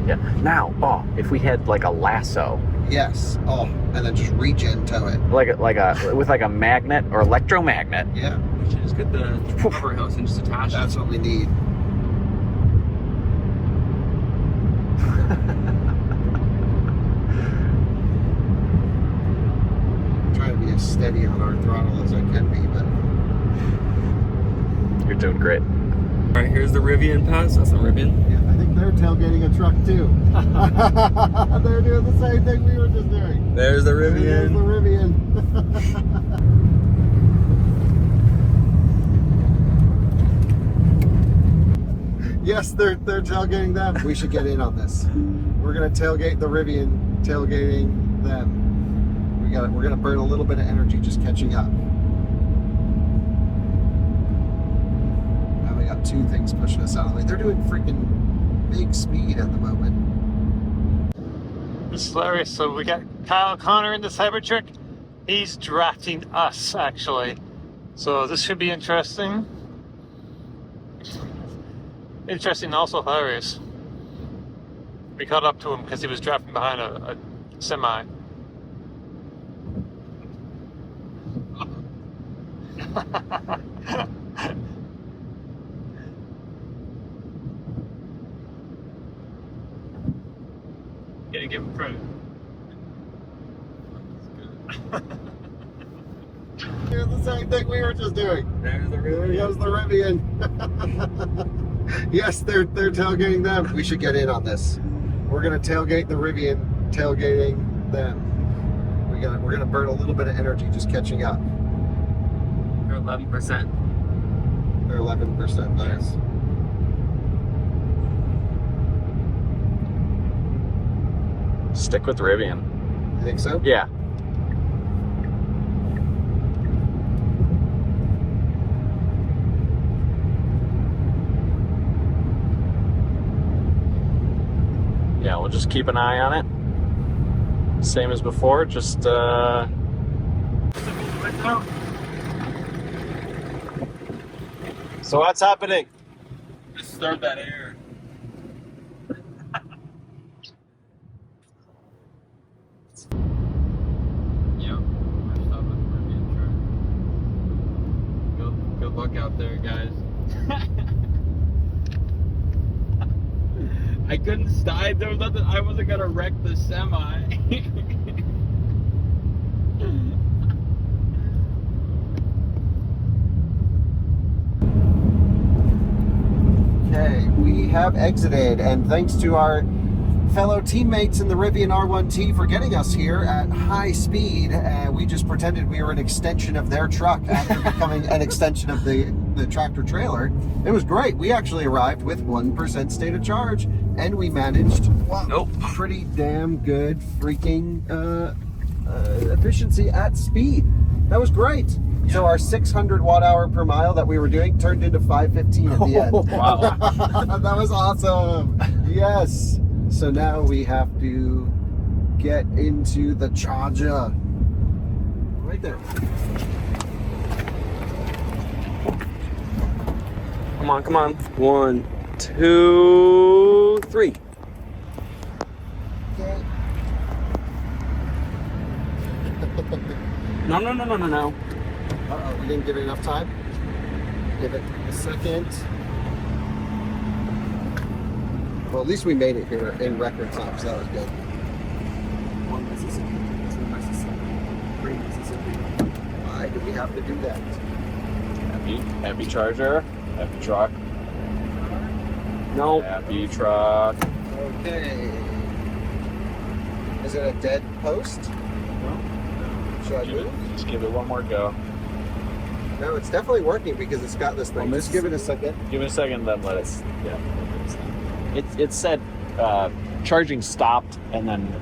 Yeah. Now, if we had like a lasso. Yes. Oh, and then just regen tow it. With a magnet or electromagnet. Yeah. Just get the cover house and just attach it. That's what we need. I'm trying to be as steady on our throttle as I can be, but you're doing great. All right, here's the Rivian pass. That's the Rivian. Yeah, I think they're tailgating a truck too. They're doing the same thing we were just doing. There's the Rivian. There's the Rivian. Yes, they're tailgating them. We should get in on this. We're gonna tailgate the Rivian, tailgating them. We're gonna burn a little bit of energy just catching up. Now we got two things pushing us out of the way. They're doing freaking big speed at the moment. This is hilarious. So we got Kyle Connor in the Cybertruck. He's drafting us, actually. So this should be interesting. Interesting, also hilarious. We caught up to him because he was drafting behind a semi. Gotta give him credit. Doing the same thing we were just doing. There's the There Rivian. goes the Rivian. Yes, they're tailgating them. We should get in on this. We're gonna tailgate the Rivian, tailgating them. We're gonna burn a little bit of energy just catching up. You're 11%. They're 11%. Nice. Stick with Rivian. You think so? Yeah. Yeah, we'll just keep an eye on it. Same as before, just So what's happening? Just start that air. Good luck out there, guys. I couldn't stop. There was nothing. I wasn't gonna wreck the semi. Okay, we have exited, and thanks to our fellow teammates in the Rivian R1T for getting us here at high speed. We just pretended we were an extension of their truck after becoming an extension of the tractor trailer. It was great. We actually arrived with 1% state of charge. and we managed pretty damn good freaking efficiency at speed. That was great. Yeah. So our 600 watt-hour per mile that we were doing turned into 515 at the end. Wow. That was awesome. Yes. So now we have to get into the charger. Right there. Come on, come on. 1, 2, 3. Okay. No. Uh-oh, we didn't give it enough time. Give it a second. Well, at least we made it here in record time, so that was good. 1 Mississippi, 2 Mississippi, 3 Mississippi. Why did we have to do that? Happy charger. Happy truck. No. Happy truck. Okay. Is it a dead post? No. Should I move? Just give it one more go. No, it's definitely working because it's got this thing. Well, just give it a second. Give it a second, then let us. Yeah. It said charging stopped, and then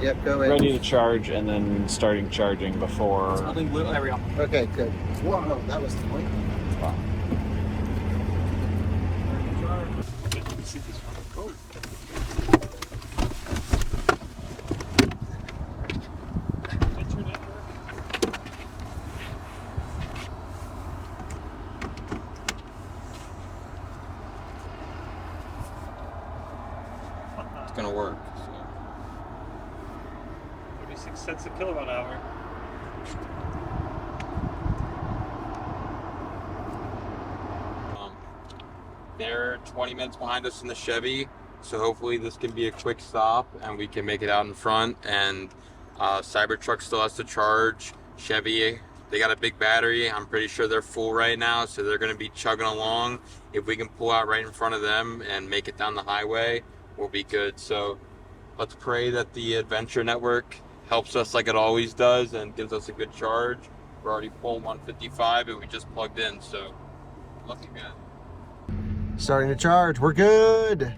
Yep, go in. ready to charge, and then starting charging before. Nothing blue. There we go. Okay, good. Whoa, that was the point. Wow. It's gonna work. 36 cents a kilowatt hour. They're 20 minutes behind us in the Chevy, so hopefully this can be a quick stop and we can make it out in front. And Cybertruck still has to charge. Chevy, they got a big battery. I'm pretty sure they're full right now, so they're going to be chugging along. If we can pull out right in front of them and make it down the highway, we'll be good. So let's pray that the Adventure Network helps us like it always does and gives us a good charge. We're already full 155 and we just plugged in, so looking good. Starting to charge. We're good.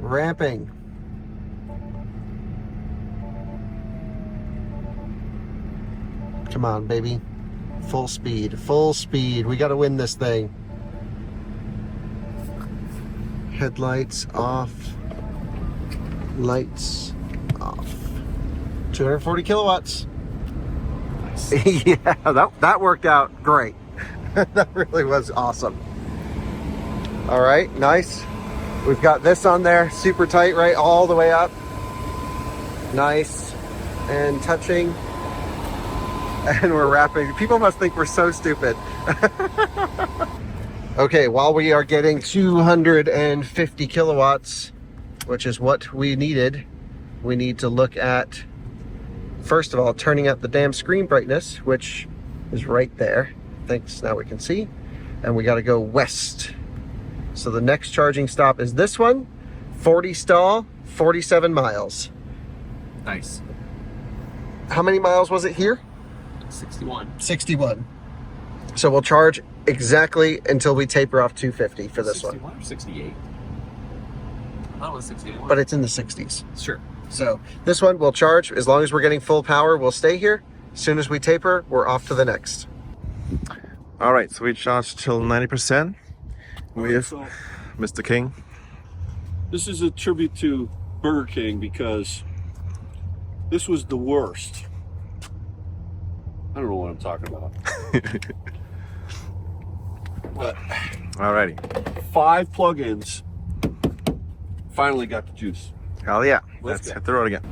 Ramping. Come on, baby. Full speed. Full speed. We got to win this thing. Headlights off. Lights off. 240 kilowatts. Nice. Yeah, that worked out great. That really was awesome. All right, nice. We've got this on there, super tight, right, all the way up. Nice. And touching. And we're wrapping. People must think we're so stupid. Okay, while we are getting 250 kilowatts, which is what we needed, we need to look at, first of all, turning up the damn screen brightness, which is right there. Thanks, now we can see. And we got to go west. So the next charging stop is this one, 40 stall, 47 miles. Nice. How many miles was it here? 61. 61. So we'll charge exactly until we taper off 250 for this 61 one. or 68? I thought it was 61. But it's in the 60s. Sure. So this one we'll charge as long as we're getting full power. We'll stay here. As soon as we taper, we're off to the next. All right, so we charged till 90%. With Mr. King. This is a tribute to Burger King because this was the worst. I don't know what I'm talking about. But alrighty. 5 plugins. Finally got the juice. Hell yeah. Let's Let's hit the road again.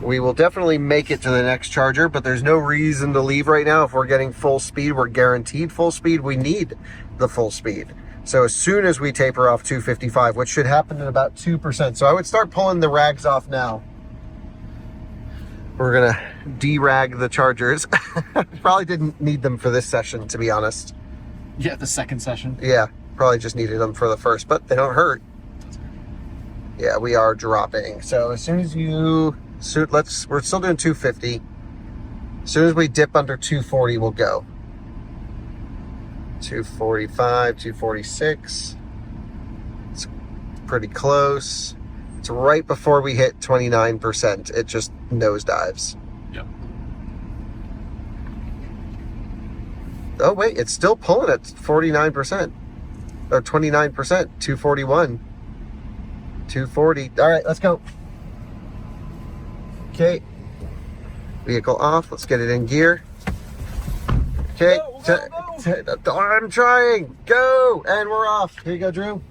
We will definitely make it to the next charger, but there's no reason to leave right now. If we're getting full speed, we're guaranteed full speed. We need the full speed. So as soon as we taper off 255, which should happen in about 2%. So I would start pulling the rags off now. We're gonna de-rag the chargers. Probably didn't need them for this session, to be honest. Yeah, the second session. Yeah, probably just needed them for the first, but they don't hurt. Yeah, we are dropping. So as soon as you, we're still doing 250. As soon as we dip under 240, we'll go. 245, 246. It's pretty close. It's right before we hit 29%. It just nosedives. Yep. Oh, wait, it's still pulling at 49%. Or 29%, 241. 240. All right, let's go. Okay. Vehicle off. Let's get it in gear. Okay. I'm trying. Go. And we're off. Here you go, Drew.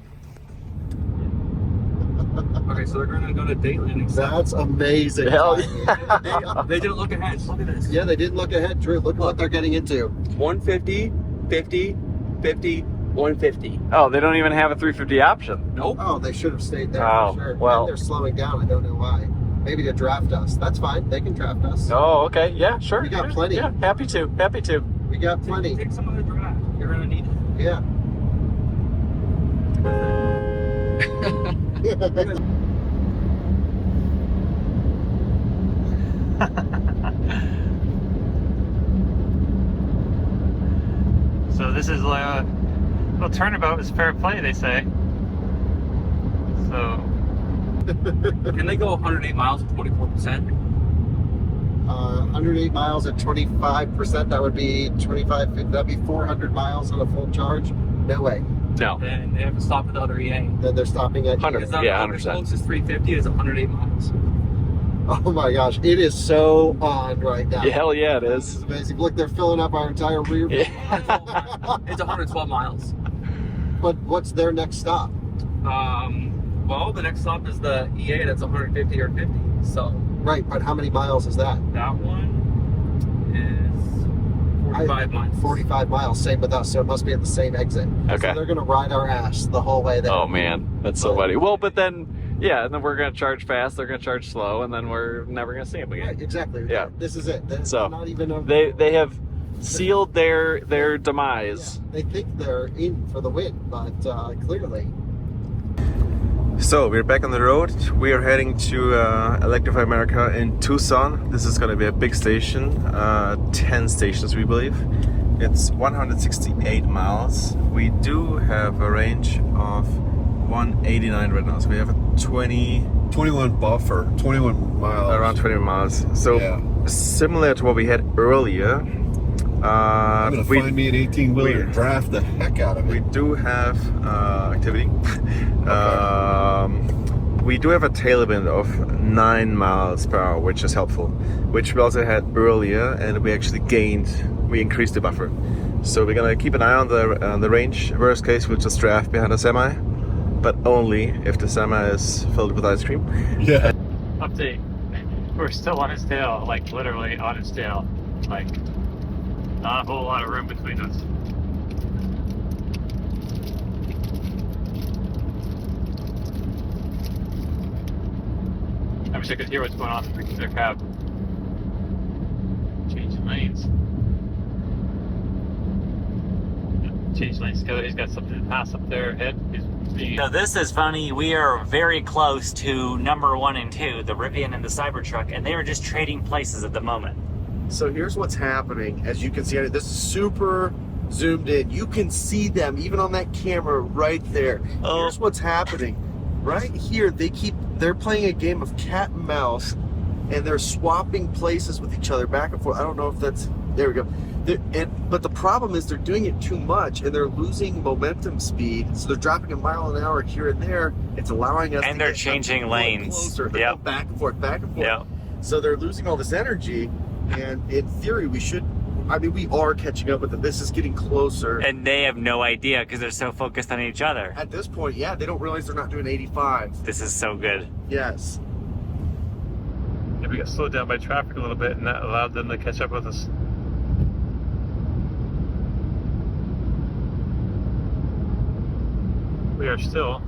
Okay, so they're gonna go to date landing. That's amazing. Hell yeah. They didn't look ahead. Look at this. Yeah, they didn't look ahead, Drew. Look at what they're getting into. 150, 50, 50, 150. Oh, they don't even have a 350 option. Nope. Oh, they should have stayed there Oh, for sure. well. And they're slowing down. I don't know why. Maybe to draft us. That's fine. They can draft us. Oh, okay. Yeah, sure. We got Yeah, plenty. Yeah, happy to. Happy to. We got plenty. Take some of the draft. You're gonna need it. Yeah. So this is like a little turnabout is fair play, they say. So Can they go 108 miles at 24%? 108 miles at 25%. That would be 25. That'd be 400 miles on a full charge. No way. No. And they have to stop at the other EA. Then they're stopping at 100. Their Yeah, 100%. closest 350 is 108 miles. Oh my gosh, it is so on right now. Yeah, hell yeah, it This is. is amazing. Look, they're filling up our entire rear. Yeah. It's 112 miles. But what's their next stop? Well, the next stop is the EA. That's 150 or 50. So Right, but how many miles is that? that one is 45 miles. 45 miles, same with us, so it must be at the same exit. Okay. So they're going to ride our ass the whole way there. Oh man, that's so funny. Well, but then, yeah, and then we're gonna charge fast. They're gonna charge slow, and then we're never gonna see them again. Right, exactly. Yeah. This is it. They're So, not even a, They have sealed their demise. they think they're in for the win, but clearly. So we're back on the road. We are heading to Electrify America in Tucson. This is going to be a big station, 10 stations we believe. It's 168 miles. We do have a range of 189 right now, so we have a 21 buffer, 21 miles. around 20 miles. So Yeah. similar to what we had earlier. I'm gonna find me an 18-wheeler and draft the heck out of We it. do have activity. We do have a tail wind of 9 miles per hour, which is helpful, which we also had earlier, and we actually we increased the buffer. So we're gonna keep an eye on the range. Worst case, we'll just draft behind a semi, but only if the semi is filled with ice cream. Yeah. update. We're still on his tail, like literally on his tail. Like not a whole lot of room between us. I wish I could hear what's going on with their cab. Changing lanes. Change lanes. He's got something to pass up there ahead. So this is funny. We are very close to number 1 and 2, the Rivian and the Cybertruck, and they are just trading places at the moment. So here's what's happening. As you can see, this is super zoomed in. You can see them even on that camera right there. Oh. Here's what's happening. Right here, they're playing a game of cat and mouse, and they're swapping places with each other back and forth. I don't know if that's, there we go. But the problem is they're doing it too much, and they're losing momentum speed. So they're dropping a mile an hour here and there. It's allowing us And to they're get changing lanes. closer. They're Yep. going back and forth, back and forth. Yep. So they're losing all this energy, and in theory, we are catching up with them. This is getting closer. And they have no idea because they're so focused on each other. At this point, yeah, they don't realize they're not doing 85. This is so good. Yes. Yeah, we got slowed down by traffic a little bit, and that allowed them to catch up with us. We are still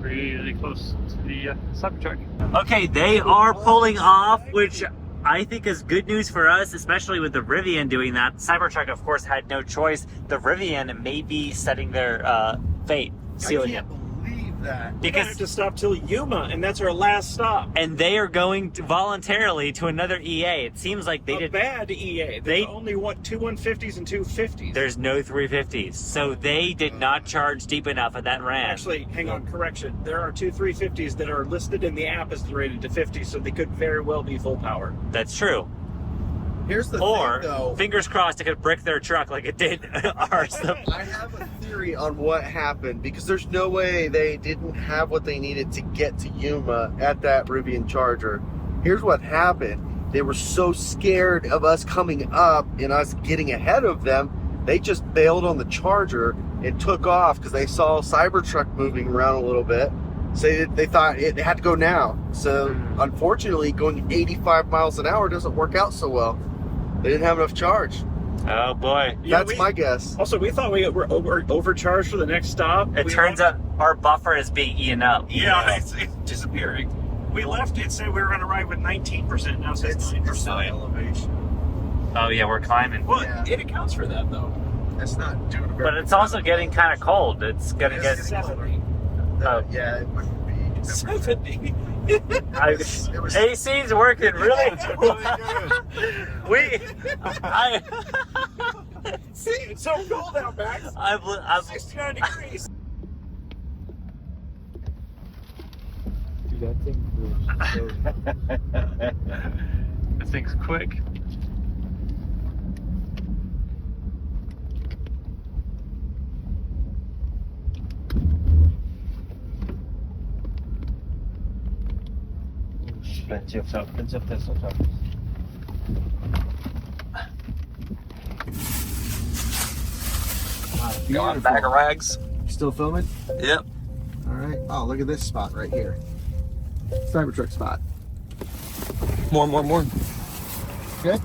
really close to the Cybertruck. Okay, they are pulling off, which I think is good news for us, especially with the Rivian doing that. Cybertruck, of course, had no choice. The Rivian may be setting their fate, sealing it. I can't believe that. We're gonna have to stop till Yuma, and that's our last stop. And they are going voluntarily to another EA. It seems like they did bad EA. They only want two 150s and two 50s. There's no 350s, so they did not charge deep enough at that ramp. Actually, hang on, correction. There are two 350s that are listed in the app as rated to 50, so they could very well be full power. That's true. Here's the Or, thing, though. fingers crossed, it could brick their truck like it did ours. I have a theory on what happened because there's no way they didn't have what they needed to get to Yuma at that Rivian Charger. Here's what happened. They were so scared of us coming up and us getting ahead of them, they just bailed on the Charger and took off because they saw Cybertruck moving around a little bit. So they thought it had to go now. So unfortunately, going 85 miles an hour doesn't work out so well. They didn't have enough charge. Oh boy. That's my guess. Also, we thought we were overcharged for the next stop. It turns out our buffer is being eaten up. Yeah, it's disappearing. We left, it said we were going to ride with 19%, now it says 9%. Elevation. Oh yeah, we're climbing. Well, it accounts for that, though. That's not doing a very But it's also getting kind of cold. It's going to get... 70. Yeah, it wouldn't be. 70. AC's working really See, it's so cold out back. I'm 69 degrees. Dude, that thing moves. That thing's quick. Plenty of this on top. Got a bag of rags. Still filming? Yep. All right. Oh, look at this spot right here. Cybertruck spot. More. Good?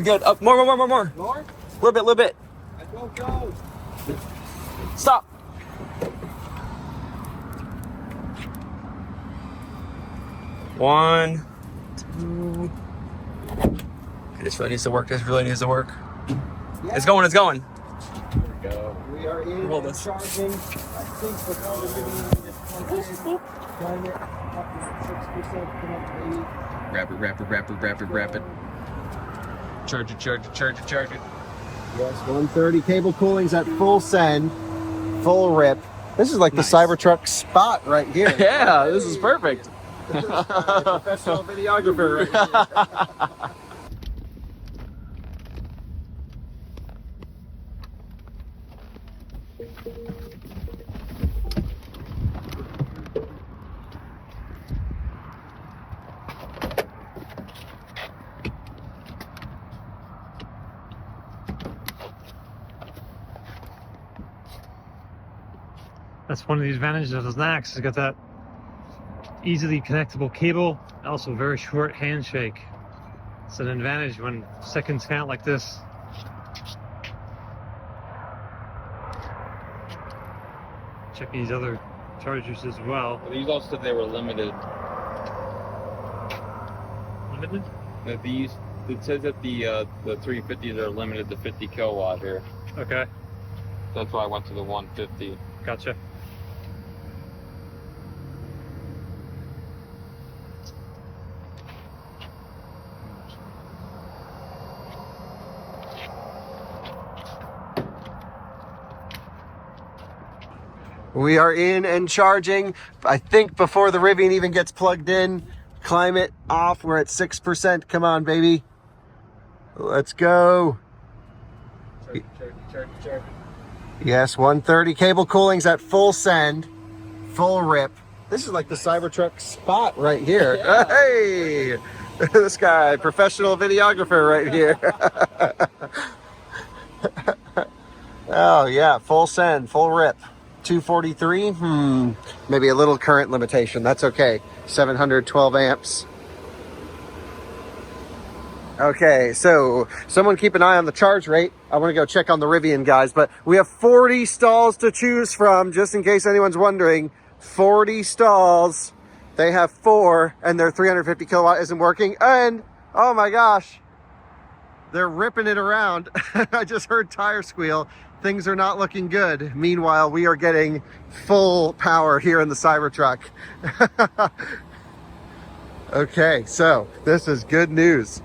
Good. Up. More. More? Little bit. I don't go. Stop. One, two. Okay, this really needs to work. Yeah. It's going. There we go. We are in Roll and this. charging. I think before the video gets plugged in, trying it up to 6%, come up to 80. Rapid. Charge it. Yes, 130 cable cooling's at full send, full rip. This is like the Cybertruck spot right here. Yeah, this is perfect. Professional videographer right here. That's one of the advantages of the Znax. It's got that easily connectable cable, also very short handshake. It's an advantage when seconds count like this. Check these other chargers as well. These all said they were limited. Limited? These, it says that the 350s are limited to 50 kilowatt here. Okay, That's why I went to the 150. gotcha. We are in and charging. I think before the Rivian even gets plugged in, climb it off. We're at 6%. Come on, baby. Let's go. Charge. Yes, 130 cable cooling's at full send, full rip. This is like the Cybertruck spot right here. Yeah. Hey, this guy, professional videographer right here. Oh yeah, full send, full rip. 243, maybe a little current limitation. That's okay. 712 amps. Okay, so someone keep an eye on the charge rate. I want to go check on the Rivian guys, but we have 40 stalls to choose from, just in case anyone's wondering. 40 stalls. They have 4, and their 350 kilowatt isn't working. And, oh my gosh, They're ripping it around. I just heard tire squeal. Things are not looking good. Meanwhile, we are getting full power here in the Cybertruck. Okay, so this is good news.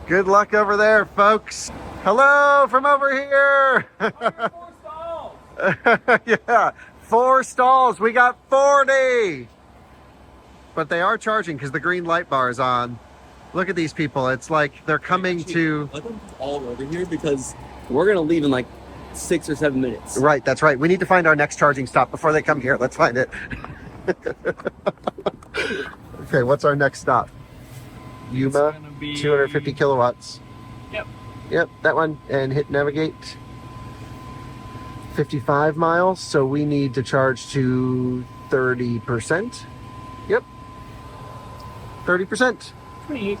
Good luck over there, folks. Hello from over here. 4 stalls. Yeah, 4 stalls. We got 40. But they are charging because the green light bar is on. Look at these people. It's like they're coming to... Let them all over here because we're going to leave in like 6 or 7 minutes. Right, that's right. We need to find our next charging stop before they come here. Let's find it. Okay, what's our next stop? Yuma, 250 kilowatts. Yep. Yep, that one. And hit navigate. 55 miles, so we need to charge to 30%. Yep. 30%. 28.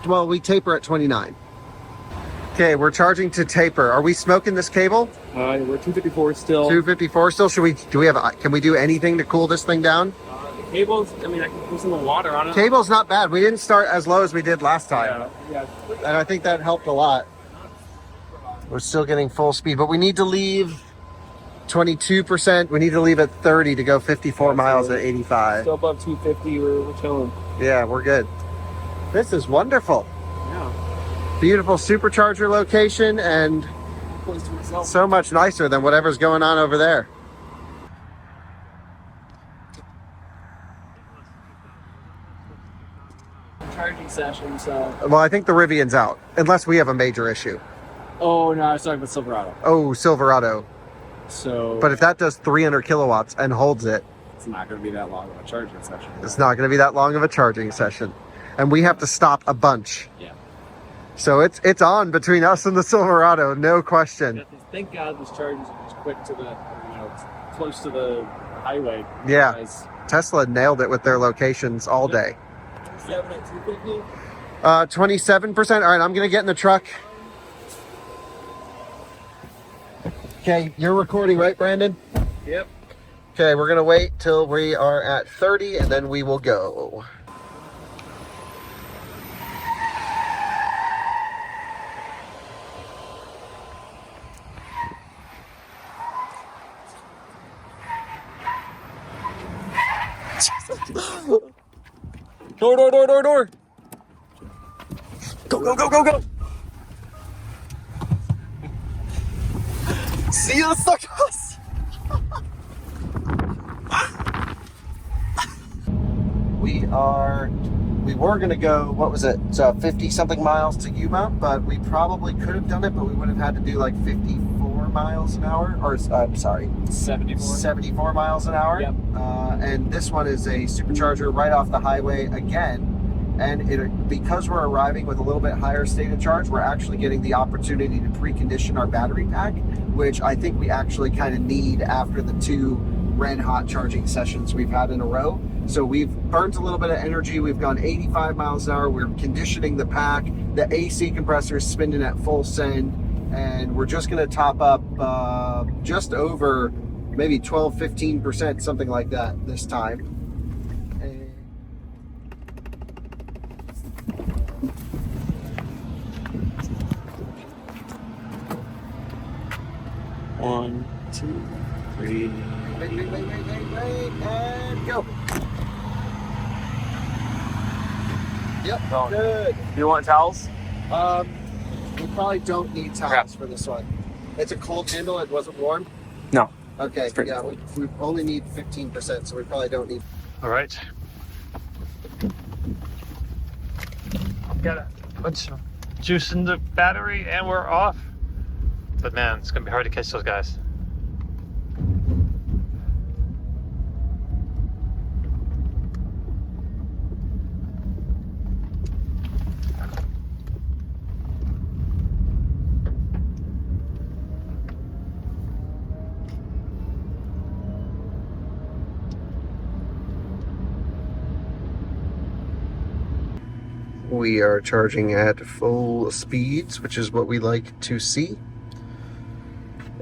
Well, we taper at 29. Okay, we're charging to taper. Are we smoking this cable? We're 254 still. 254 still? Can we do anything to cool this thing down? The cables, I mean, I can put some water on it. Cable's not bad. We didn't start as low as we did last time. Yeah. And I think that helped a lot. We're still getting full speed, but we need to leave 22%. We need to leave at 30 to go 54 miles at 85. Still above 250, we're chilling. Yeah, we're good. This is wonderful. Yeah. Beautiful supercharger location and so much nicer than whatever's going on over there. Charging sessions. Well, I think the Rivian's out, unless we have a major issue. Oh, no, I was talking about Silverado. Oh, Silverado. So... But if that does 300 kilowatts and holds it, it's not going to be that long of a charging session. It's not going to be that long of a charging session. And we have to stop a bunch. Yeah. So it's on between us and the Silverado, no question. Thank God this charges is quick to the, close to the highway. Yeah. Otherwise, Tesla nailed it with their locations all day. 7 at 250? 27%. All right, I'm going to get in the truck. Okay, you're recording, right, Brandon? Yep. Okay, we're going to wait till we are at 30 and then we will go. Door. Go. See you, suckers. We were going to go, what was it, 50 something miles to Yuma, but we probably could have done it, but we would have had to do like 54 miles an hour, or I'm sorry, 74 miles an hour. Yep. And this one is a supercharger right off the highway again. And because we're arriving with a little bit higher state of charge, we're actually getting the opportunity to precondition our battery pack, which I think we actually kind of need after the 2 red hot charging sessions we've had in a row. So we've burnt a little bit of energy. We've gone 85 miles an hour. We're conditioning the pack. The AC compressor is spinning at full send. And we're just going to top up just over maybe 12, 15%, something like that this time. One, two, three. Wait, and go. Yep, good. You want towels? We probably don't need towels for this one. It's a cold handle, it wasn't warm? No. Okay, yeah, we only need 15%, so we probably don't need... All right. Got a bunch of juice in the battery and we're off. But man, it's gonna be hard to catch those guys. We are charging at full speeds, which is what we like to see.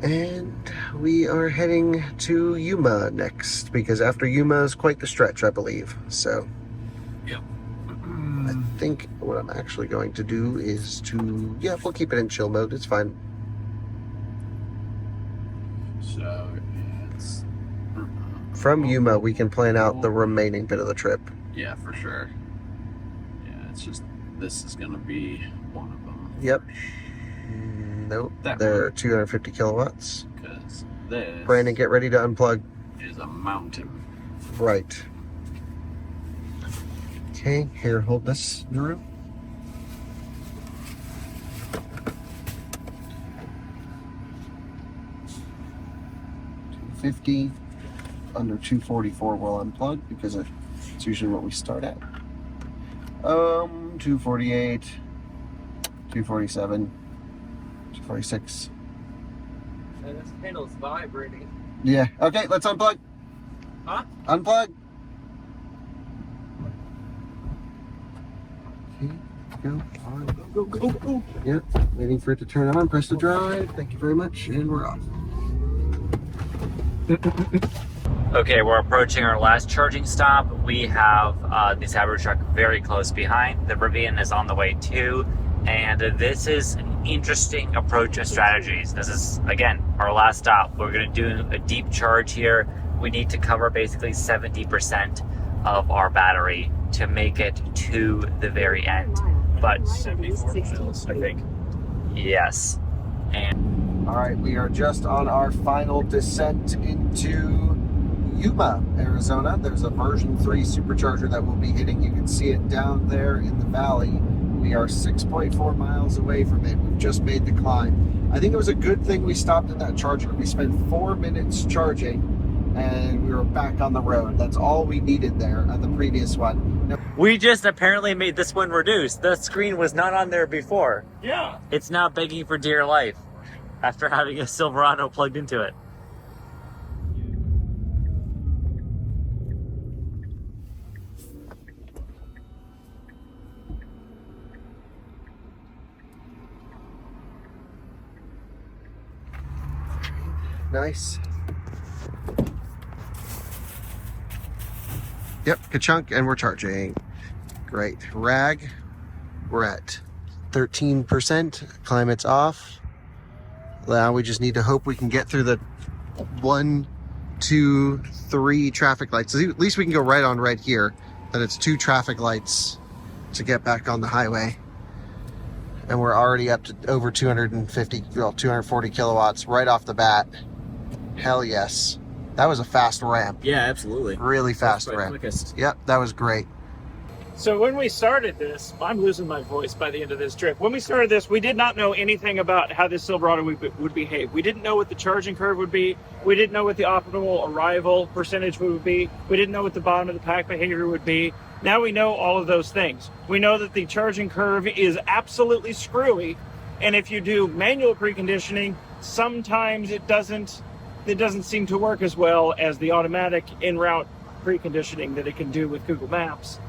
And we are heading to Yuma next, because after Yuma is quite the stretch, I believe. So, yep. I think what I'm actually going to do is yeah, we'll keep it in chill mode. It's fine. So it's From Yuma, we can plan out the remaining bit of the trip. yeah, for sure. Yeah, it's just this is gonna be one of them. Yep. Nope. They're 250 kilowatts. Because this Brandon, get ready to unplug. is a mountain. Right. Okay, here, hold this, Drew. $250, under 244 we'll unplug because it's usually what we start at. 248, 247, 246. And this panel's vibrating. Yeah, okay, let's unplug. Huh? Unplug. Okay, go, on, go, go, go, go. Yep, waiting for it to turn on. Press the drive. Thank you very much, and we're off. Okay, we're approaching our last charging stop. We have the Cybertruck very close behind. The Rivian is on the way too. And this is an interesting approach of strategies. This is, again, our last stop. We're going to do a deep charge here. We need to cover basically 70% of our battery to make it to the very end. But 74 miles, I think. Yes. And all right, we are just on our final descent into Yuma, Arizona. There's a version 3 supercharger that we'll be hitting. You can see it down there in the valley. We are 6.4 miles away from it. We've just made the climb. I think it was a good thing we stopped at that charger. We spent 4 minutes charging and we were back on the road. That's all we needed there on the previous one. Now, we just apparently made this one reduce. The screen was not on there before. Yeah. It's now begging for dear life after having a Silverado plugged into it. nice. Yep, ka-chunk, and we're charging. Great. Rag, we're at 13%. Climate's off. Now we just need to hope we can get through the 1, 2, 3 traffic lights. At least we can go right on red here. Then it's 2 traffic lights to get back on the highway. And we're already up to over 240 kilowatts right off the bat. Hell yes. That was a fast ramp. Yeah, absolutely. Really fast ramp. Quickest. Yep, that was great. So when we started this, I'm losing my voice by the end of this trip. When we started this, we did not know anything about how this Silverado would behave. We didn't know what the charging curve would be. We didn't know what the optimal arrival percentage would be. We didn't know what the bottom of the pack behavior would be. Now we know all of those things. We know that the charging curve is absolutely screwy. And if you do manual preconditioning, sometimes it doesn't seem to work as well as the automatic en-route preconditioning that it can do with Google Maps.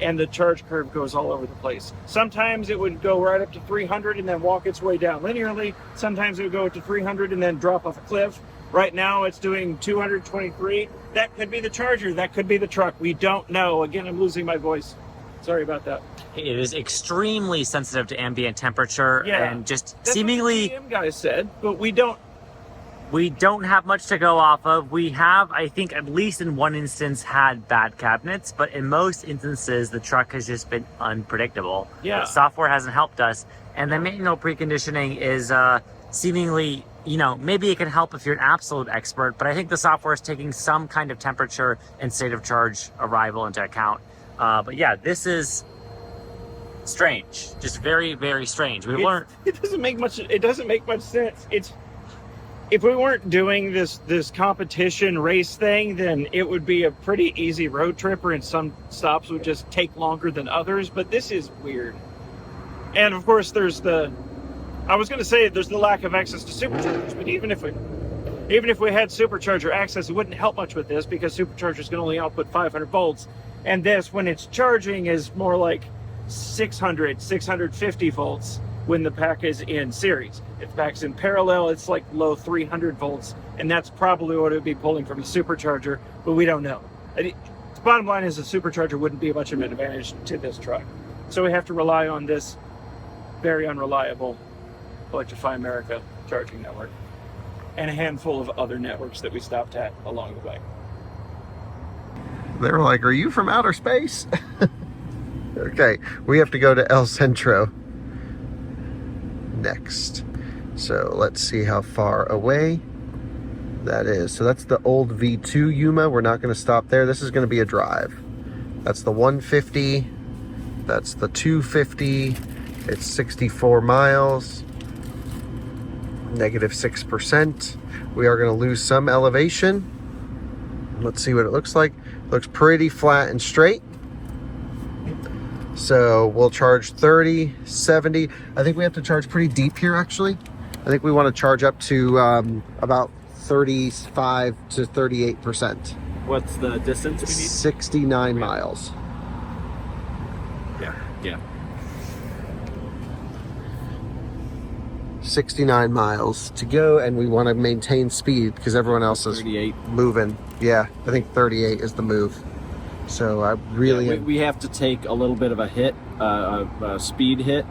And the charge curve goes all over the place. Sometimes it would go right up to 300 and then walk its way down linearly. Sometimes it would go to 300 and then drop off a cliff. Right now it's doing 223. That could be the charger. That could be the truck. We don't know. Again, I'm losing my voice. Sorry about that. It is extremely sensitive to ambient temperature and just That's seemingly... what the GM guy said, but we don't have much to go off of. We have, I think, at least in one instance, had bad cabinets, but in most instances, the truck has just been unpredictable. Yeah. The software hasn't helped us, and the manual preconditioning is seemingly, maybe it can help if you're an absolute expert, but I think the software is taking some kind of temperature and state of charge arrival into account. But yeah, this is strange. Just very, very strange. It doesn't make much sense. If we weren't doing this competition race thing, then it would be a pretty easy road tripper, and some stops would just take longer than others. But this is weird. And of course, there's the lack of access to superchargers. But even if we had supercharger access, it wouldn't help much with this because superchargers can only output 500 volts, and this, when it's charging, is more like 650 volts. When the pack is in series. If the pack's in parallel, it's like low 300 volts, and that's probably what it would be pulling from a supercharger, but we don't know. The bottom line is a supercharger wouldn't be much of an advantage to this truck. So we have to rely on this very unreliable Electrify America charging network and a handful of other networks that we stopped at along the way. They were like, are you from outer space? Okay, we have to go to El Centro next. So let's see how far away that is. So that's the old V2 Yuma. We're not going to stop there. This is going to be a drive. That's the 150. That's the 250. It's 64 miles. Negative 6%. We are going to lose some elevation. Let's see what it looks like. Looks pretty flat and straight. So we'll charge 30, 70. I think we have to charge pretty deep here, actually. I think we want to charge up to about 35 to 38%. What's the distance we need? 69 miles. Yeah. 69 miles to go, and we want to maintain speed because everyone else is 38. moving. Yeah, I think 38 is the move. So I really... we have to take a little bit of a hit, a speed hit.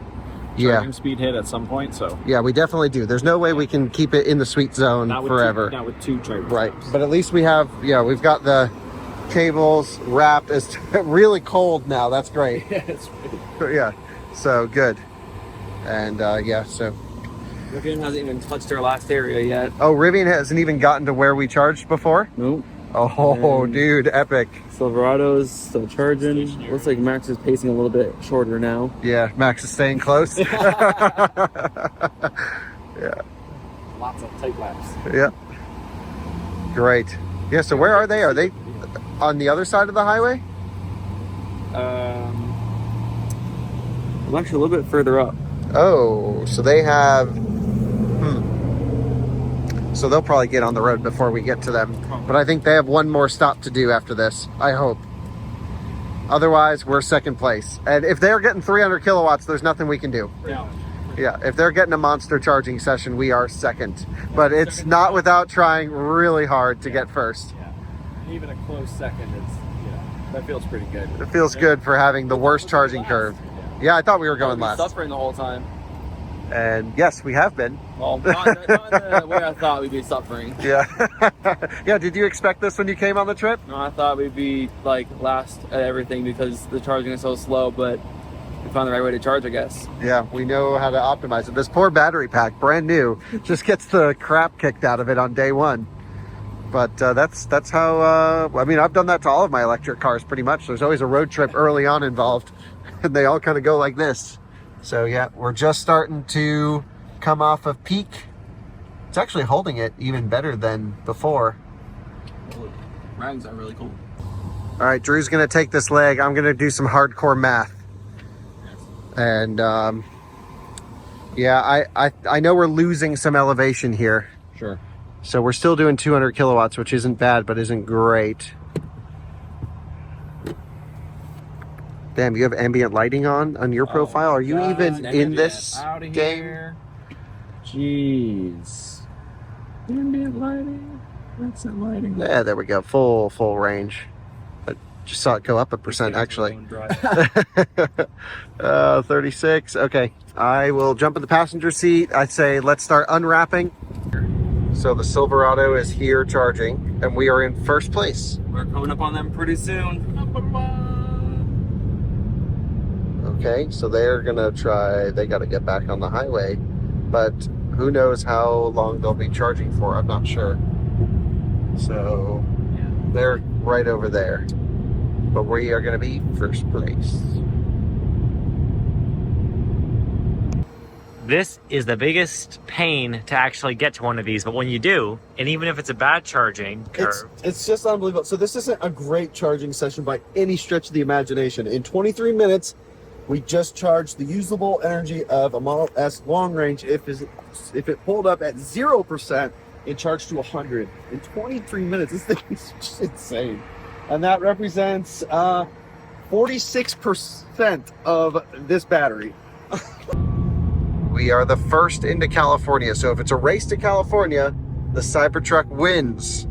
Yeah. Speed hit at some point, so. Yeah, we definitely do. There's no way we can keep it in the sweet zone forever. Not with two chargers. Right, but at least we have, we've got the cables wrapped. It's really cold now. That's great. Yeah, it's really Yeah, so good. And so. Rivian hasn't even touched our last area yet. Oh, Rivian hasn't even gotten to where we charged before? Nope. Oh, dude, epic. Silverado's still charging. Looks like Max is pacing a little bit shorter now. Yeah, Max is staying close. Yeah. Lots of tight laps. Yeah. Great. Yeah, so where are they? Are they on the other side of the highway? I'm actually a little bit further up. Oh, so they have... So they'll probably get on the road before we get to them. But I think they have one more stop to do after this, I hope. Otherwise, we're second place. And if they're getting 300 kilowatts, there's nothing we can do. Yeah, if they're getting a monster charging session, we are second. But it's not without trying really hard to get first. Yeah. And even a close second is, that feels pretty good. It feels good for having the worst charging curve. Yeah, I thought we were going last. Suffering the whole time. And yes, we have been. Well, not in the way I thought we'd be suffering. Yeah. Yeah, did you expect this when you came on the trip? No, I thought we'd be like last at everything because the charging is so slow, but we found the right way to charge, I guess. Yeah, we know how to optimize it. This poor battery pack, brand new, just gets the crap kicked out of it on day one. But that's how, I mean, I've done that to all of my electric cars pretty much. There's always a road trip early on involved, and they all kind of go like this. So yeah, we're just starting to come off of peak. It's actually holding it even better than before. Rags are really cool. All right, Drew's gonna take this leg. I'm gonna do some hardcore math. And yeah, I know we're losing some elevation here. Sure. So we're still doing 200 kilowatts, which isn't bad, but isn't great. Damn, you have ambient lighting on your profile? Are you even in this game? Jeez. Ambient lighting? That's not lighting. Yeah, there we go. Full range. I just saw it go up 1%, actually. 36. Okay. I will jump in the passenger seat. I'd say let's start unwrapping. So the Silverado is here charging, and we are in first place. We're coming up on them pretty soon. Okay, so they're gonna try, they gotta get back on the highway, but who knows how long they'll be charging for, I'm not sure. So they're right over there, but we are gonna be first place. This is the biggest pain to actually get to one of these, but when you do, and even if it's a bad charging curve, it's just unbelievable. So this isn't a great charging session by any stretch of the imagination. In 23 minutes, we just charged the usable energy of a Model S long range. If it pulled up at 0%, it charged to 100 in 23 minutes. This thing is just insane, and that represents 46% of this battery. We are the first into California, so if it's a race to California, the Cybertruck wins.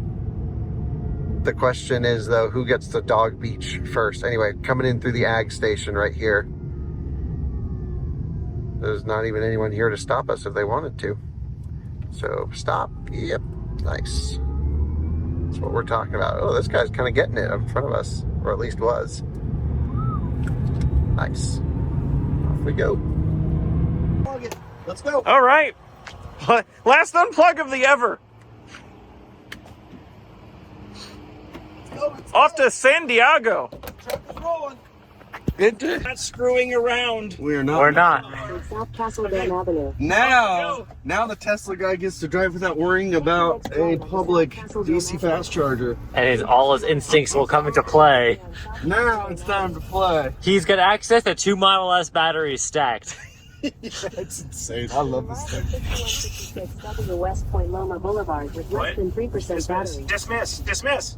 The question is, though, who gets to Dog Beach first? Anyway, coming in through the ag station right here. There's not even anyone here to stop us if they wanted to. So stop. Yep. Nice. That's what we're talking about. Oh, this guy's kind of getting it in front of us, or at least was. Nice. Off we go. Let's go. All right. Last unplug of the ever. Off to San Diego. Not screwing around. We're not. We're not. South Castle Dam Avenue. Now the Tesla guy gets to drive without worrying about a public DC fast charger. And all his instincts will come into play. Now it's time to play. He's got access to 2 Model S batteries stacked. It's insane. I love this thing. W West Point Loma Boulevard with less than 3% battery. Dismiss.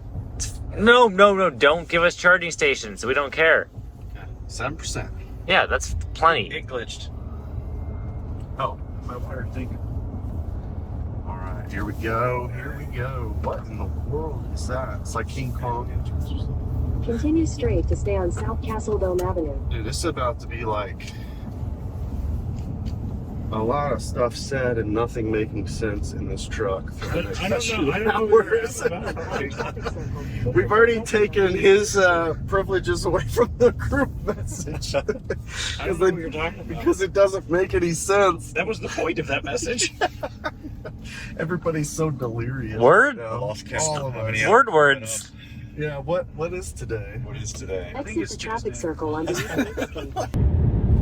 No, don't give us charging stations. We don't care. 7%. Yeah, that's plenty. It glitched. Oh, my water thing. All right, here we go. What in the world is that? It's like King Kong. Continue straight to stay on South Castle Dome Avenue. Dude, this is about to be like a lot of stuff said and nothing making sense in this truck for the next few hours. We've already taken his privileges away from the group message. I don't know what you're talking about. Because it doesn't make any sense. That was the point of that message. Everybody's so delirious. Word? All of us. Words. Yeah, what is today? What is today? Exit the traffic circle underneath.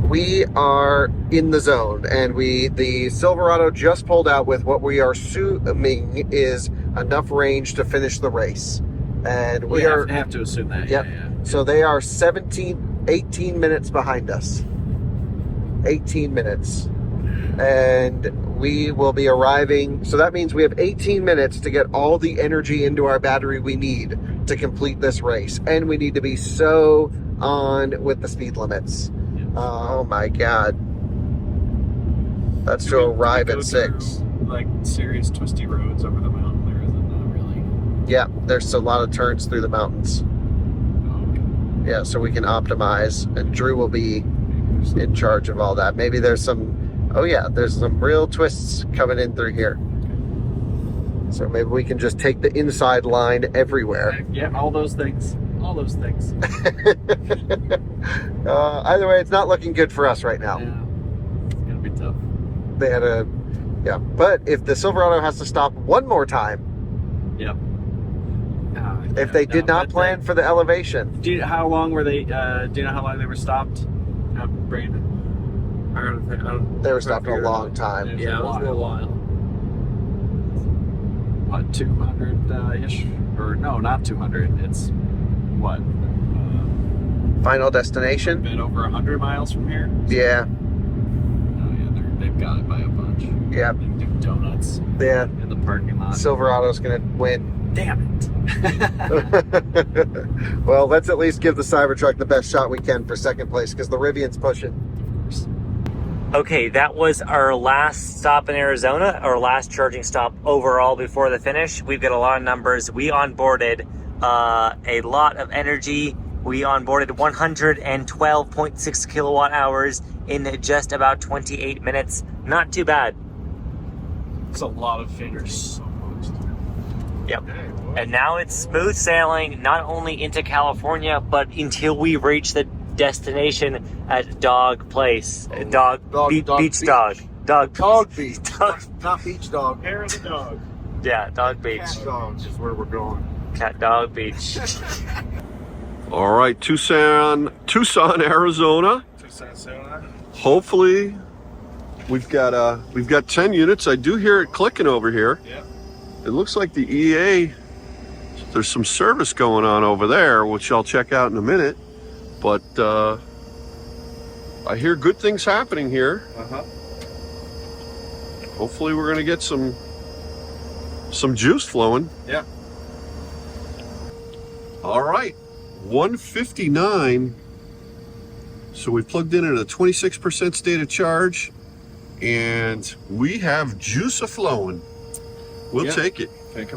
We are in the zone, and the Silverado just pulled out with what we are assuming is enough range to finish the race. And we have to assume that. Yep. Yeah. So they are 18 minutes behind us. 18 minutes. And we will be arriving. So that means we have 18 minutes to get all the energy into our battery we need to complete this race. And we need to be so on with the speed limits. Oh my God. That's to arrive at 6. Like serious twisty roads over the mountain there, isn't that really? Yeah, there's a lot of turns through the mountains. Yeah, so we can optimize, and Drew will be in charge of all that. Maybe there's some, there's some real twists coming in through here. So maybe we can just take the inside line everywhere. Yeah, all those things. Either way, it's not looking good for us right now. Yeah, it's gonna be tough. They had but if the Silverado has to stop one more time, if they did not plan for the elevation. How long were they? Do you know how long they were stopped? Brandon? They were stopped a long time. Yeah, it was a little while. What, 200-ish? Or no, not 200. It's what? Final destination? A bit over 100 miles from here. Yeah. Oh yeah, they've got it by a bunch. Yeah. They do donuts. Yeah. In the parking lot. Silverado's gonna win. Damn it. Well, let's at least give the Cybertruck the best shot we can for second place, because the Rivian's pushing. Okay, that was our last stop in Arizona, our last charging stop overall before the finish. We've got a lot of numbers. We onboarded a lot of energy. We onboarded 112.6 kilowatt hours in just about 28 minutes. Not too bad. It's a lot of fingers. Yep. And now it's smooth sailing, not only into California, but until we reach the destination at Dog Place. Beach Dog. Dog Beach. Not Beach Dog. Hair of the dog. Yeah, Dog Beach. Cat Dogs is where we're going. Cat Dog Beach. All right, Tucson, Arizona. Hopefully, we've got 10 units. I do hear it clicking over here. Yeah. It looks like the EA. There's some service going on over there, which I'll check out in a minute. But I hear good things happening here. Hopefully, we're gonna get some juice flowing. Yeah. All right, 159. So we plugged in at a 26% state of charge, and we have juice a-flowing. We'll take it.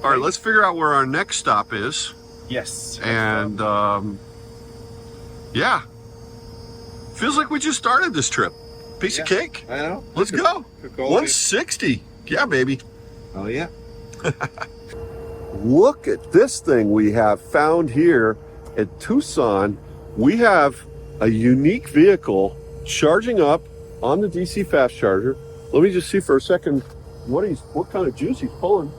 All right, let's figure out where our next stop is. Yes. And yeah, feels like we just started this trip. Piece of cake. I know. Let's go. 160. Yeah, baby. Oh, yeah. Look at this thing we have found here at Tucson. We have a unique vehicle charging up on the DC fast charger. Let me just see for a second what kind of juice he's pulling.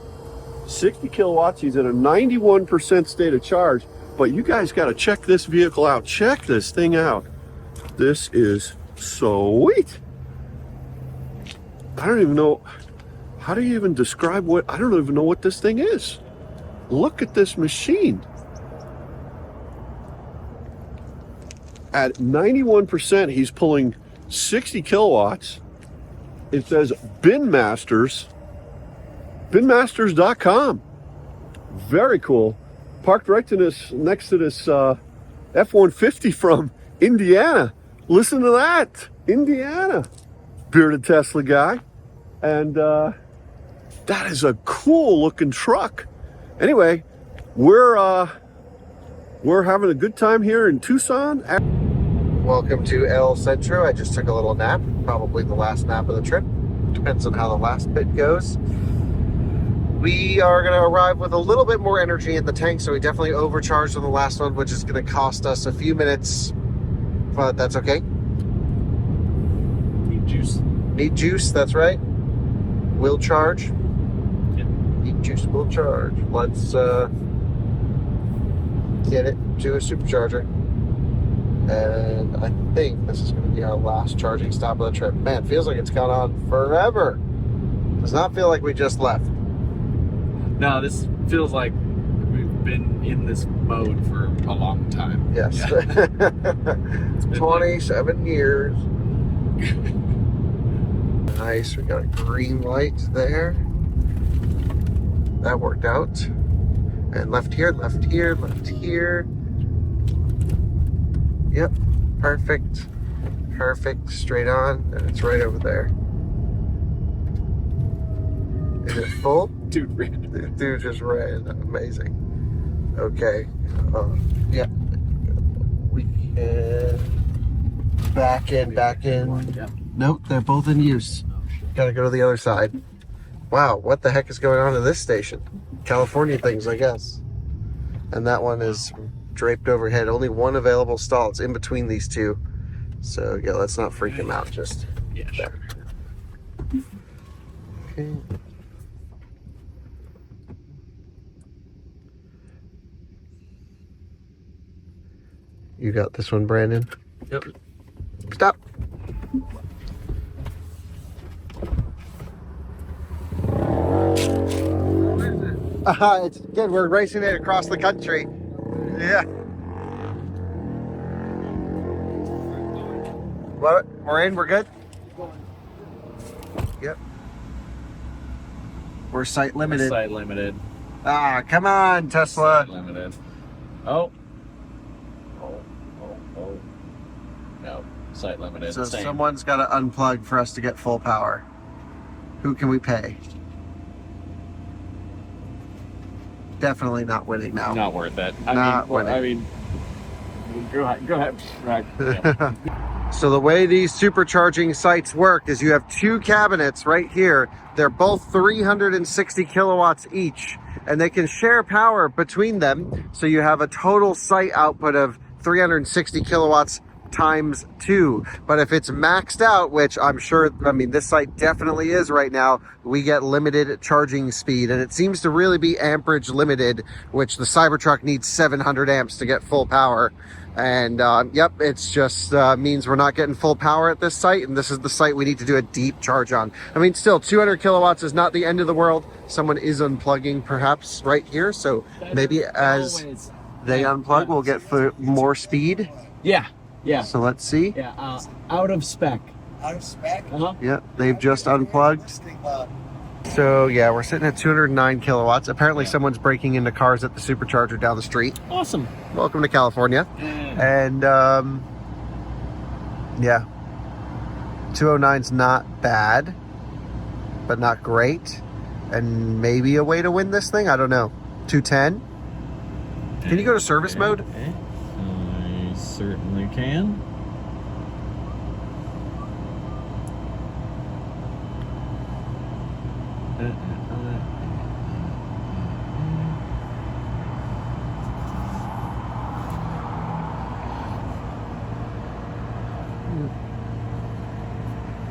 60 kilowatts. He's at a 91% state of charge. But you guys got to check this vehicle out. Check this thing out. This is sweet. I don't even know. How do you even describe what? I don't even know what this thing is. Look at this machine. At 91%, he's pulling 60 kilowatts. It says Bin Masters. Binmasters.com. Very cool. Parked right to this, next to this F-150 from Indiana. Listen to that. Indiana. Bearded Tesla guy. And that is a cool looking truck. Anyway, we're having a good time here in Tucson. Welcome to El Centro. I just took a little nap, probably the last nap of the trip. Depends on how the last bit goes. We are going to arrive with a little bit more energy in the tank, so we definitely overcharged on the last one, which is going to cost us a few minutes, but that's okay. Need juice. Need juice, that's right. Will charge. Yep. Need juice, will charge. Let's get it to a supercharger. And I think this is going to be our last charging stop of the trip. Man, feels like it's gone on forever. Does not feel like we just left. No, this feels like we've been in this mode for a long time. Yes. Yeah. 27 years. Nice. We got a green light there. That worked out. And left here, left here, left here. Yep. Perfect. Perfect. Straight on. And it's right over there. Is it full? Dude ran. Dude just ran. Amazing. Okay. Yeah. We can back in. Yep. Nope, they're both in use. Gotta go to the other side. Wow, what the heck is going on in this station? California things, I guess. And that one is draped overhead. Only one available stall. It's in between these two. So yeah, let's not freak him out. Just yeah, sure. Okay. You got this one, Brandon? Yep. Stop. It's good. We're racing it across the country. Yeah. What? We're in? We're good? Yep. We're site limited. Site limited. Ah, come on, Tesla. Site limited. Oh. No, site limited. So Same. someone's got to unplug for us to get full power. Who can we pay? Definitely not winning now. Not worth it. Not winning. Go ahead. Right. Yeah. So the way these supercharging sites work is you have two cabinets right here. They're both 360 kilowatts each, and they can share power between them. So you have a total site output of 360 kilowatts times 2. But if it's maxed out, which I'm sure, I mean, this site definitely is right now, we get limited charging speed, and it seems to really be amperage limited, which the Cybertruck needs 700 amps to get full power. And yep, it's just means we're not getting full power at this site, and this is the site we need to do a deep charge on. I mean, still 200 kilowatts is not the end of the world. Someone is unplugging perhaps right here, so maybe as they unplug, we'll get more speed. Yeah. Yeah. So let's see. Yeah. Out of spec. Out of spec? Uh-huh. Yeah, they've just unplugged. So yeah, we're sitting at 209 kilowatts. Apparently someone's breaking into cars at the supercharger down the street. Awesome. Welcome to California. And yeah, 209's not bad, but not great. And maybe a way to win this thing? I don't know. 210? Can you go to service mode? I certainly can.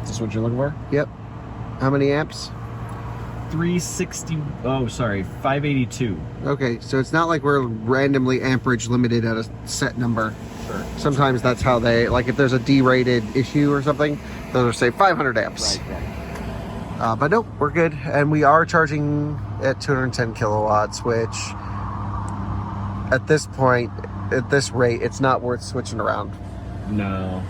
Is this what you're looking for? Yep. How many amps? 360. Oh, sorry, 582. Okay, so it's not like we're randomly amperage limited at a set number. Sure. Sometimes that's how they, like if there's a D-rated issue or something, they'll say 500 amps. Right. But nope, we're good. And we are charging at 210 kilowatts, which at this point, at this rate, it's not worth switching around. No.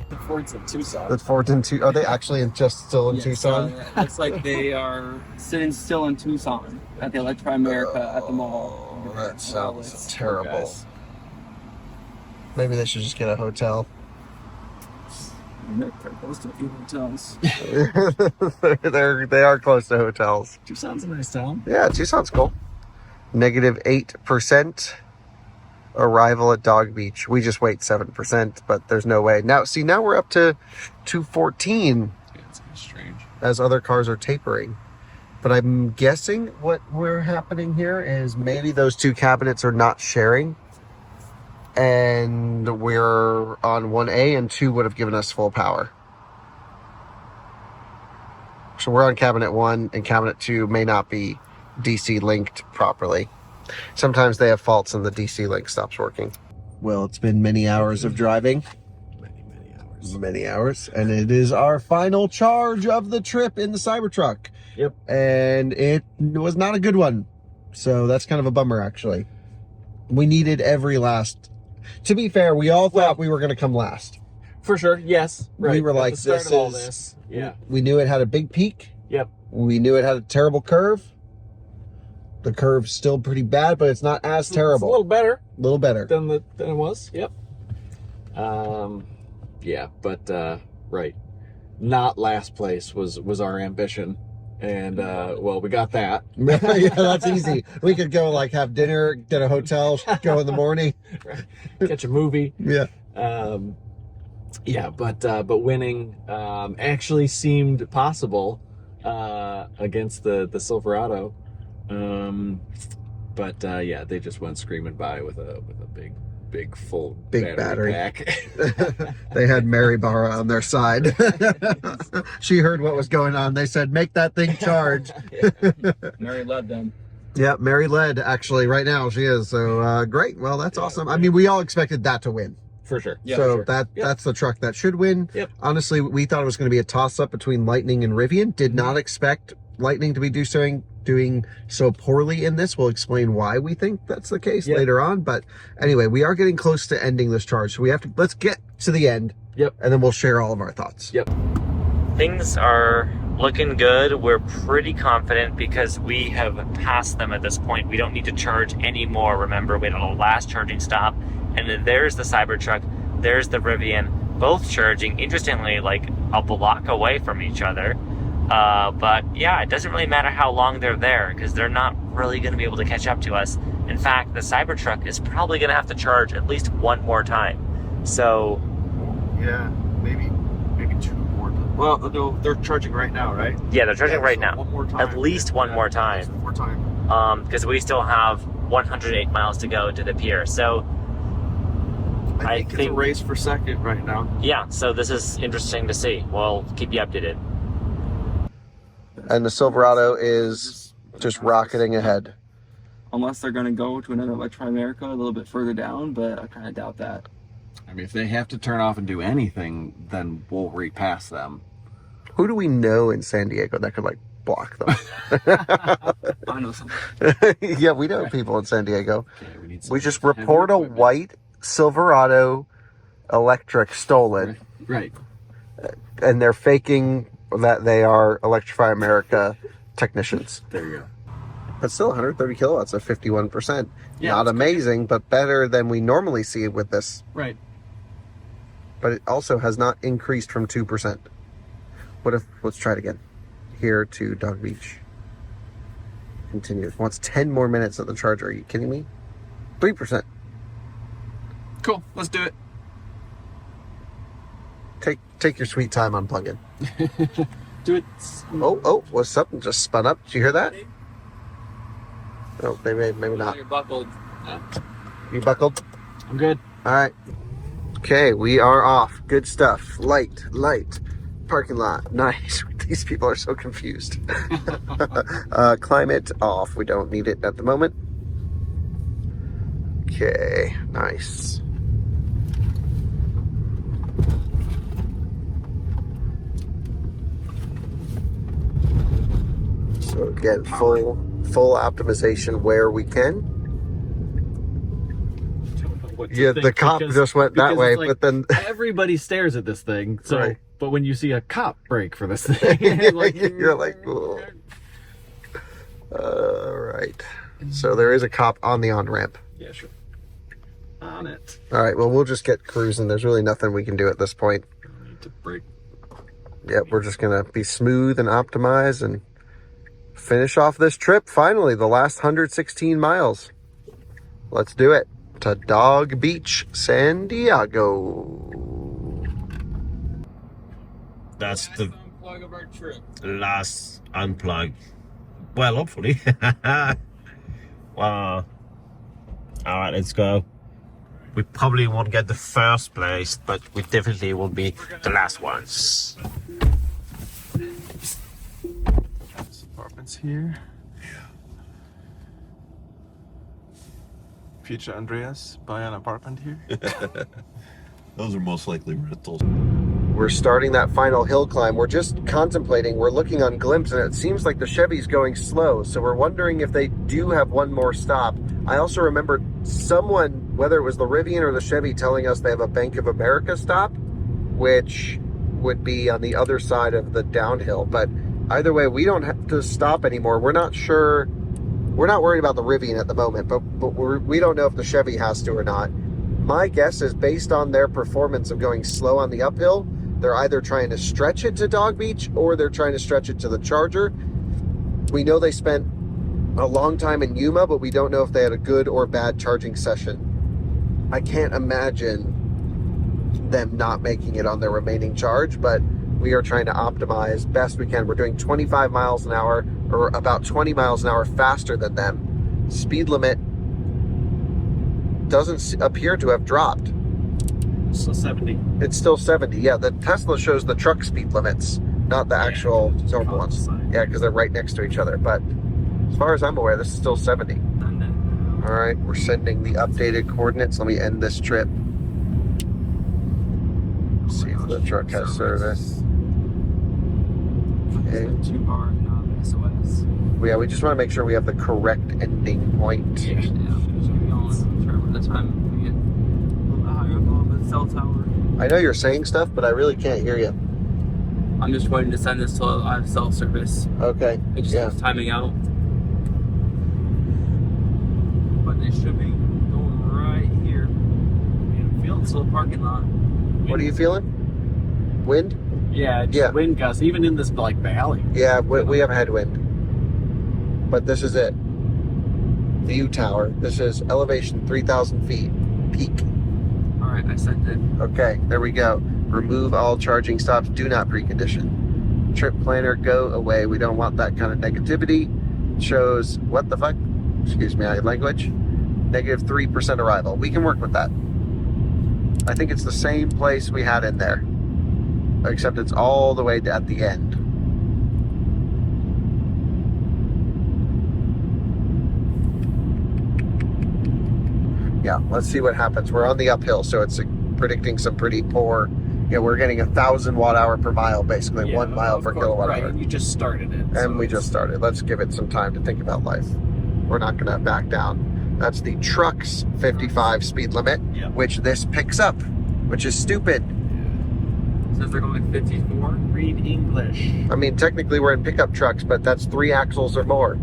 The Ford's in Tucson. The Ford's in Tucson. Are they actually just still in Tucson? Looks like they are sitting still in Tucson at the Electri America at the mall. That sounds terrible. Maybe they should just get a hotel. They're close to a few hotels. They are close to hotels. Tucson's a nice town. Yeah, Tucson's cool. -8%. Arrival at Dog Beach. We just wait 7%, but there's no way. Now we're up to 214. Yeah, it's kind of strange. As other cars are tapering. But I'm guessing what we're happening here is maybe those two cabinets are not sharing. And we're on 1A and 2 would have given us full power. So we're on cabinet 1 and cabinet 2 may not be DC linked properly. Sometimes they have faults and the DC link stops working. Well, it's been many hours of driving. Many hours. And it is our final charge of the trip in the Cybertruck. Yep. And it was not a good one. So that's kind of a bummer, actually. We needed every last... To be fair, we all thought we were going to come last. For sure, yes. Right. We were like, this this all is... this. Yeah. We knew it had a big peak. Yep. We knew it had a terrible curve. The curve's still pretty bad, but it's not as terrible. It's a little better. A little better. Than it was. Yep. Yeah, but right. Not last place was our ambition. And well, we got that. Yeah, that's easy. We could go like have dinner, get a hotel, go in the morning. Right. Catch a movie. Yeah. Yeah, but winning actually seemed possible against the Silverado. But yeah, they just went screaming by with a big full battery pack. They had Mary Barra on their side. She heard what was going on. They said, make that thing charge. Mary led them. Yeah, Mary led actually right now. She is. So great. Well, that's awesome. I mean, we all expected that to win. For sure. Yeah, so for sure. That's the truck that should win. Yep. Honestly, we thought it was going to be a toss-up between Lightning and Rivian. Did not expect Lightning to be doing so poorly in this. We'll explain why we think that's the case later on. But anyway, we are getting close to ending this charge. So let's get to the end. Yep. And then we'll share all of our thoughts. Yep. Things are looking good. We're pretty confident because we have passed them at this point. We don't need to charge anymore. Remember, we had a last charging stop. And then there's the Cybertruck, there's the Rivian, both charging, interestingly, like a block away from each other. But yeah, it doesn't really matter how long they're there because they're not really going to be able to catch up to us. In fact, the Cybertruck is probably going to have to charge at least one more time. So... Yeah, maybe 2 more times. Well, they're charging right now, right? Yeah, they're charging right now. One more time. At least one more time. One more time. Because we still have 108 miles to go to the pier. So... I think it's a race for second right now. Yeah, so this is interesting to see. We'll keep you updated. And the Silverado is just rocketing ahead. Unless they're going to go to another Electri America a little bit further down, but I kind of doubt that. I mean, if they have to turn off and do anything, then we'll repass them. Who do we know in San Diego that could like block them. I know some. Yeah, we know people in San Diego. We just report a white Silverado electric stolen. Right. And they're faking that they are Electrify America technicians. There you go. But still 130 kilowatts at 51%. Yeah, Not amazing, but better than we normally see with this. Right. But it also has not increased from 2%. What if, let's try it again. Here to Dog Beach. Continue. It wants 10 more minutes at the charger. Are you kidding me? 3%. Cool. Let's do it. Take your sweet time unplugging. Do it. Oh, was something just spun up? Did you hear that? Oh, maybe not. You're buckled. You buckled? I'm good. All right. Okay, we are off. Good stuff. Light. Parking lot. Nice. These people are so confused. Climate off. We don't need it at the moment. Okay, nice. So again, full optimization where we can. Yeah, the cop just went that way, like, but then everybody stares at this thing. So, right. But when you see a cop brake for this thing, like, you're like, oh. All right. So there is a cop on the on-ramp. Yeah, sure. On it. All right. Well, we'll just get cruising. There's really nothing we can do at this point. Need to brake. Yep, we're just gonna be smooth and optimize and finish off this trip. Finally, the last 116 miles. Let's do it. To Dog Beach, San Diego. That's the last unplug. Well, hopefully. Wow. All right, let's go. We probably won't get the first place, but we definitely won't be the last ones. Apartments here. Future Andreas buy an apartment here. Those are most likely rentals. We're starting that final hill climb. We're just contemplating. We're looking on Glimpse, and it seems like the Chevy's going slow. So we're wondering if they do have one more stop. I also remembered someone, whether it was the Rivian or the Chevy, telling us they have a Bank of America stop, which would be on the other side of the downhill. But either way, we don't have to stop anymore. We're not sure. We're not worried about the Rivian at the moment, but we don't know if the Chevy has to or not. My guess is based on their performance of going slow on the uphill, they're either trying to stretch it to Dog Beach or they're trying to stretch it to the Charger. We know they spent a long time in Yuma, but we don't know if they had a good or bad charging session. I can't imagine them not making it on their remaining charge, but we are trying to optimize best we can. We're doing 25 miles an hour, or about 20 miles an hour faster than them. Speed limit doesn't appear to have dropped. So 70. It's still 70. Yeah, the Tesla shows the truck speed limits, not the actual normal ones. Yeah, because they're right next to each other. But as far as I'm aware, this is still 70. All right, we're sending the updated coordinates. Let me end this trip. See if the truck has service. Okay. Yeah, we just want to make sure we have the correct ending point. Yeah. Just keep going. The time we get a little bit higher up on the cell tower. I know you're saying stuff, but I really can't hear you. I'm just waiting to send this till I have cell service. Okay. It just is timing out. But they should be going right here. I'm feeling this little parking lot. What are you feeling? Wind? Yeah, just wind gusts, even in this like valley. Yeah, we have headwind. But this is it. View tower. This is elevation 3,000 feet. Peak. Alright, I sent it. Okay, there we go. Remove all charging stops. Do not precondition. Trip planner, go away. We don't want that kind of negativity. Shows, what the fuck? Excuse me, language. Negative 3% arrival. We can work with that. I think it's the same place we had in there, except it's all the way at the end. Yeah, let's see what happens. We're on the uphill, so it's predicting some pretty poor Yeah, we're getting 1,000 watt-hour per mile, basically 1 mile per kilowatt right, hour. and you just started it. And we just started. Let's give it some time to think about life. We're not going to back down. That's the truck's 55 speed limit, which this picks up, which is stupid. Says they're going 54. Read English. I mean, technically we're in pickup trucks, but that's 3 axles or more.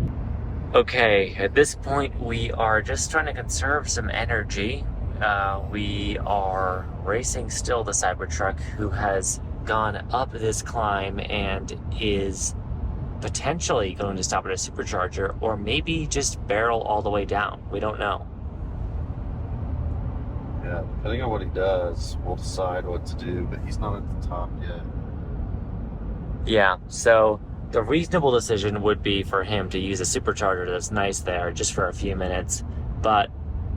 Okay, at this point we are just trying to conserve some energy. We are racing still the Cybertruck, who has gone up this climb and is potentially going to stop at a supercharger, or maybe just barrel all the way down. We don't know. Yeah, depending on what he does, we'll decide what to do, but he's not at the top yet. Yeah, so the reasonable decision would be for him to use a supercharger that's nice there just for a few minutes, but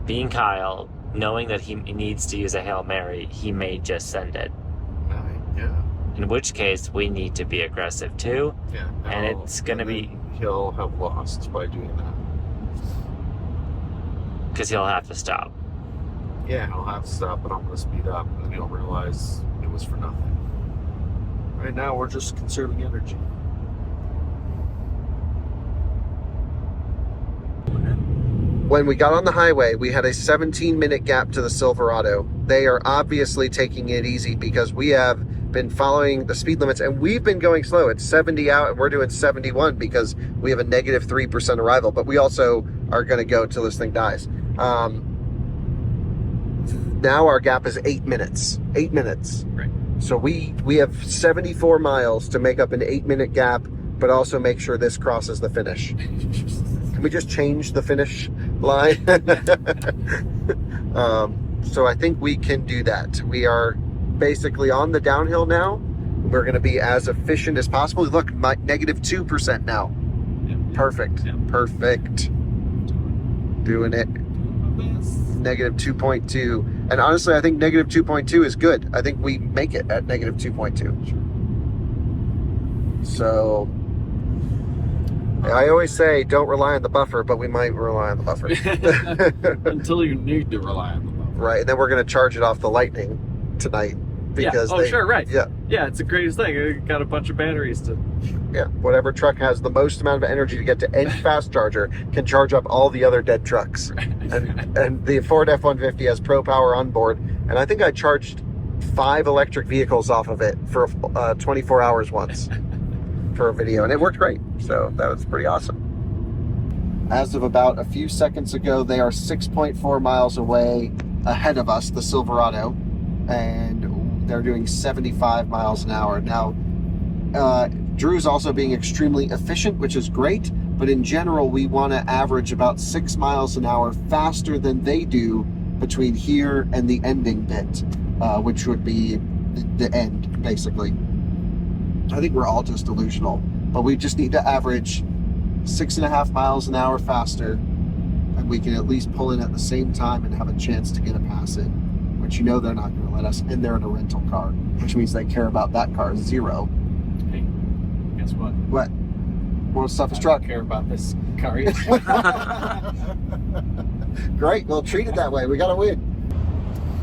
being Kyle, knowing that he needs to use a Hail Mary, he may just send it. Yeah. In which case, we need to be aggressive too. Yeah. And it's going to be... He'll have lost by doing that. Because he'll have to stop. Yeah, he'll have to stop, but I'm going to speed up, and then he'll realize it was for nothing. Right now, we're just conserving energy. When we got on the highway, we had a 17-minute gap to the Silverado. They are obviously taking it easy because we have been following the speed limits, and we've been going slow. It's 70 out, and we're doing 71 because we have a negative 3% arrival, but we also are going to go till this thing dies. Now our gap is 8 minutes. 8 minutes. Right. So we have 74 miles to make up an 8-minute gap, but also make sure this crosses the finish. Can we just change the finish line? So I think we can do that. We are basically on the downhill now. We're going to be as efficient as possible. Look, negative 2% now. Yeah. Perfect. Yeah. Perfect. Doing it. Negative 2.2. And honestly, I think negative 2.2 is good. I think we make it at negative 2.2. So I always say don't rely on the buffer, but we might rely on the buffer. Until you need to rely on the buffer. Right, and then we're going to charge it off the Lightning tonight. Because sure, right. Yeah. Yeah, it's the greatest thing. We got a bunch of batteries to... Yeah, whatever truck has the most amount of energy to get to any fast charger can charge up all the other dead trucks. And the Ford F-150 has Pro Power on board, and I think I charged 5 electric vehicles off of it for 24 hours once for a video, and it worked great. So that was pretty awesome. As of about a few seconds ago, they are 6.4 miles away ahead of us, the Silverado, and they're doing 75 miles an hour. Now, Drew's also being extremely efficient, which is great, but in general, we want to average about 6 miles an hour faster than they do between here and the ending bit, which would be the end, basically. I think we're all just delusional, but we just need to average 6.5 miles an hour faster, and we can at least pull in at the same time and have a chance to get a pass in, which you know they're not going to let us, and they're in a rental car, which means they care about that car zero. Hey, guess what? What? World's toughest I truck. don't care about this car either. Great, well, treat it that way. We got to win.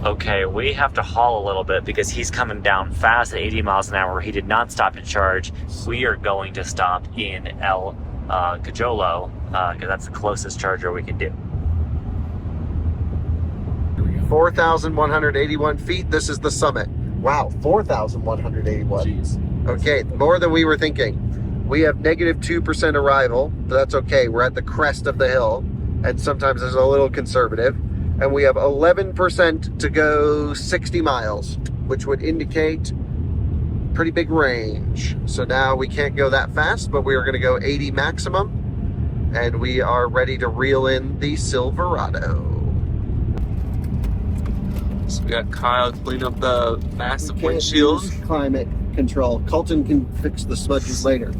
Okay, we have to haul a little bit because he's coming down fast at 80 miles an hour. He did not stop to charge. We are going to stop in El Cajolo because that's the closest charger we can do. 4,181 feet. This is the summit. Wow, 4,181. Jeez. Okay, more than we were thinking. We have negative 2% arrival, but that's okay. We're at the crest of the hill, and sometimes it's a little conservative. And we have 11% to go 60 miles, which would indicate pretty big range. So now we can't go that fast, but we are going to go 80 maximum, and we are ready to reel in the Silverado. So we got Kyle clean up the massive windshield. Climate control. Colton can fix the smudges later.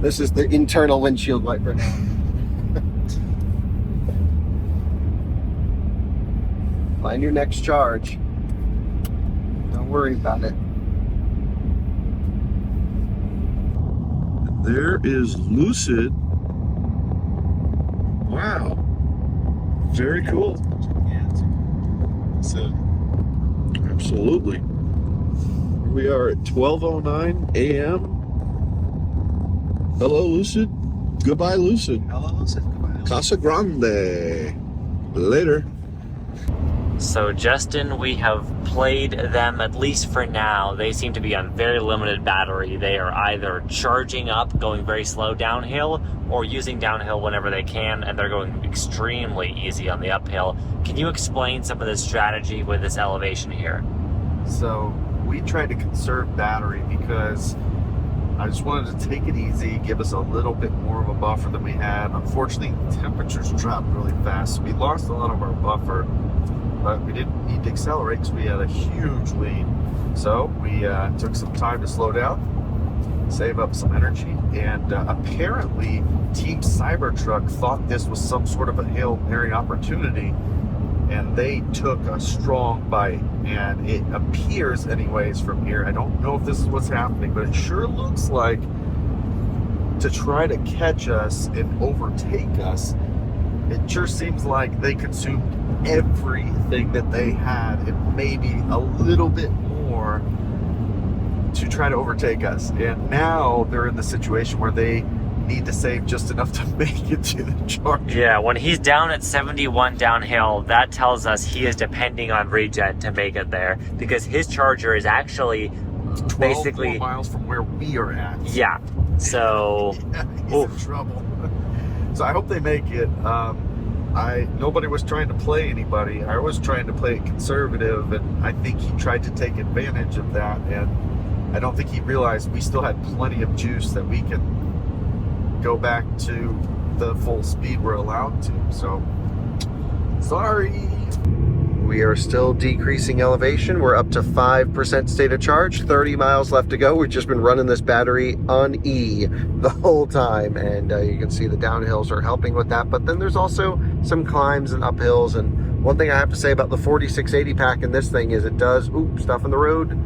This is the internal windshield wiper now. Find your next charge. Don't worry about it. There is Lucid. Wow. Very cool. So Absolutely. Here we are at 12:09 a.m. Hello, Lucid. Goodbye, Lucid. Hello, Lucid. Goodbye. Casa Grande. Later. So Justin, we have played them, at least for now. They seem to be on very limited battery. They are either charging up, going very slow downhill, or using downhill whenever they can, and they're going extremely easy on the uphill. Can you explain some of the strategy with this elevation here? So we tried to conserve battery because I just wanted to take it easy, give us a little bit more of a buffer than we had. Unfortunately, temperatures dropped really fast, so we lost a lot of our buffer, but we didn't need to accelerate because we had a huge lead. So we took some time to slow down, save up some energy, and apparently Team Cybertruck thought this was some sort of a Hail Mary opportunity, and they took a strong bite, and it appears anyways from here, I don't know if this is what's happening, but it sure looks like to try to catch us and overtake us, it sure seems like they consumed everything that they had and maybe a little bit more to try to overtake us. And now they're in the situation where they need to save just enough to make it to the charger. Yeah, when he's down at 71 downhill, that tells us he is depending on regen to make it there, because his charger is actually 12 basically more miles from where we are at. Yeah, so yeah, he's in trouble. So I hope they make it. Nobody was trying to play anybody. I was trying to play it conservative, and I think he tried to take advantage of that, and I don't think he realized we still had plenty of juice that we can go back to the full speed we're allowed to. So sorry. We are still decreasing elevation. We're up to 5% state of charge, 30 miles left to go. We've just been running this battery on E the whole time, and you can see the downhills are helping with that, but then there's also some climbs and uphills. And one thing I have to say about the 4680 pack in this thing is it does, stuff in the road,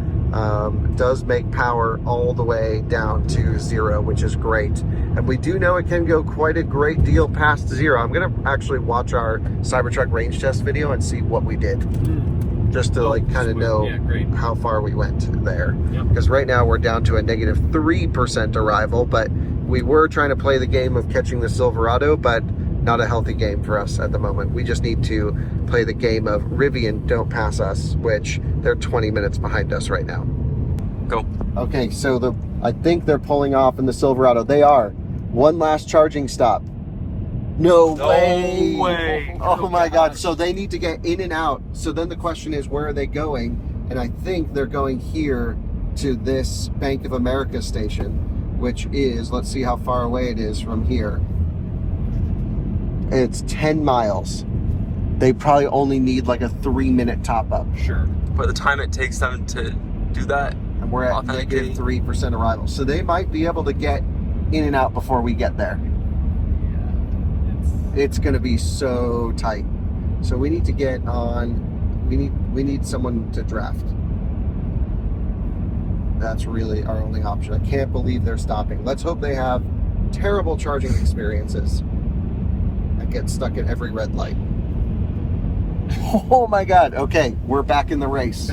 does make power all the way down to 0, which is great. And we do know it can go quite a great deal past 0. I'm gonna actually watch our Cybertruck range test video and see what we did, just to kind of know how far we went there. Because right now we're down to a negative 3% arrival, but we were trying to play the game of catching the Silverado, but not a healthy game for us at the moment. We just need to play the game of Rivian don't pass us, which they're 20 minutes behind us right now. Go. Okay, so I think they're pulling off in the Silverado. They are. One last charging stop. No way. Oh my God. So they need to get in and out. So then the question is, where are they going? And I think they're going here to this Bank of America station, which is, let's see how far away it is from here. It's 10 miles. They probably only need like a 3-minute top up. Sure. By the time it takes them to do that, and we're at negative 3% arrival. So they might be able to get in and out before we get there. Yeah. It's going to be so tight. So we need to get on, we need someone to draft. That's really our only option. I can't believe they're stopping. Let's hope they have terrible charging experiences and get stuck at every red light. Oh my God. Okay, we're back in the race.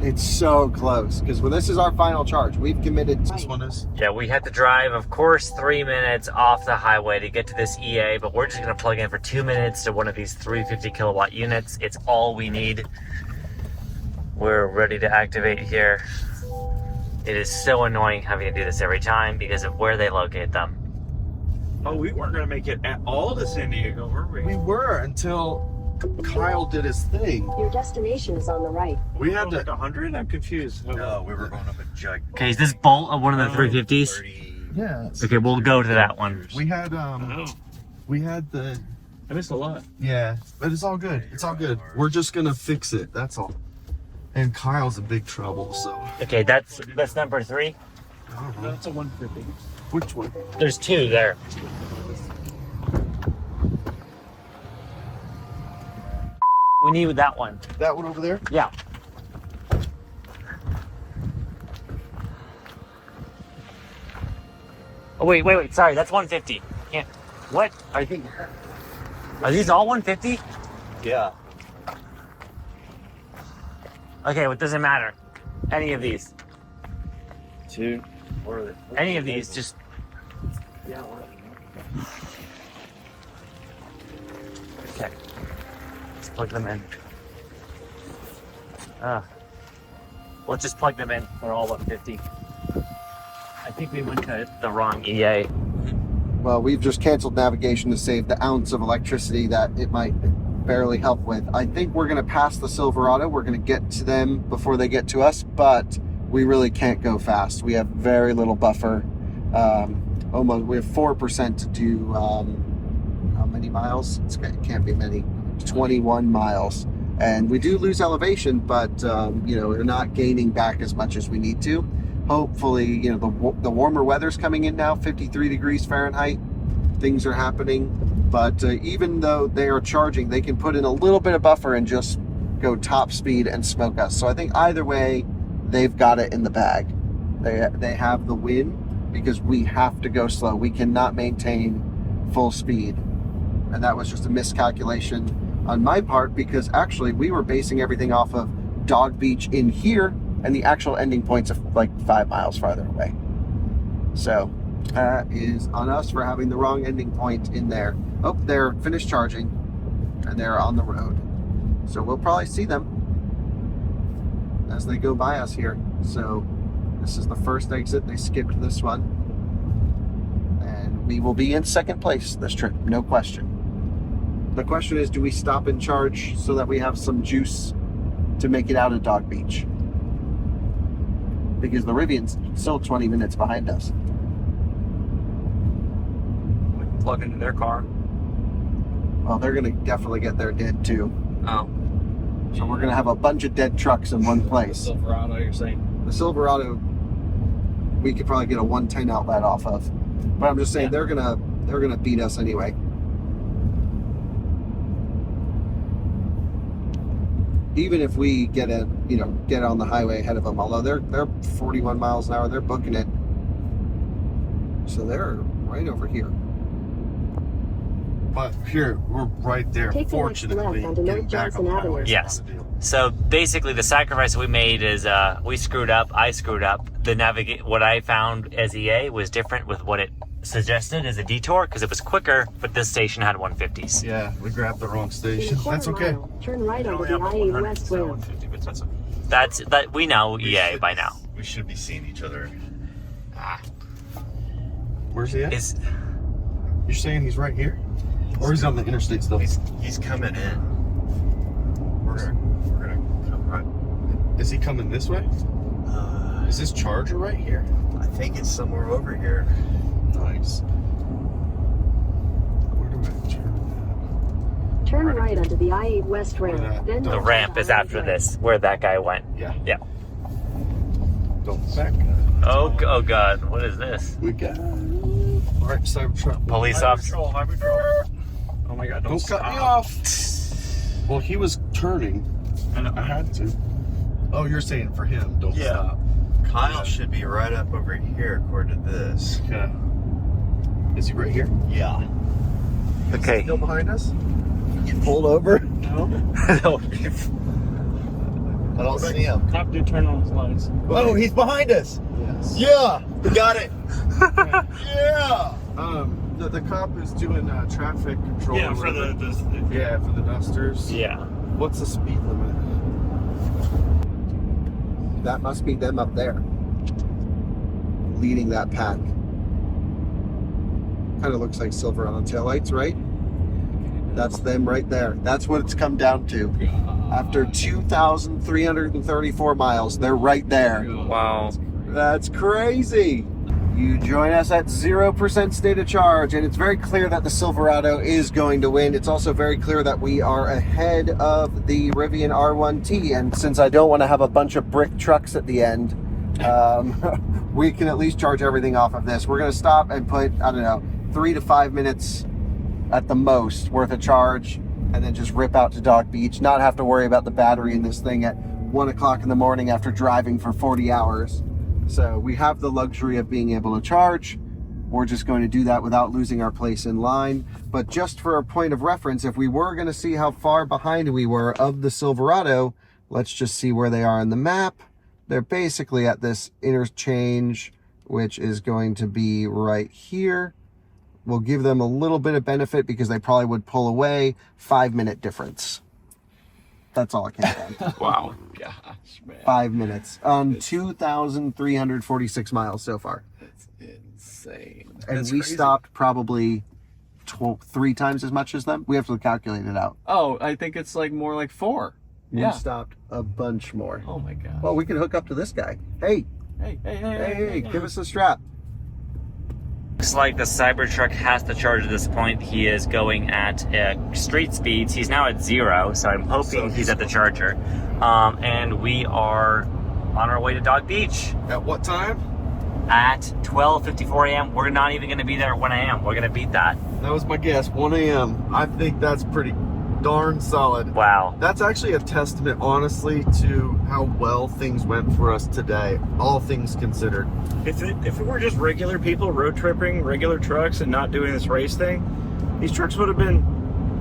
It's so close, because this is our final charge. We've committed. This one is. Yeah, we had to drive, of course, 3 minutes off the highway to get to this EA, but we're just going to plug in for 2 minutes to one of these 350 kilowatt units. It's all we need. We're ready to activate here. It is so annoying having to do this every time because of where they locate them. Oh, we weren't going to make it at all to San Diego, were we? We were, until Kyle did his thing. Your destination is on the right. We had like 100? I'm confused. No, we were going up a jug. Okay, is this Bolt one of the 350s? Yeah. Okay, we'll go to that one. We had the. I missed a lot. Yeah, but it's all good. It's all good. We're just gonna fix it. That's all. And Kyle's in big trouble, so. Okay, that's number 3. That's a 150. Which one? There's 2 there. We need that one. That one over there? Yeah. Oh, wait. Sorry, that's 150. Can't. What? Are these all 150? Yeah. Okay, well, it doesn't matter. Any of these. Two. Any of these, just... Yeah. Okay. Let's plug them in. Let's just plug them in. They're all 150. I think we went to the wrong EA. Well, we've just canceled navigation to save the ounce of electricity that it might barely help with. I think we're going to pass the Silverado. We're going to get to them before they get to us, but we really can't go fast. We have very little buffer. Almost, we have 4% to do how many miles? It can't be many. 21 miles. And we do lose elevation, but you know, we're not gaining back as much as we need to. Hopefully, you know, the warmer weather's coming in now, 53 degrees Fahrenheit. Things are happening. But even though they are charging, they can put in a little bit of buffer and just go top speed and smoke us. So I think either way, they've got it in the bag. They have the win because we have to go slow. We cannot maintain full speed. And that was just a miscalculation on my part because actually we were basing everything off of Dog Beach in here and the actual ending point's like 5 miles farther away. So that is on us for having the wrong ending point in there. Oh, they're finished charging and they're on the road. So we'll probably see them as they go by us here. So this is the first exit. They skipped this one. And we will be in second place this trip, no question. The question is, do we stop and charge so that we have some juice to make it out of Dog Beach? Because the Rivian's still 20 minutes behind us. We can plug into their car. Well, they're going to definitely get there dead too. Oh. So we're going to have a bunch of dead trucks in one place. The Silverado, you're saying? The Silverado, we could probably get a 110 outlet off of. But I'm just saying they're gonna beat us anyway. Even if we get on the highway ahead of them, although they're 41 miles an hour, they're booking it. So they're right over here. But here, we're right there, Take the next left fortunately, onto getting North back on Johnson the Avenue. highway. Yes. So basically the sacrifice we made is we screwed up, I screwed up. What I found as EA was different with what it suggested as a detour because it was quicker, but this station had 150s. Yeah, we grabbed the wrong station. In a That's quarter okay. mile, turn right onto the I-8 West ramp. That we know EA by now. We should be seeing each other. Where's he at? You're saying he's right here? Or he's on the interstate still? He's coming in. We're gonna come right. Is he coming this way? Is this Charger right here? I think it's somewhere over here. Nice. Where do I turn? Turn right onto the I-8 West ramp. Then The ramp is after this, where that guy went. Yeah. Yeah. Don't back up. Oh God, what is this? We got. All right, Cybertruck. Police officer. High patrol. Oh my God! Don't cut me off. Well, he was turning, and I had to. Oh, you're saying for him, don't stop. Kyle should be right up over here, according to this. Okay. Is he right here? Yeah. Okay. Still behind us? You pulled over? No. I don't see him. Cop did turn on his lights. Oh, he's behind us. Yes. Yeah, we got it. Yeah. The cop is doing traffic control. Yeah, for the for the dusters. Yeah. What's the speed limit? That must be them up there, leading that pack. Kind of looks like Silverado taillights, right? That's them right there. That's what it's come down to. After 2,334 miles, they're right there. Wow. That's crazy. You join us at 0% state of charge, and it's very clear that the Silverado is going to win. It's also very clear that we are ahead of the Rivian R1T, and since I don't want to have a bunch of brick trucks at the end, we can at least charge everything off of this. We're going to stop and put, I don't know, 3 to 5 minutes at the most worth of charge, and then just rip out to Dog Beach, not have to worry about the battery in this thing at 1 o'clock in the morning after driving for 40 hours. So we have the luxury of being able to charge. We're just going to do that without losing our place in line. But just for a point of reference, if we were going to see how far behind we were of the Silverado, Let's just see where they are on the map. They're basically at this interchange, which is going to be right here. We'll give them a little bit of benefit because they probably would pull away. 5-minute difference. That's all it came down to. Wow. Gosh, man. 5 minutes on 2,346 miles so far. That's insane. And That's we crazy. stopped probably 3 times as much as them. We have to calculate it out. Oh, I think it's like more like 4. We Yeah. stopped a bunch more. Oh my god. Well, we can hook up to this guy. Hey, Hey, give us a strap. Looks like the Cybertruck has to charge at this point. He is going at street speeds. He's now at 0, so I'm hoping he's at the charger. And we are on our way to Dog Beach. At what time? At 12:54 a.m. We're not even going to be there at 1 a.m. We're going to beat that. That was my guess, 1 a.m. I think that's pretty darn solid. Wow. That's actually a testament, honestly, to how well things went for us today, all things considered. If it were just regular people road tripping, regular trucks, and not doing this race thing, these trucks would have been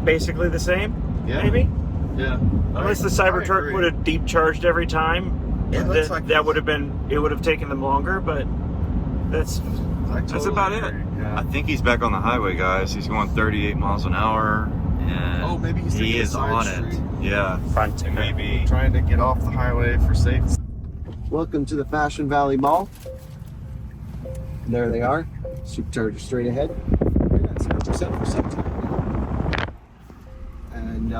basically the same, maybe? Yeah. Unless the Cybertruck would have deep charged every time, that would have been, it would have taken them longer, but that's about it. I think he's back on the highway, guys. He's going 38 miles an hour, and maybe he's he taking a is side on street. it. Yeah, front maybe trying to get off the highway for safety. Welcome to the Fashion Valley Mall. And there they are. Supercharger straight ahead. We're at 0% for some time. And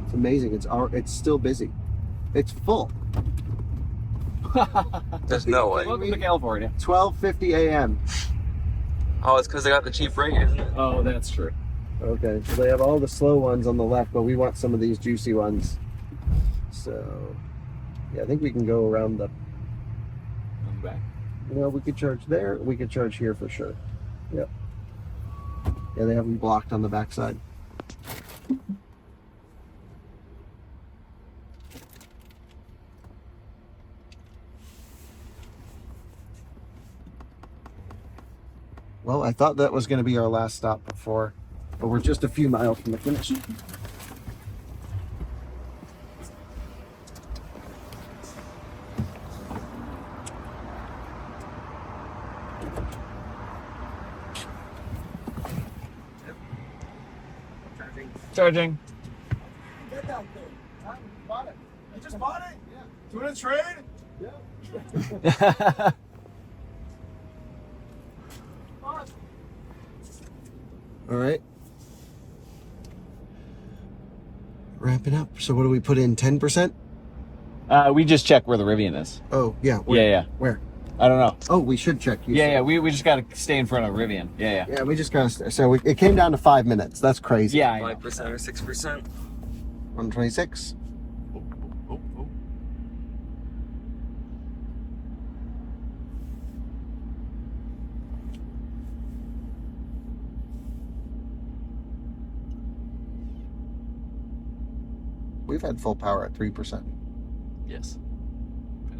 it's amazing. It's still busy. It's full. There's no way. Welcome to California. 12:50 a.m. Oh, it's because they got the cheap rate, isn't it? Oh, that's true. Okay, so they have all the slow ones on the left, but we want some of these juicy ones. So, yeah, I think we can go around the back. Well, we could charge there. We could charge here for sure. Yep. Yeah, they have them blocked on the backside. Well, I thought that was going to be our last stop before, but we're just a few miles from the finish. Charging. Get that thing. I bought it. You just bought it? Yeah. Doing a trade? Yeah. All right. Wrapping up. So what do we put in? 10%? We just check where the Rivian is. Oh, yeah. Where? Yeah. Where? I don't know. Oh, we should check. Yeah. We just got to stay in front of Rivian. Yeah. Yeah, we just got to. So it came down to 5 minutes. That's crazy. Yeah. 5% or 6%. 126. We've had full power at 3%. Yes.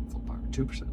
Full power. 2%.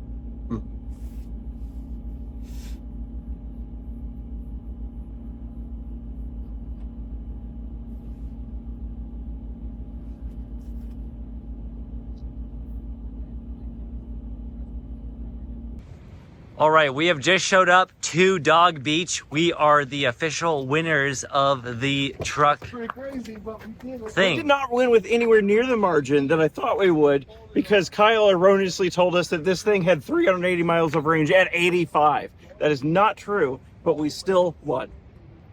All right, we have just showed up to Dog Beach. We are the official winners of the truck Pretty crazy, but we did. thing. We did not win with anywhere near the margin that I thought we would, because Kyle erroneously told us that this thing had 380 miles of range at 85. That is not true, but we still won.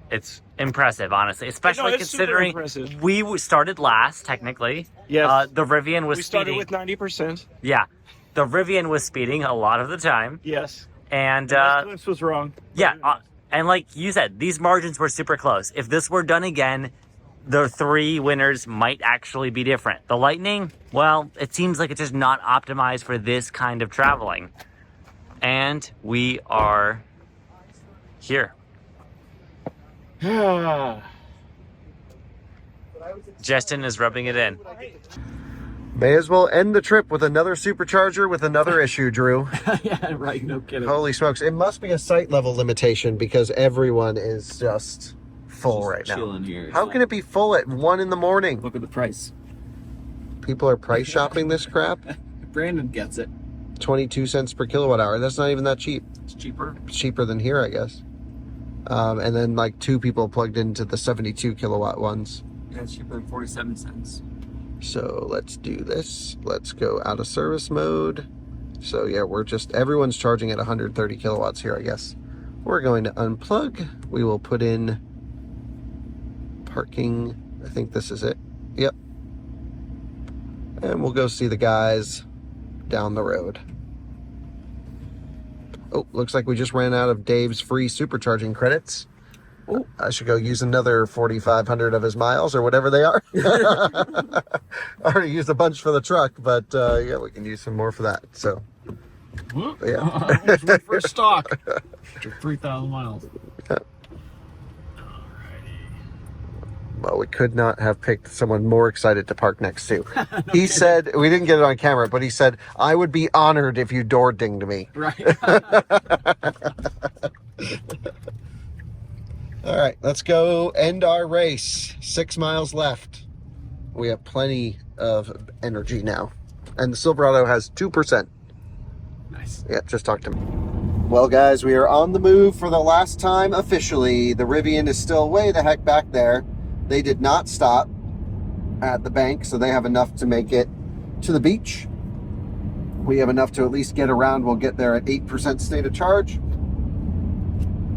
It's impressive, honestly, especially No, it's super considering impressive. we started last, technically. Yes. The Rivian was We started speeding. with 90%. Yeah. The Rivian was speeding a lot of the time. Yes. And Last glimpse was wrong. yeah, and like you said, these margins were super close. If this were done again, the 3 winners might actually be different. The Lightning, well, it seems like it's just not optimized for this kind of traveling. And we are here. Justin is rubbing it in. May as well end the trip with another supercharger with another issue, Drew. Yeah, right. No kidding. Holy smokes. It must be a site level limitation because everyone is just full right now. chilling here. How can it be full at 1 in the morning? Look at the price. People are price shopping this crap. Brandon gets it. 22 cents per kilowatt hour. That's not even that cheap. It's cheaper. It's cheaper than here, I guess. And then like 2 people plugged into the 72 kilowatt ones. Yeah, it's cheaper than 47 cents. So let's do this. Let's go out of service mode. So yeah, everyone's charging at 130 kilowatts here, I guess. We're going to unplug. We will put in parking. I think this is it. Yep. And we'll go see the guys down the road. Oh, looks like we just ran out of Dave's free supercharging credits. Oh, I should go use another 4,500 of his miles or whatever they are. I already used a bunch for the truck, but yeah, we can use some more for that. So, yeah. First stock after 3,000 miles. Yeah. Well, we could not have picked someone more excited to park next to. He said, we didn't get it on camera, but he said, I would be honored if you door dinged me. Right. All right, let's go end our race. 6 miles left. We have plenty of energy now. And the Silverado has 2%. Nice. Yeah, just talked to me. Well, guys, we are on the move for the last time officially. The Rivian is still way the heck back there. They did not stop at the bank, so they have enough to make it to the beach. We have enough to at least get around. We'll get there at 8% state of charge.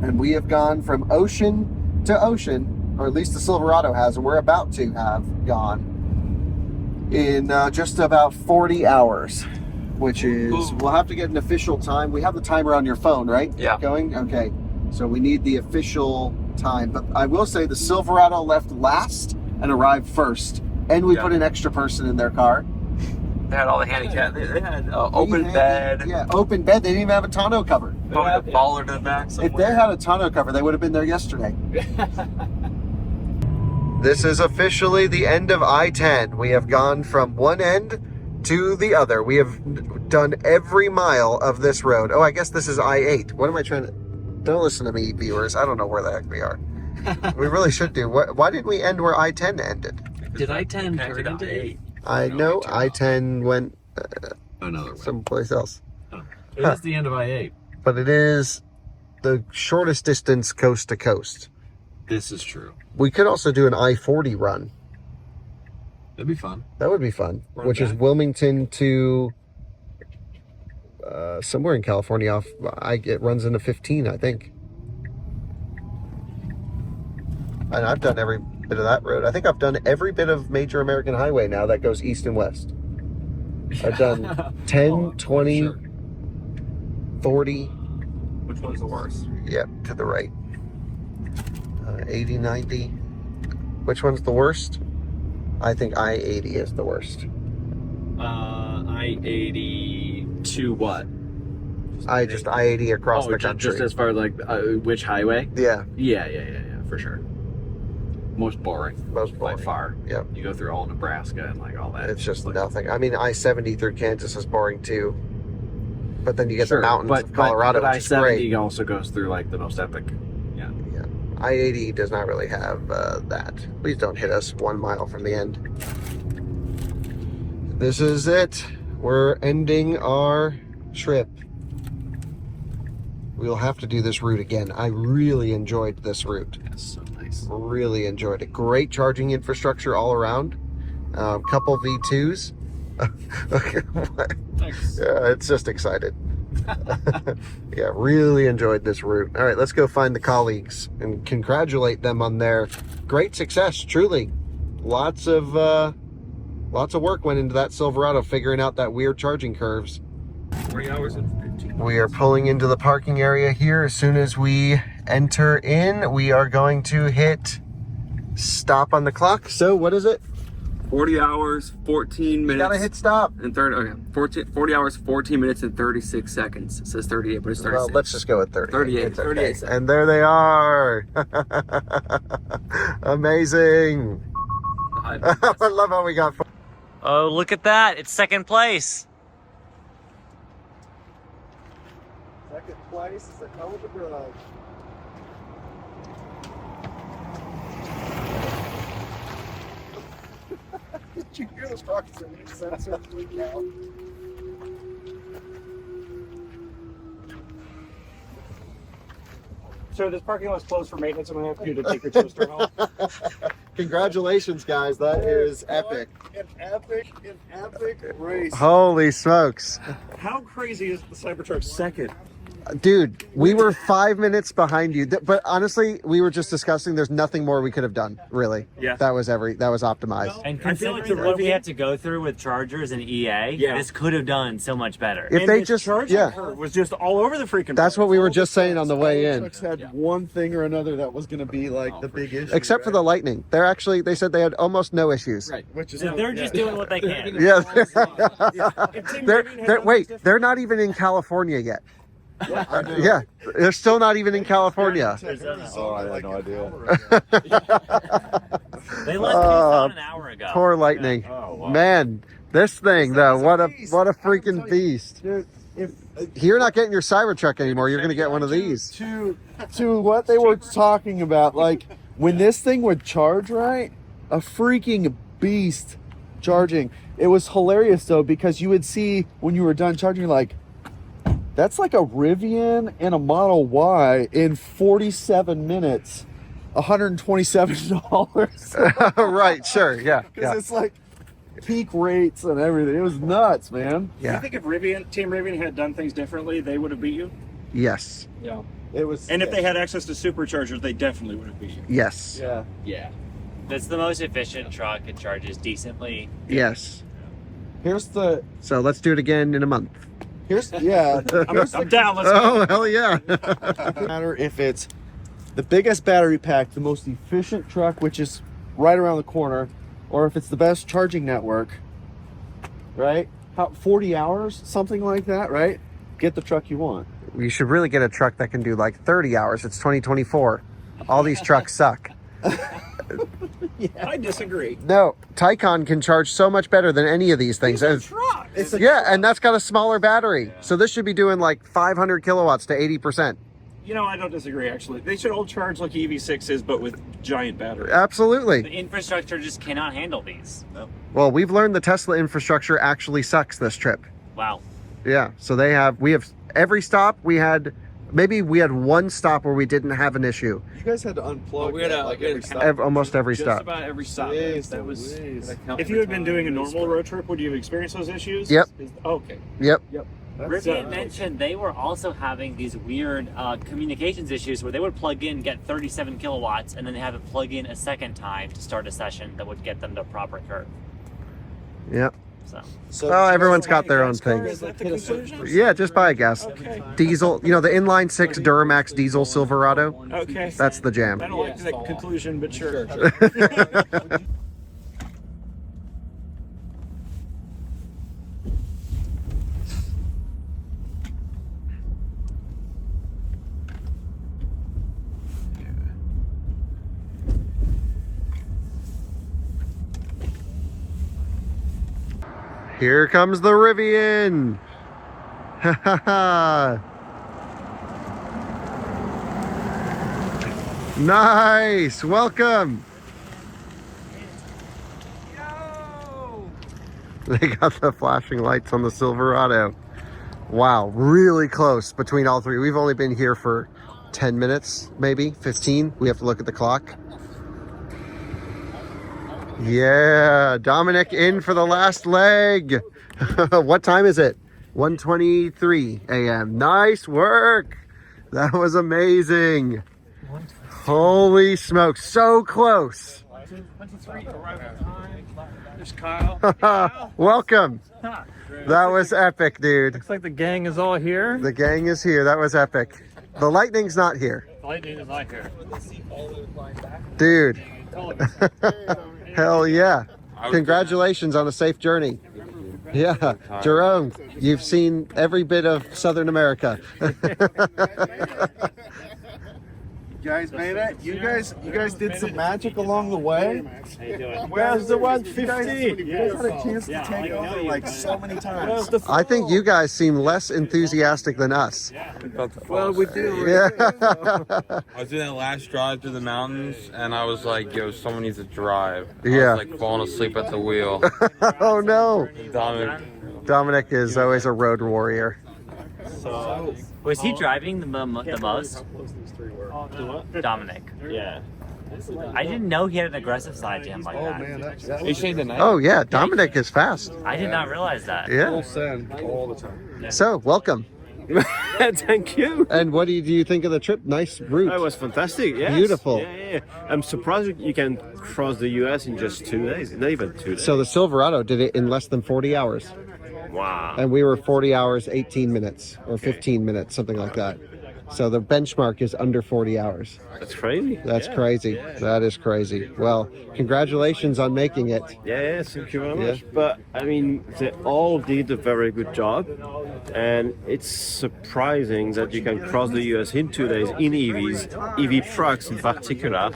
And we have gone from ocean to ocean, or at least the Silverado has, and we're about to have gone in just about 40 hours, which is, we'll have to get an official time. We have the timer on your phone, right? Yeah. Going? Okay. So we need the official time. But I will say the Silverado left last and arrived first. And we put an extra person in their car. They had all the handicap. They had open bed. Yeah, open bed. They didn't even have a tonneau cover. Probably a baller to the back somewhere. If they had a tonneau cover, they would have been there yesterday. This is officially the end of I-10. We have gone from one end to the other. We have done every mile of this road. Oh, I guess this is I-8. What am I trying to... Don't listen to me, viewers. I don't know where the heck we are. We really should do. Why didn't we end where I-10 ended? Did I-10 turn into 8? I know I-10 went another way. Someplace else. Oh. It is the end of I-8. But it is the shortest distance coast to coast. This is true. We could also do an I-40 run. That'd be fun. That would be fun. Run which is back. Wilmington to somewhere in California. Off, it runs into 15, I think. And I've done every bit of that road. I think I've done every bit of major American highway now that goes east and west. I've done 10, 20, sure. 40. Which one's the worst? Yep, to the right. 80, 90. Which one's the worst? I think I-80 is the worst. I-80 to what? I-80 across the country. Just as far as like which highway? Yeah. Yeah, for sure. Most boring. Most boring. By far. Yep. You go through all Nebraska and like all that. It's just nothing. I mean, I-70 through Kansas is boring too. But then you get the mountains of Colorado, but which is great. I-70 also goes through like the most epic. Yeah. I-80 does not really have that. Please don't hit us 1 mile from the end. This is it. We're ending our trip. We'll have to do this route again. I really enjoyed this route. That's so nice. Really enjoyed it. Great charging infrastructure all around. Couple V2s. Thanks. Yeah, it's just excited. Yeah, really enjoyed this route. All right, let's go find the colleagues and congratulate them on their great success. Truly, lots of work went into that Silverado, figuring out that weird charging curves. 40 hours and 15 We are pulling into the parking area here. As soon as we enter in, we are going to hit stop on the clock. So what is it? 40 hours, 14 minutes. You gotta hit stop. And 40 hours, 14 minutes, and 36 seconds. It says 38, but it's 36. Well, let's just go with 30. 38. It's okay. 38 seconds. And there they are. Amazing. I love how we got. Oh, look at that. It's second place. Second place is a hell of a drive. this truck is a new sensor freak out. So this parking lot's closed for maintenance. I'm gonna have you to take your toaster home. Congratulations, guys. That is epic. An epic race. Holy smokes. How crazy is the Cybertruck second? Dude, we were 5 minutes behind you. But honestly, we were just discussing there's nothing more we could have done, really. Yeah. That was optimized. And I feel like considering the what we Rivian- had to go through with Chargers and EA, this could have done so much better. If And they this just charging yeah. curve was just all over the freaking. That's what we were just saying on the way in. Trucks had one thing or another that was going to be like the big issue. Except for the lightning. They said they had almost no issues. Right, which is They're just doing what they can. Yeah. They're not even in California yet. Yeah, they're still not even in California. Oh, I had no idea. They left Tucson an hour ago. Poor lightning. Man, this thing though, what a freaking beast. Dude, if You're not getting your Cybertruck anymore. You're gonna get one of these. to what they were talking about, like when this thing would charge, right? A freaking beast charging. It was hilarious though, because you would see when you were done charging, like, that's like a Rivian and a Model Y in 47 minutes, $127. Right, sure, yeah. Because it's like peak rates and everything. It was nuts, man. Do you think if Team Rivian had done things differently, they would have beat you? Yes. Yeah. It was. And if they had access to superchargers, they definitely would have beat you. Yes. Yeah. Yeah. That's the most efficient truck. It charges decently. Yes. So let's do it again in a month. I'm down. Let's go. Oh, hell yeah. No matter if it's the biggest battery pack, the most efficient truck, which is right around the corner, or if it's the best charging network, right? 40 hours, something like that, right? Get the truck you want. You should really get a truck that can do like 30 hours. It's 2024. All these trucks suck. I disagree. No, Taycan can charge so much better than any of these things. It's a truck. And that's got a smaller battery. So this should be doing like 500 kilowatts to 80%. You know, I don't disagree, actually. They should all charge like EV6 is, but with giant batteries. Absolutely. The infrastructure just cannot handle these. Well, we've learned the Tesla infrastructure actually sucks this trip. Wow. Yeah. So we have every stop we had. Maybe we had one stop where we didn't have an issue. You guys had to unplug every stop. Almost every stop. Just about every stop. Jeez, That was. Louise. If you had been doing a normal road trip, would you have experienced those issues? Yep. Okay. Yep. Rivian mentioned they were also having these weird communications issues where they would plug in, get 37 kilowatts, and then they have to plug in a second time to start a session that would get them to proper curve. Yep. So well, everyone's got their own thing. Is that the conclusion? Yeah, just buy a gas. Okay. Diesel, the inline 6 Duramax diesel Silverado. Okay. That's the jam. I don't like that conclusion, but sure. Here comes the Rivian. Nice. Welcome. They got the flashing lights on the Silverado. Wow, really close between all three. We've only been here for 10 minutes, maybe 15. We have to look at the clock. Yeah, Dominic in for the last leg. What time is it? 1:23 a.m. Nice work. That was amazing. Holy smokes, so close. There's Kyle. Welcome. That was epic, dude. Looks like the gang is all here. The gang is here. That was epic. The lightning's not here. Lightning is not here. Dude. Hell yeah. Congratulations on a safe journey. Yeah. Jerome, you've seen every bit of Southern America. guys made it. You guys did some magic along the way. Where's the 150? You guys had a chance to take over like so many times. I think you guys seem less enthusiastic than us. Well, we do. Yeah. I was doing that last drive through the mountains, and I was like, yo, someone needs to drive. I Yeah. was like falling asleep at the wheel. Oh no. Dominic is always a road warrior. So, was he driving the most? Dominic. Yeah. I didn't know he had an aggressive side to him like that. He changed the night. Oh yeah, Dominic is fast. I did not realize that. Yeah. Send all the time. So welcome. Thank you. And what do you think of the trip? Nice route. It was fantastic. Yes. Beautiful. Yeah. I'm surprised you can cross the US in just 2 days. Not even 2 days. So the Silverado did it in less than 40 hours. Wow. And we were 40 hours, 18 minutes or 15 minutes, something like that. So the benchmark is under 40 hours. That's crazy. That's crazy. That is crazy. Well, congratulations on making it. Yeah, thank you very much. But I mean, they all did a very good job, and it's surprising that you can cross the US in 2 days in EVs, EV trucks in particular.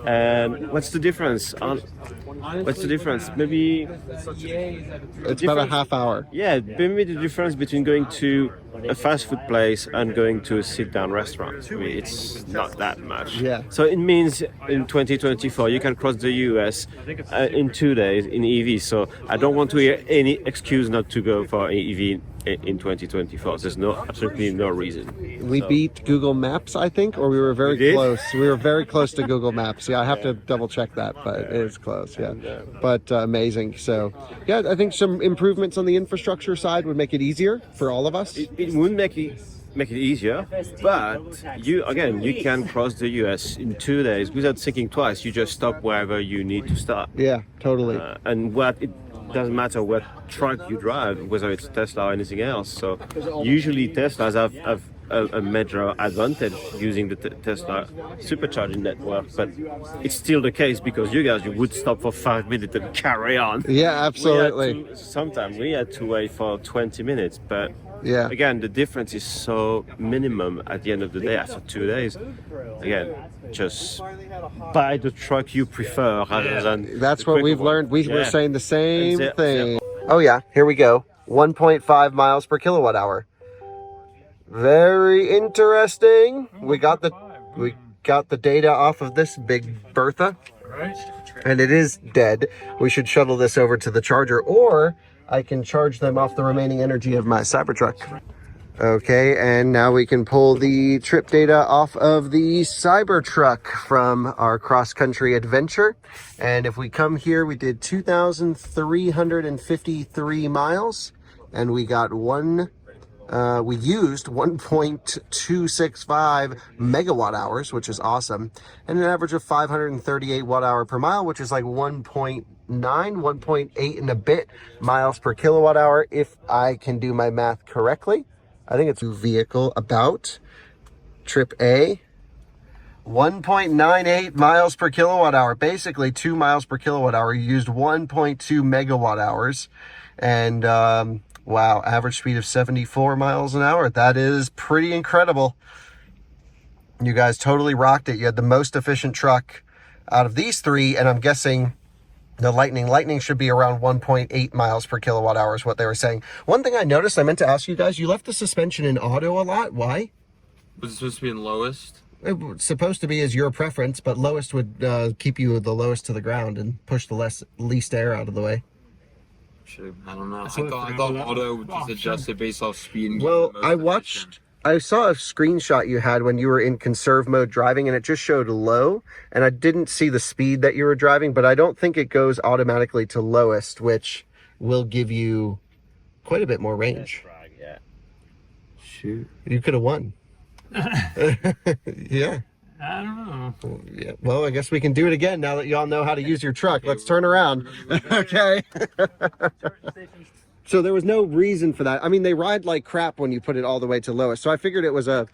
And what's the difference? What's the difference? Maybe it's about a half hour. Yeah, maybe the difference between going to a fast food place and going to a sit-down restaurant. I mean, it's not that much. Yeah. So it means in 2024 you can cross the US in 2 days in EV. So I don't want to hear any excuse not to go for EV in 2024. There's absolutely no reason. We beat Google Maps, I think, or we were very close. We were very close to Google Maps. Yeah, I have to double check that, but it is close. Yeah, but amazing. So yeah, I think some improvements on the infrastructure side would make it easier for all of us. It would make it easier, but you can cross the US in 2 days without thinking twice. You just stop wherever you need to stop. Yeah, totally. And it doesn't matter what truck you drive, whether it's Tesla or anything else. So usually Teslas have a major advantage using the Tesla supercharging network, but it's still the case because you would stop for 5 minutes and carry on. Yeah, absolutely. Sometimes we had to wait for 20 minutes, but yeah, again, the difference is so minimum at the end of the day after 2 days. Again, just buy the truck you prefer rather than. That's what we've learned. We were saying the same That's it. thing. Oh yeah, here we go. 1.5 miles per kilowatt hour. Very interesting. We got the data off of this big Bertha, and it is dead. We should shuttle this over to the charger, or I can charge them off the remaining energy of my Cybertruck. Okay, and now we can pull the trip data off of the Cybertruck from our cross-country adventure. And if we come here, we did 2,353 miles, and we got we used 1.265 megawatt hours, which is awesome, and an average of 538 watt hour per mile, which is like 1.8 and a bit miles per kilowatt hour, if I can do my math correctly. I think it's a vehicle about trip A. 1.98 miles per kilowatt hour, basically 2 miles per kilowatt hour. You used 1.2 megawatt hours, and wow, average speed of 74 miles an hour. That is pretty incredible. You guys totally rocked it. You had the most efficient truck out of these three, and I'm guessing the Lightning should be around 1.8 miles per kilowatt hour is what they were saying. One thing I noticed, I meant to ask you guys, you left the suspension in auto a lot. Why? Was it supposed to be in lowest? It's supposed to be as your preference, but lowest would keep you the lowest to the ground and push the least air out of the way. I don't know. I thought auto would just adjust it based off speed. And well, I saw a screenshot you had when you were in conserve mode driving, and it just showed low, and I didn't see the speed that you were driving, but I don't think it goes automatically to lowest, which will give you quite a bit more range. Yeah. Shoot. You could have won. Yeah. I don't know. Yeah. Well, I guess we can do it again now that y'all know how to use your truck. Let's turn around. Okay. So there was no reason for that. I mean, they ride like crap when you put it all the way to lowest. So I figured it was Well,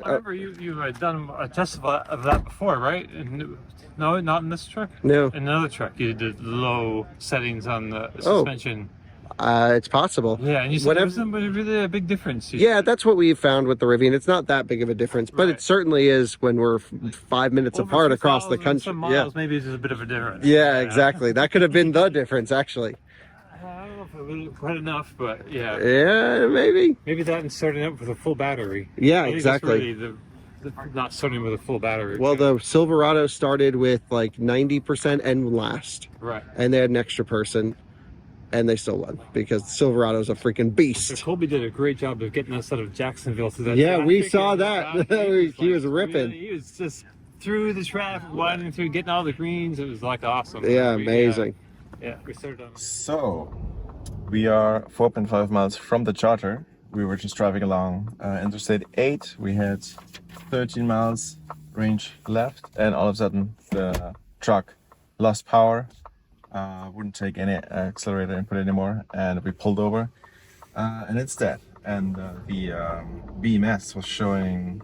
I remember you had done a test of that before, right? No, not in this truck? No. In another truck, you did low settings on the suspension. It's possible. Yeah, and you said there wasn't really a big difference. Yeah, that's what we found with the Rivian. It's not that big of a difference, but it certainly is when we're 5 minutes apart across the country. Some miles, maybe it's just a bit of a difference. Yeah, exactly. That could have been the difference, actually. I don't know if it was quite enough, but yeah. Yeah, maybe. Maybe that and starting up with a full battery. Yeah, I think exactly. that's really not starting with a full battery. Well, the Silverado started with like 90% and last. Right. And they had an extra person, and they still won because the Silverado's a freaking beast. So Colby did a great job of getting us out of Jacksonville to that. Yeah, we saw that. He was ripping. He was just through the traffic, winding through, getting all the greens. It was like awesome. Yeah, amazing. Yeah, we started on. So, we are 4.5 miles from the charger. We were just driving along Interstate 8. We had 13 miles range left, and all of a sudden the truck lost power. Wouldn't take any accelerator input anymore, and we pulled over, and it's dead. And the BMS was showing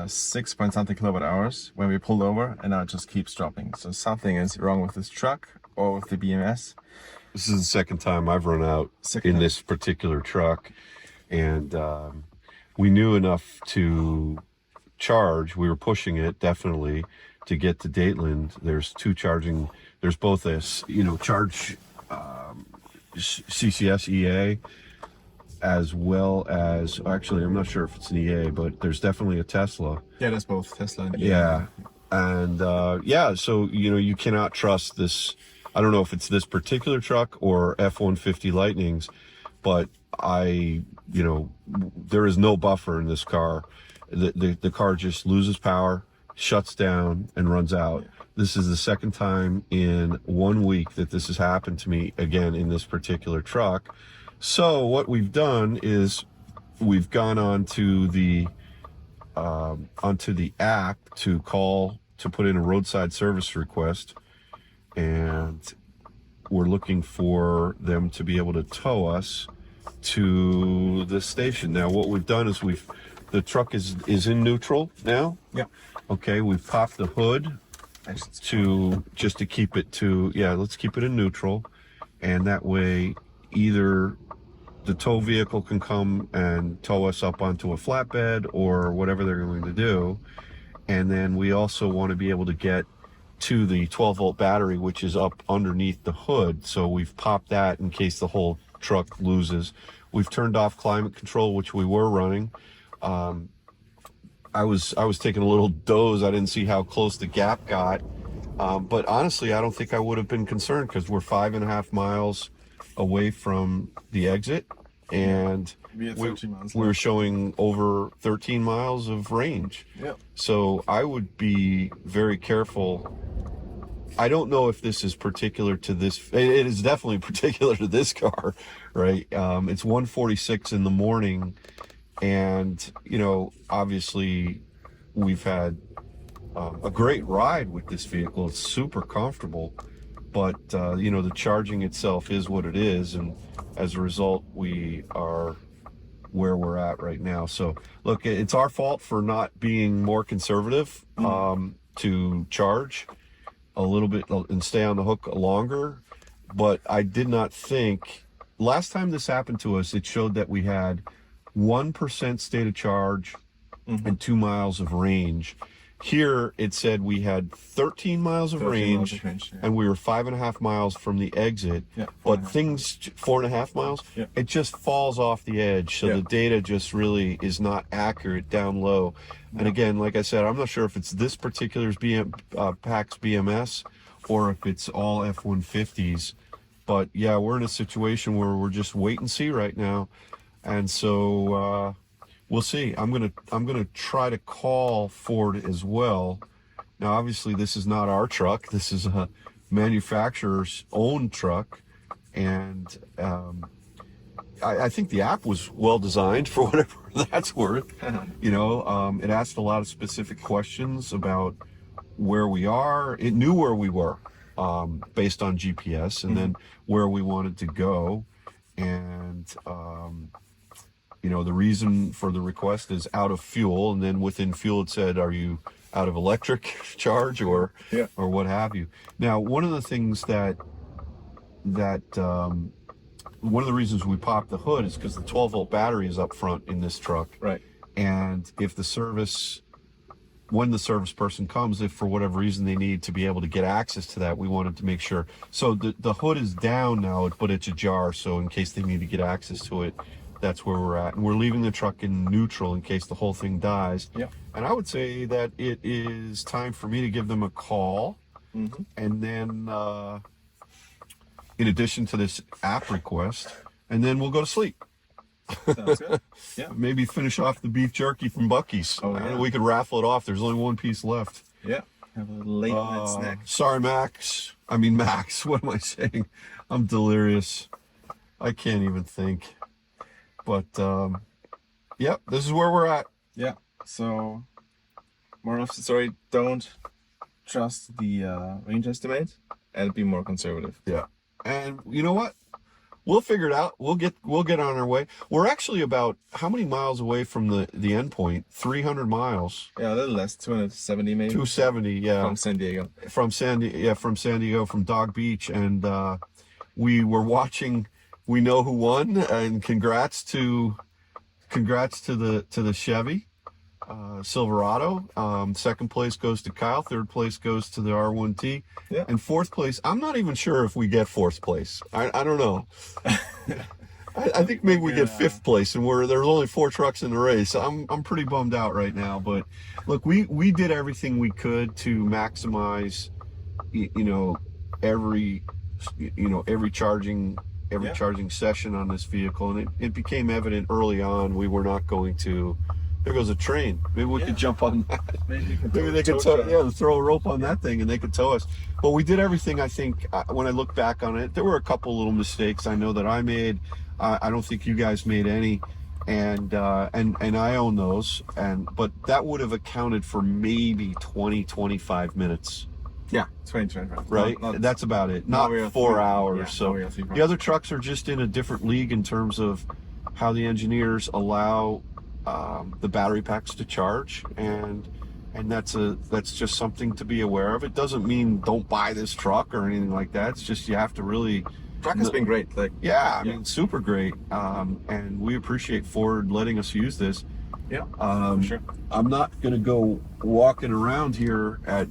6 point something kilowatt hours when we pulled over, and now it just keeps dropping. So something is wrong with this truck or with the BMS. This is the second time I've run out in this particular truck, and we knew enough to charge. We were pushing it definitely to get to Dateland. There's two charging. There's both a charge CCS EA as well as, actually I'm not sure if it's an EA, but there's definitely a Tesla. Yeah, that's both Tesla and EA. Yeah, and so you cannot trust this. I don't know if it's this particular truck or F-150 Lightnings, but there is no buffer in this car. The car just loses power, shuts down, and runs out. This is the second time in 1 week that this has happened to me again in this particular truck. So what we've done is we've gone onto the app to put in a roadside service request, and we're looking for them to be able to tow us to the station. Now what we've done is the truck is in neutral now. Yeah. Okay, we've popped the hood to keep it let's keep it in neutral, and that way either the tow vehicle can come and tow us up onto a flatbed or whatever they're going to do. And then we also want to be able to get to the 12-volt battery, which is up underneath the hood. So we've popped that in case the whole truck loses. We've turned off climate control, which we were running. I was taking a little doze. I didn't see how close the gap got. But honestly, I don't think I would have been concerned because we're 5.5 miles away from the exit, and we're showing over 13 miles of range. Yeah. So I would be very careful. I don't know if this is particular to this. It is definitely particular to this car, right? It's 1:46 in the morning, and obviously we've had a great ride with this vehicle. It's super comfortable, but the charging itself is what it is, and as a result we are where we're at right now. So look, it's our fault for not being more conservative to charge a little bit and stay on the hook longer. But I did not think, last time this happened to us, it showed that we had 1% state of charge and 2 miles of range. Here it said we had 13 miles of range, and we were 5.5 miles from the exit. Yeah, but things 4.5 miles, yeah. It just falls off the edge. So the data just really is not accurate down low. And again, like I said, I'm not sure if it's this particular PAX BMS or if it's all F-150s. But yeah, we're in a situation where we're just wait and see right now. And so we'll see. I'm gonna try to call Ford as well. Now, obviously, this is not our truck. This is a manufacturer's own truck, and I think the app was well designed for whatever that's worth. It asked a lot of specific questions about where we are. It knew where we were based on GPS, and then where we wanted to go, and the reason for the request is out of fuel, and then within fuel it said, are you out of electric charge or what have you. Now, one of the things that one of the reasons we popped the hood is because the 12-volt battery is up front in this truck. Right. And when the service person comes, if for whatever reason they need to be able to get access to that, we wanted to make sure. So the hood is down now, but it's ajar. So in case they need to get access to it, that's where we're at. And we're leaving the truck in neutral in case the whole thing dies. Yeah. And I would say that it is time for me to give them a call. Mm-hmm. And then, in addition to this app request, and then we'll go to sleep. Sounds good. Yeah. Maybe finish off the beef jerky from Buc-ee's. Oh, yeah. We could raffle it off. There's only one piece left. Yeah. Have a little late night snack. Sorry, Max. What am I saying? I'm delirious. I can't even think. But, yep, this is where we're at. Yeah. So, moral of the story, don't trust the range estimate and be more conservative. Yeah. And you know what? We'll figure it out. We'll get on our way. We're actually about how many miles away from the end point? 300 miles. Yeah, a little less, 270 maybe. 270, yeah. From San Diego. From San Diego, from Dog Beach, and we were watching. We know who won, and congrats to the Chevy Silverado. Second place goes to Kyle. Third place goes to the R1T. Yeah. And fourth place, I'm not even sure if we get fourth place. I don't know. I think maybe we get fifth place, and there's only 4 trucks in the race. I'm pretty bummed out right now. But look, we did everything we could to maximize, every charging session on this vehicle, and it became evident early on we were not going to. There goes a train. Maybe we could jump on that. Maybe they could throw a rope on that thing and they could tow us. But we did everything. I think when I look back on it, there were a couple little mistakes I know that I made. I don't think you guys made any, and I own those. But that would have accounted for maybe 20-25 minutes. Yeah, 20-25. Right? That's about it. Not 4 hours. Yeah, so the other trucks are just in a different league in terms of how the engineers allow the battery packs to charge, and that's just something to be aware of. It doesn't mean don't buy this truck or anything like that. It's just you have to really. Truck has been great. I mean, super great, and we appreciate Ford letting us use this. Yeah, for sure. I'm not gonna go walking around here at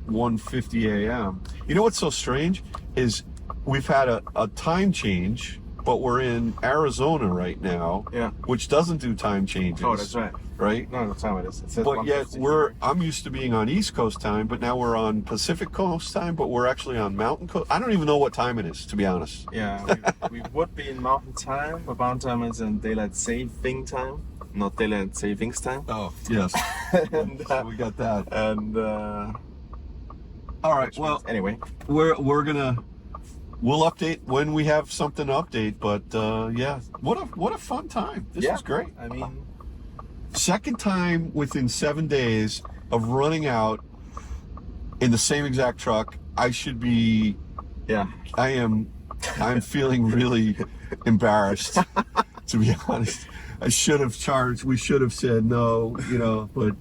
1:50 a.m. You know what's so strange is we've had a time change. But we're in Arizona right now, which doesn't do time changes. Oh, that's right. Right? No, that's how it is. But yet I'm used to being on East Coast time, but now we're on Pacific Coast time, but we're actually on Mountain Coast. I don't even know what time it is, to be honest. Yeah, we would be in Mountain time, but Mountain time is in daylight saving time, not daylight savings time. Oh, yes. And, so we got that. And all right. Well, anyway, we're gonna. We'll update when we have something to update, but yeah, what a fun time. This was great. I mean, second time within 7 days of running out in the same exact truck. I should be. Yeah. I'm feeling really embarrassed, to be honest. I should have charged. We should have said no, but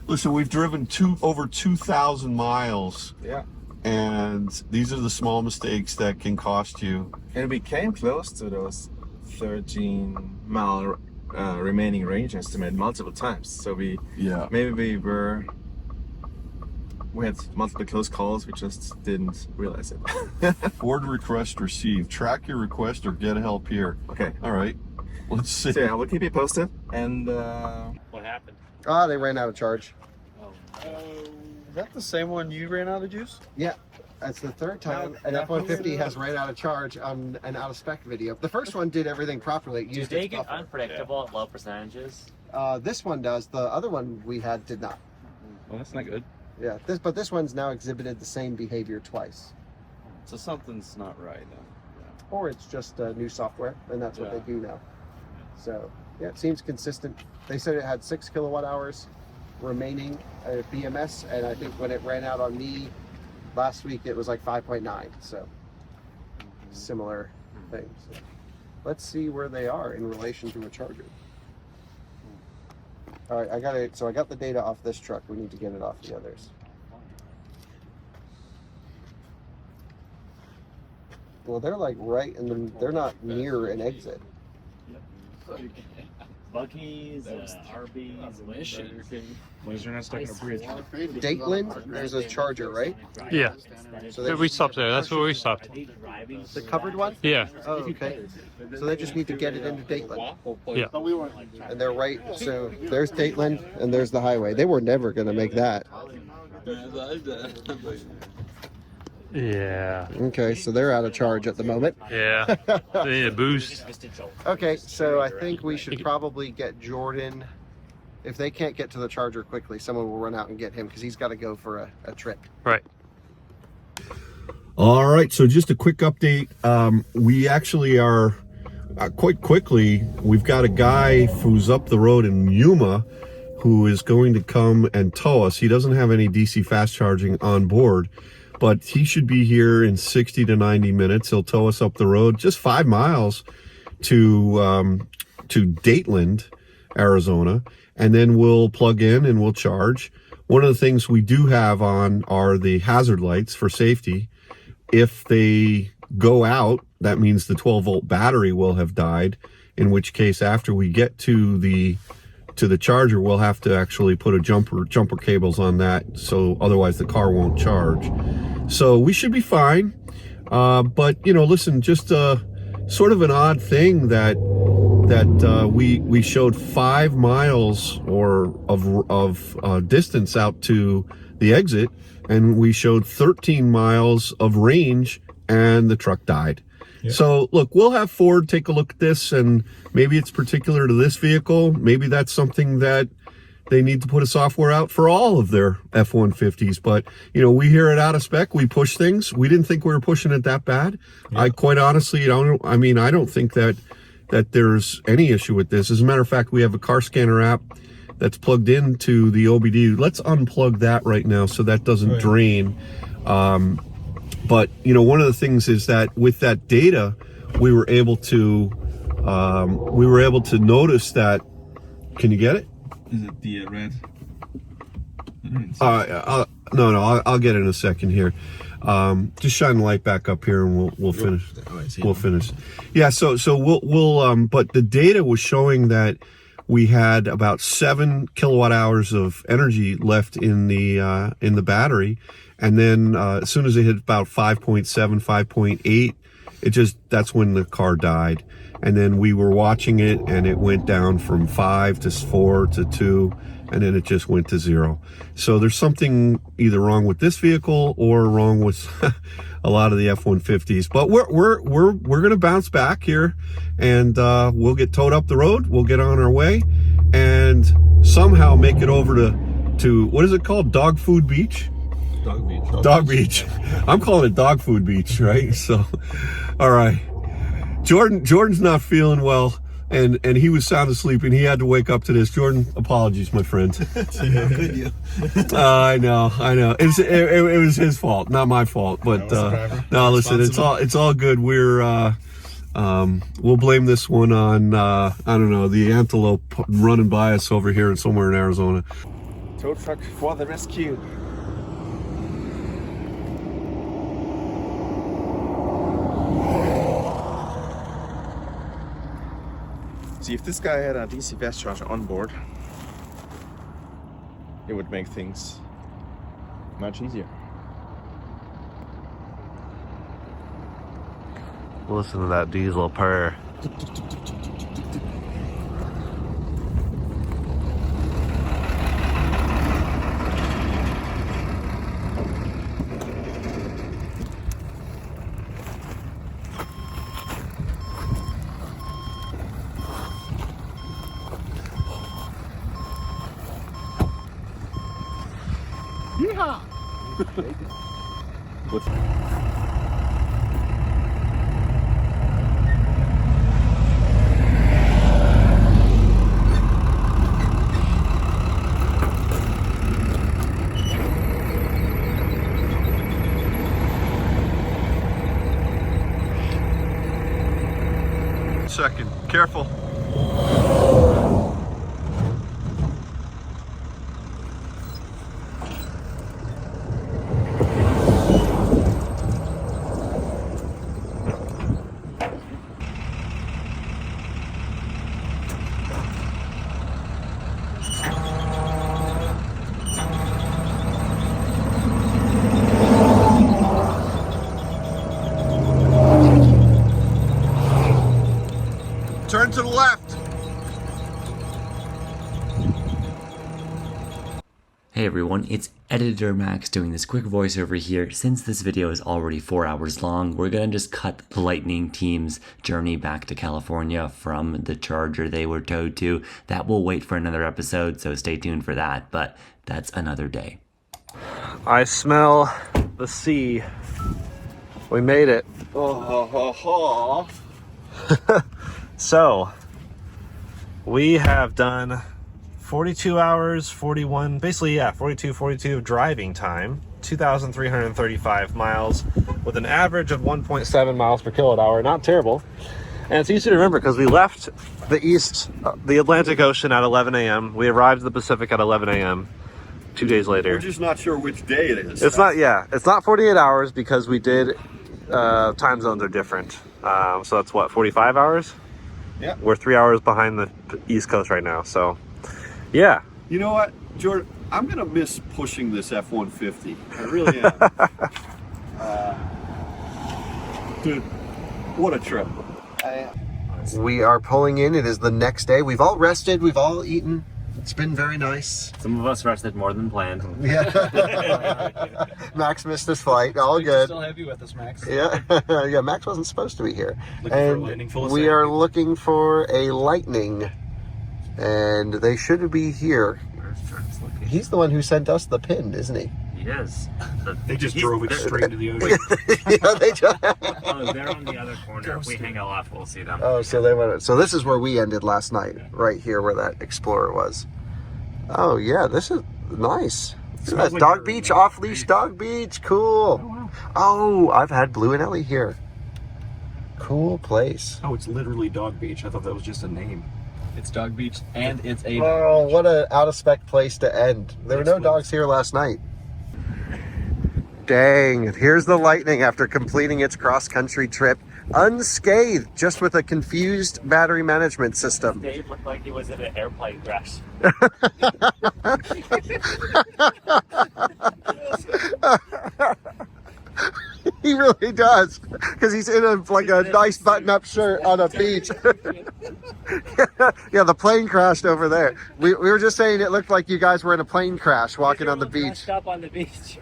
listen, we've driven over 2,000 miles. Yeah. And these are the small mistakes that can cost you. And we came close to those 13-mile remaining range estimate multiple times. So we had multiple close calls. We just didn't realize it. Ford request received. Track your request or get help here. Okay. All right. Let's see. So yeah, we'll keep you posted. And what happened? They ran out of charge. Is that the same one you ran out of juice? Yeah, that's the third time an F-150 has ran out of charge on an out-of-spec video. The first one did everything properly. Do they get unpredictable at low percentages? This one does. The other one we had did not. Well, that's not good. Yeah, this one's now exhibited the same behavior twice. So something's not right then. Or it's just new software, and that's what they do now. So, yeah, it seems consistent. They said it had 6 kilowatt hours remaining BMS, and I think when it ran out on me last week it was like 5.9, so similar things. So let's see where they are in relation to a charger. All right, I got the data off this truck. We need to get it off the others. Well, they're like right, and they're not near an exit. Buc-ee's, Arby's, Burger King. Why is there not stuck in a bridge? Dateland, there's a charger, right? Yeah. So We stopped there. That's where we stopped. The covered one? Yeah. Oh, okay. So they just need to get it into Dateland. Yeah. And they're right. So there's Dateland, and there's the highway. They were never going to make that. Yeah. Okay, so they're out of charge at the moment. Yeah. They need a boost. Okay, so I think we should probably get Jordan. If they can't get to the charger quickly, someone will run out and get him because he's got to go for a trip. Right. All right, so just a quick update. We actually are quite quickly, we've got a guy who's up the road in Yuma who is going to come and tow us. He doesn't have any DC fast charging on board, but he should be here in 60 to 90 minutes. He'll tow us up the road just 5 miles to Dateland, Arizona, and then we'll plug in and we'll charge. One of the things we do have on are the hazard lights for safety. If they go out, that means the 12-volt battery will have died, in which case after we get to the charger, we'll have to actually put a jumper cables on that, so otherwise the car won't charge. So we should be fine. But you know, listen, just sort of an odd thing that we showed 5 miles of distance out to the exit, and we showed 13 miles of range, and the truck died. Yeah. So look, we'll have Ford take a look at this, and maybe it's particular to this vehicle. Maybe that's something that they need to put a software out for all of their F-150s. But, you know, we hear it out of spec. We push things. We didn't think we were pushing it that bad. Yeah. I quite honestly don't think that there's any issue with this. As a matter of fact, we have a car scanner app that's plugged into the OBD. Let's unplug that right now so that doesn't drain. But, you know, one of the things is that with that data, we were able to notice that. Can you get it? Is it the red? No, I'll get it in a second here. Just shine the light back up here, and we'll finish. We'll finish. Yeah. So we'll but the data was showing that we had about 7 kilowatt hours of energy left in the battery, and then as soon as it hit about 5.7, 5.8, that's when the car died. And then we were watching it, and it went down from 5 to 4 to 2, and then it just went to 0. So there's something either wrong with this vehicle or wrong with a lot of the F-150s. But we're gonna bounce back here, and we'll get towed up the road. We'll get on our way, and somehow make it over to what is it called? Dog Food Beach. Dog Beach. Dog Beach. I'm calling it Dog Food Beach, right? So, all right. Jordan's not feeling well, and he was sound asleep, and he had to wake up to this. Jordan, apologies, my friend. I know. It was his fault, not my fault. But no, listen, it's all good. We'll blame this one on I don't know, the antelope running by us over here somewhere in Arizona. Tow truck for the rescue. See, if this guy had a DC fast charger on board, it would make things much easier. Listen to that diesel purr. Yeehaw! Second, careful. everyone, it's Editor Max doing this quick voiceover here. Since this video is already 4 hours long, we're gonna just cut the Lightning team's journey back to California from the Charger they were towed to. That will wait for another episode, so stay tuned for that, but that's another day. I smell the sea. We made it. So, we have done 42 hours, 41, basically, yeah, 42 of driving time, 2,335 miles with an average of 1.7 miles per kilowatt hour. Not terrible. And it's easy to remember because we left the Atlantic Ocean at 11 a.m. We arrived at the Pacific at 11 a.m. 2 days later. We're just not sure which day it is. It's not 48 hours because we did, time zones are different. So that's what, 45 hours? Yeah. We're 3 hours behind the East Coast right now, so yeah. You know what, Jordan? I'm gonna miss pushing this F-150. I really am. Dude, what a trip. We are pulling in. It is the next day. We've all rested. We've all eaten. It's been very nice. Some of us rested more than planned. Yeah. Max missed his flight. All good. Still heavy with us, Max. Yeah. Yeah, Max wasn't supposed to be here. Looking for a Lightning full of we sand. are looking for a Lightning. And they should be here. He's the one who sent us the pin, isn't he? He is. They just drove it straight into the ocean. Yeah, they just... Oh, they're on the other corner. If we hang off, we'll see them. Oh, so they went. So this is where we ended last night, right here where that Explorer was. Oh yeah, this is nice. Like Dog Beach, off leash Dog Beach, cool. Oh, wow. Oh, I've had Blue and Ellie here. Cool place. Oh, it's literally Dog Beach. I thought that was just a name. It's Dog Beach and it's a. Oh, what an out of spec place to end. There were no dogs here last night. Dang, here's the Lightning after completing its cross-country trip unscathed, just with a confused battery management system. Dave looked like he was in an airplane crash. He really does, because he's in a nice button-up shirt on a beach. Yeah, the plane crashed over there. We were just saying it looked like you guys were in a plane crash walking on the beach. Up on the beach.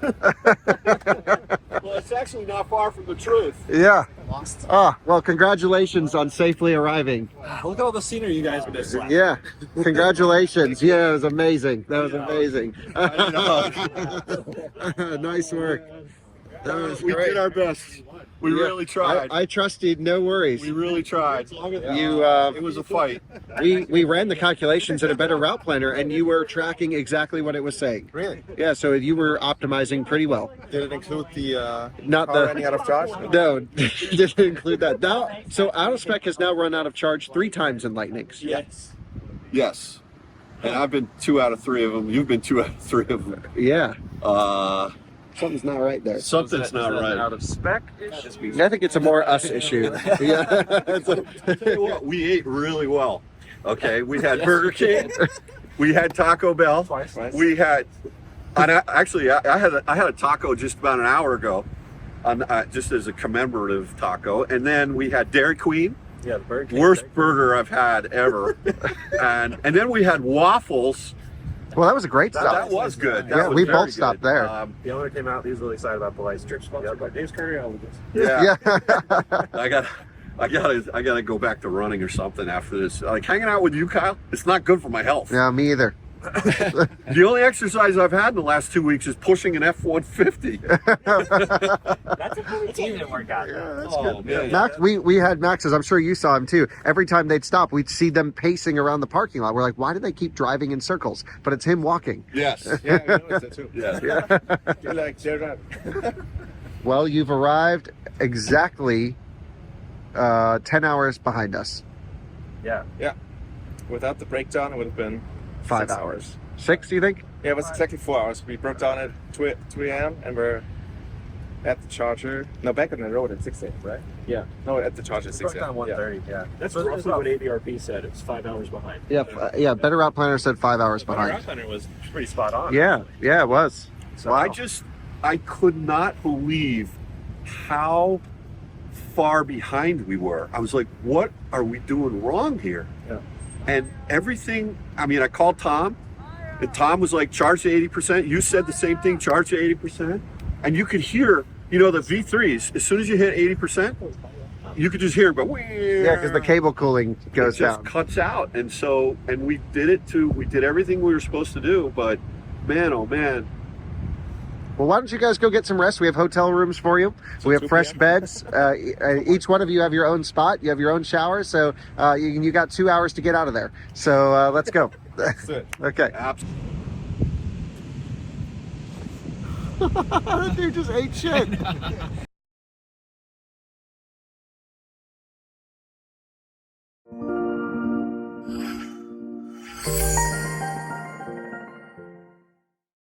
Well, it's actually not far from the truth. Yeah. Ah, well, congratulations on safely arriving. Look at all the scenery you guys just left. Yeah, congratulations. Yeah, it was amazing. That was amazing. Nice work. That was We great. did our best. We really tried. I trusted. No worries. We really tried. You. It was a fight. We ran the calculations in a better route planner, and you were tracking exactly what it was saying. Really? Yeah. So you were optimizing pretty well. Did it include the Not car the running out of charge? No, didn't include that. Now, so out of spec has now run out of charge 3 times in Lightnings. Yes. Yes. And I've been 2 out of 3 of them. You've been 2 out of 3 of them. Yeah. Something's not right there. Something's not right. Out of spec. I think it's a more us issue. Yeah. I'll tell you what, we ate really well. Okay, we had Burger King, we had Taco Bell, we had, and actually I had a taco just about an hour ago, just as a commemorative taco, and then we had Dairy Queen. Yeah, the Burger King. Worst burger I've had ever, and then we had waffles. Well, that was a great stop. That was good. Yeah, we both stopped there. The owner came out. He was really excited about the light strips. Dave's Curry. Yeah. I gotta go back to running or something after this. Like hanging out with you, Kyle, it's not good for my health. Yeah, me either. The only exercise I've had in the last 2 weeks is pushing an F-150. That's a pretty decent workout. Yeah, that's good. Man. Max, we had Max's, I'm sure you saw him too. Every time they'd stop, we'd see them pacing around the parking lot. We're like, why do they keep driving in circles? But it's him walking. Yes. Yeah, I noticed that too. Yeah. You're like, they're Well, you've arrived exactly 10 hours behind us. Yeah. Without the breakdown, it would have been 5 hours. 6, you think? Yeah, it was exactly 4 hours. We broke down at 2 a.m. and we're at the charger. No, back on the road at 6 a.m., right? Yeah. No, at the charger at 6 a.m. 1:30. Yeah. That's roughly what ABRP said. It's 5 hours behind. Yeah, Better Route Planner said 5 hours behind. Route Planner was pretty spot on. Yeah, it was. So I could not believe how far behind we were. I was like, what are we doing wrong here? Yeah. And everything, I mean, I called Tom And Tom was like, charge to 80%. You said the same thing, charge to 80%. And you could hear, you know, the V3s, as soon as you hit 80%, you could just hear it go, yeah, because the cable cooling goes it just down. cuts out. And so, and we did everything we were supposed to do, but man, oh man. Well, why don't you guys go get some rest? We have hotel rooms for you. We have fresh beds. Each one of you have your own spot. You have your own shower. So you got 2 hours to get out of there. So let's go. That's it. Okay. That dude just ate shit.